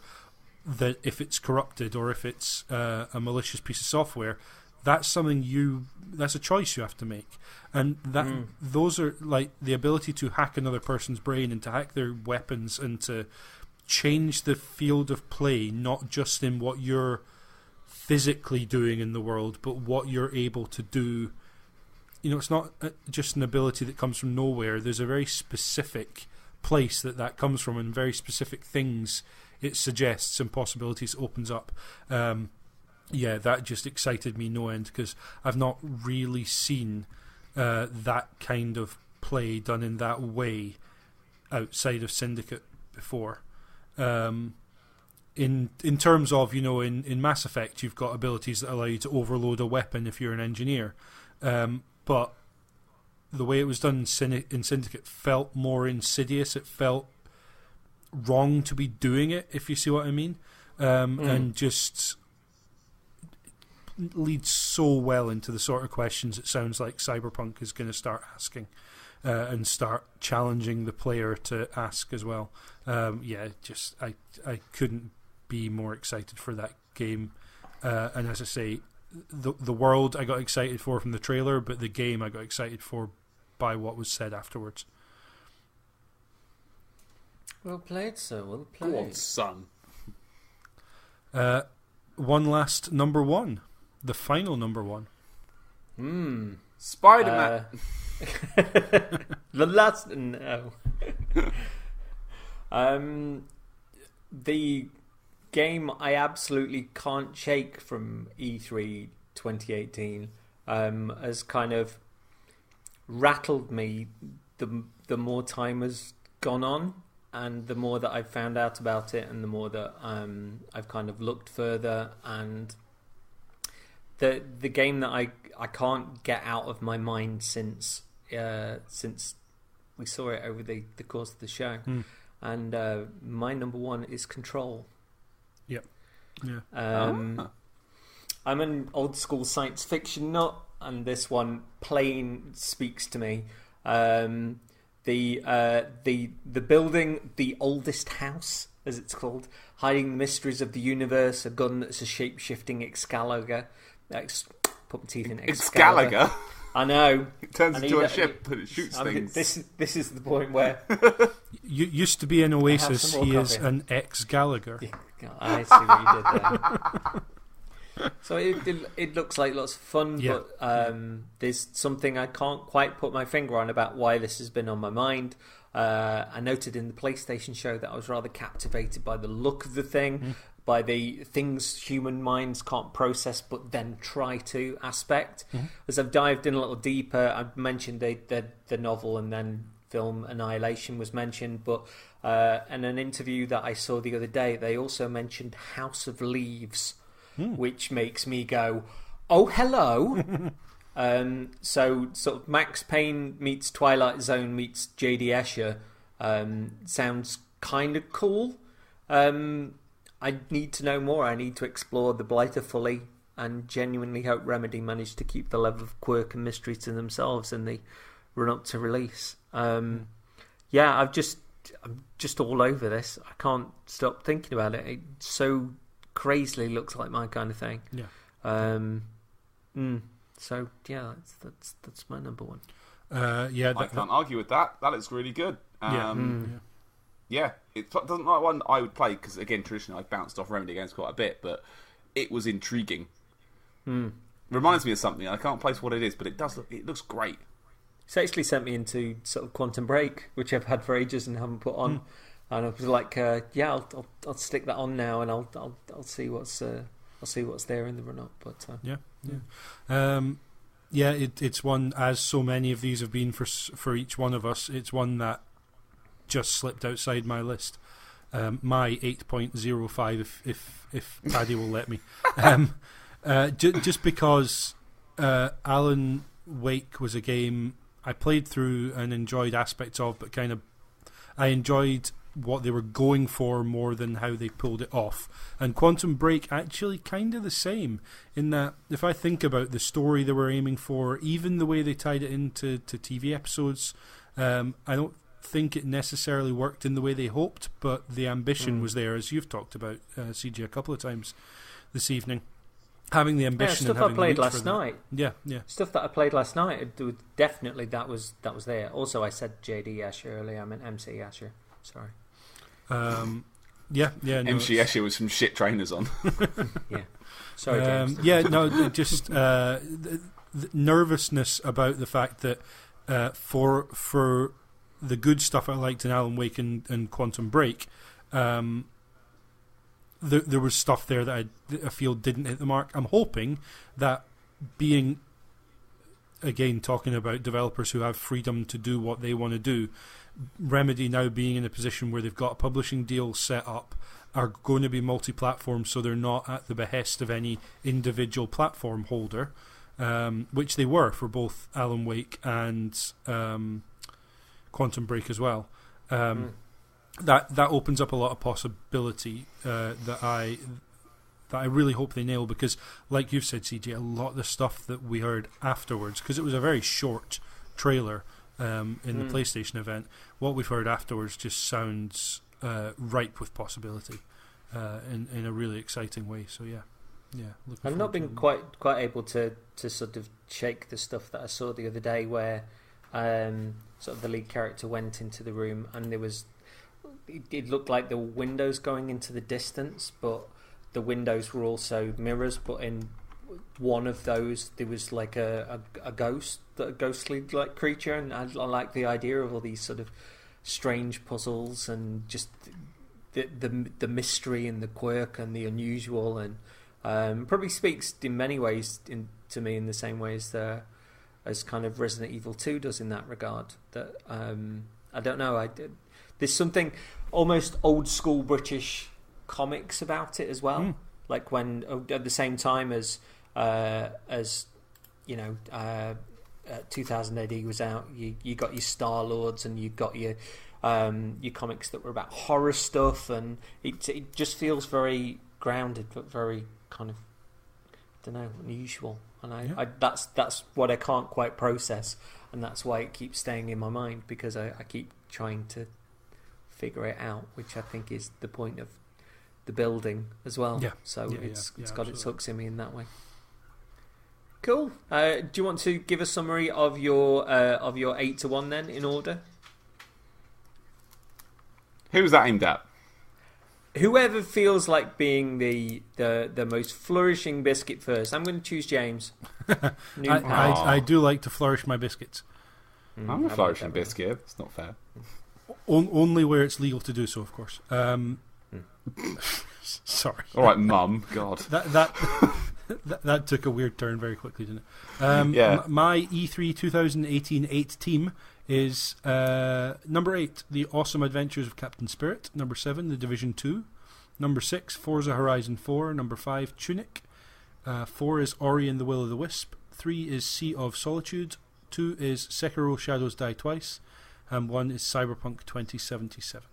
that if it's corrupted or if it's a malicious piece of software, that's a choice you have to make. And that those are like the ability to hack another person's brain and to hack their weapons and to change the field of play, not just in what you're physically doing in the world, but what you're able to do. It's not just an ability that comes from nowhere. There's a very specific place that comes from and very specific things it suggests and possibilities it opens up. That just excited me no end because I've not really seen that kind of play done in that way outside of Syndicate before. In terms of, in Mass Effect, you've got abilities that allow you to overload a weapon if you're an engineer. But the way it was done in Syndicate felt more insidious. It felt wrong to be doing it, if you see what I mean. And just leads so well into the sort of questions it sounds like Cyberpunk is going to start asking and start challenging the player to ask as well. I couldn't be more excited for that game. And as I say, the world I got excited for from the trailer, but the game I got excited for by what was said afterwards. Well played, sir. Well played. Go on, son. One last number one. The final number one. Spider-Man. The last... No. The game I absolutely can't shake from E3 2018 has kind of rattled me the more time has gone on, and the more that I've found out about it, and the more that I've kind of looked further, and the game that I can't get out of my mind since we saw it over the course of the show. And my number one is Control. Yep. Yeah. I'm an old school science fiction nut, and this one plain speaks to me. The building, the oldest house, as it's called, hiding the mysteries of the universe, a gun that's a shape-shifting Excalibur. Put my teeth in Excalibur. I know. It turns into a ship and it shoots things. This is the point where used to be an Oasis. He is an ex-Gallagher. I see what you did there. So it looks like lots of fun, but there's something I can't quite put my finger on about why this has been on my mind. I noted in the PlayStation show that I was rather captivated by the look of the thing, by the things human minds can't process but then try to aspect. As I've dived in a little deeper, I've mentioned the novel, and then film Annihilation was mentioned, but in an interview that I saw the other day, they also mentioned House of Leaves, which makes me go, oh, hello. So sort of Max Payne meets Twilight Zone meets J.D. Escher sounds kind of cool. I need to know more. I need to explore the Blighter fully, and genuinely hope Remedy managed to keep the level of quirk and mystery to themselves in the run up to release. I'm just all over this. I can't stop thinking about it. It so crazily looks like my kind of thing. Yeah. So yeah, that's my number one. I can't argue with that. That looks really good. Yeah, it doesn't look like one I would play because, again, traditionally I've bounced off Remedy games quite a bit, but it was intriguing. Reminds me of something. I can't place what it is, but it does. It looks great. It's actually sent me into sort of Quantum Break, which I've had for ages and haven't put on, and I was like, I'll stick that on now, and I'll see what's there in the run up. But it's one, as so many of these have been for each one of us. It's one that just slipped outside my list. My 8.05, if Paddy will let me. Just because Alan Wake was a game I played through and enjoyed aspects of, but I enjoyed what they were going for more than how they pulled it off. And Quantum Break actually kind of the same, in that if I think about the story they were aiming for, even the way they tied it into TV episodes, I don't think it necessarily worked in the way they hoped, but the ambition was there, as you've talked about, CG, a couple of times this evening. Having the ambition, stuff and having I played the reach last for that. night. Yeah. Stuff that I played last night. Definitely, that was there. Also, I said JD Escher earlier. I meant MC Escher. Sorry. No, MC Escher with some shit trainers on. Yeah. Sorry, James. Just the nervousness about the fact that for the good stuff I liked in Alan Wake and Quantum Break, there was stuff there that I feel didn't hit the mark. I'm hoping that, being, again, talking about developers who have freedom to do what they want to do, Remedy now being in a position where they've got a publishing deal set up, are going to be multi-platform, so they're not at the behest of any individual platform holder, which they were for both Alan Wake and Quantum Break as well. That opens up a lot of possibility that I really hope they nail, because, like you've said, CJ, a lot of the stuff that we heard afterwards, because it was a very short trailer in the PlayStation event, what we've heard afterwards just sounds ripe with possibility in a really exciting way. So yeah. I've not been quite able to sort of shake the stuff that I saw the other day, where sort of the lead character went into the room and there was. It looked like there were windows going into the distance, but the windows were also mirrors. But in one of those, there was like a ghostly like creature, and I like the idea of all these sort of strange puzzles and just the mystery and the quirk and the unusual, and probably speaks in many ways to me in the same way as kind of Resident Evil 2 does in that regard. That I don't know. There's something almost old school British comics about it as well. Like when at the same time as 2000 AD was out, you got your Star Lords and you got your comics that were about horror stuff, and it just feels very grounded but very kind of, I don't know, unusual. And I that's what I can't quite process, and that's why it keeps staying in my mind, because I keep trying to figure it out, which I think is the point of the building as well. So it's got its hooks in me in that way. Cool. Do you want to give a summary of your 8 to 1 then, in order? Who's that aimed at? Whoever feels like being the most flourishing biscuit first. I'm going to choose James. I do like to flourish my biscuits. I'm a flourishing biscuit. It's not fair. Only where it's legal to do so, of course. Sorry. All right, Mum. God. That took a weird turn very quickly, didn't it? Yeah. My E3 2018 8 team is number 8, The Awesome Adventures of Captain Spirit. Number 7, The Division 2. Number 6, Forza Horizon 4. Number 5, Tunic. 4 is Ori and the Will of the Wisp. 3 is Sea of Solitude. 2 is Sekiro Shadows Die Twice. And 1 is Cyberpunk 2077.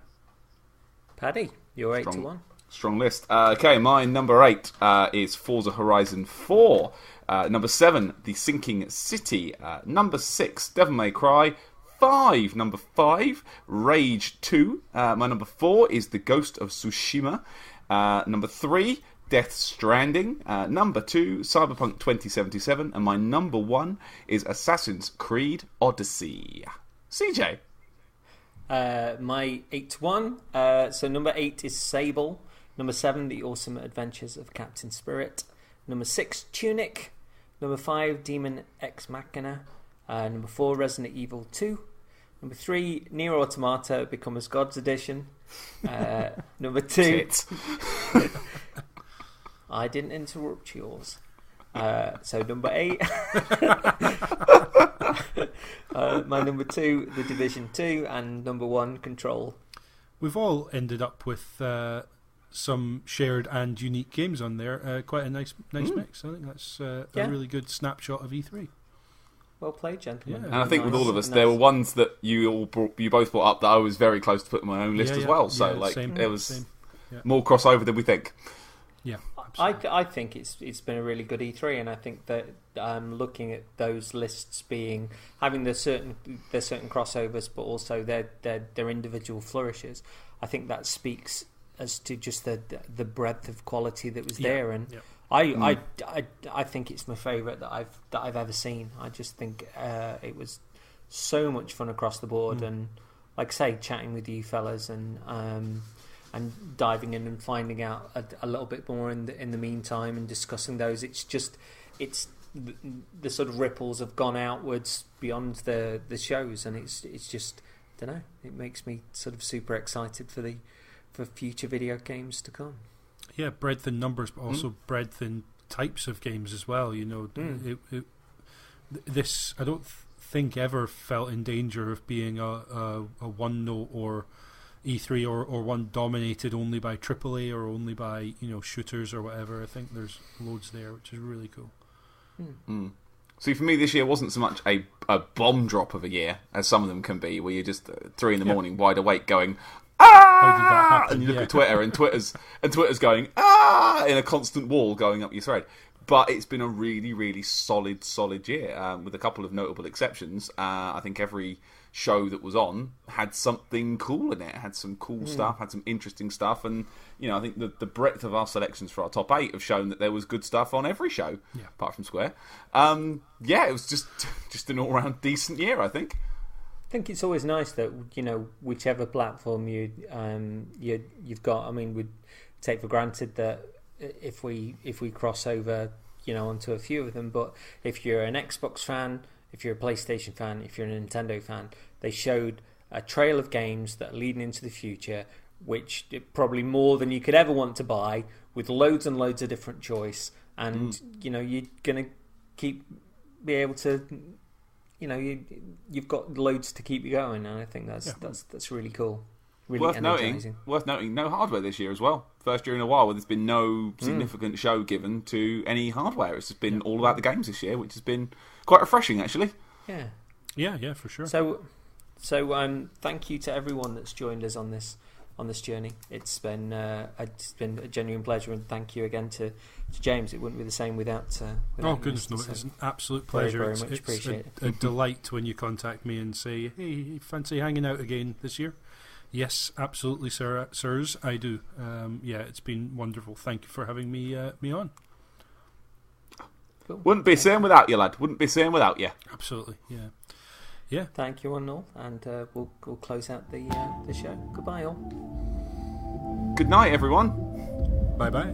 Paddy, you're 8 to 1. Strong list. Okay, my number 8 is Forza Horizon 4. Number 7, The Sinking City. Number 6, Devil May Cry 5. Number 5, Rage 2. My number 4 is The Ghost of Tsushima. Number 3, Death Stranding. Number 2, Cyberpunk 2077. And my number 1 is Assassin's Creed Odyssey. CJ. My 8 to 1. So number 8 is Sable. Number 7, The Awesome Adventures of Captain Spirit. Number 6, Tunic. Number 5, Demon Ex Machina. Number 4, Resident Evil 2. Number 3, Nier Automata Become as Gods Edition. Number 2... I didn't interrupt yours. So number 8... my number 2, The Division 2. And number 1, Control. We've all ended up with... some shared and unique games on there. Quite a nice mix. I think that's a really good snapshot of E3. Well played, gentlemen. Yeah. And I think with all of us, there were ones that you both brought up that I was very close to putting on my own list as well. So there was more crossover than we think. Yeah, I think it's been a really good E3, and I think that looking at those lists having their certain crossovers, but also their individual flourishes, I think that speaks as to just the breadth of quality that was there, and I think it's my favourite that I've ever seen. I just think it was so much fun across the board, and like I say, chatting with you fellas and diving in and finding out a little bit more in the meantime and discussing those. It's the sort of ripples have gone outwards beyond the shows, and it's just, I don't know, it makes me sort of super excited for future video games to come. Yeah, breadth in numbers, but also breadth in types of games as well. You know, this I don't think ever felt in danger of being a one note or E3 or one dominated only by AAA or only by shooters or whatever. I think there's loads there, which is really cool. See, for me, this year wasn't so much a bomb drop of a year as some of them can be, where you're just 3 in the morning, wide awake, going, "Ah!" and you look at Twitter, and Twitter's going, "Ah!" in a constant wall going up your thread. But it's been a really, really solid year, with a couple of notable exceptions. I think every show that was on had something cool in it, had some cool stuff, had some interesting stuff, and I think the breadth of our selections for our top 8 have shown that there was good stuff on every show, apart from Square. It was just an all-round decent year, I think. I think it's always nice that whichever platform you've got. I mean, we'd take for granted that if we cross over, onto a few of them. But if you're an Xbox fan, if you're a PlayStation fan, if you're a Nintendo fan, they showed a trail of games that are leading into the future, which probably more than you could ever want to buy, with loads and loads of different choice. And you're gonna be able to. You've got loads to keep you going, and I think that's really cool. Really worth noting, no hardware this year as well. First year in a while where there's been no significant show given to any hardware. It's just been all about the games this year, which has been quite refreshing, actually. Yeah, for sure. So thank you to everyone that's joined us on this journey. It's been a genuine pleasure, and thank you again to James. It wouldn't be the same without oh goodness, no! It's an absolute pleasure. Very much appreciate it. A delight when you contact me and say, "Hey, fancy hanging out again this year?" Yes, absolutely, sirs, I do. It's been wonderful. Thank you for having me on. Cool. Wouldn't be same without you, lad. Wouldn't be same without you. Absolutely, yeah. Thank you, one and all, and we'll close out the show. Goodbye, all. Good night, everyone. Bye bye.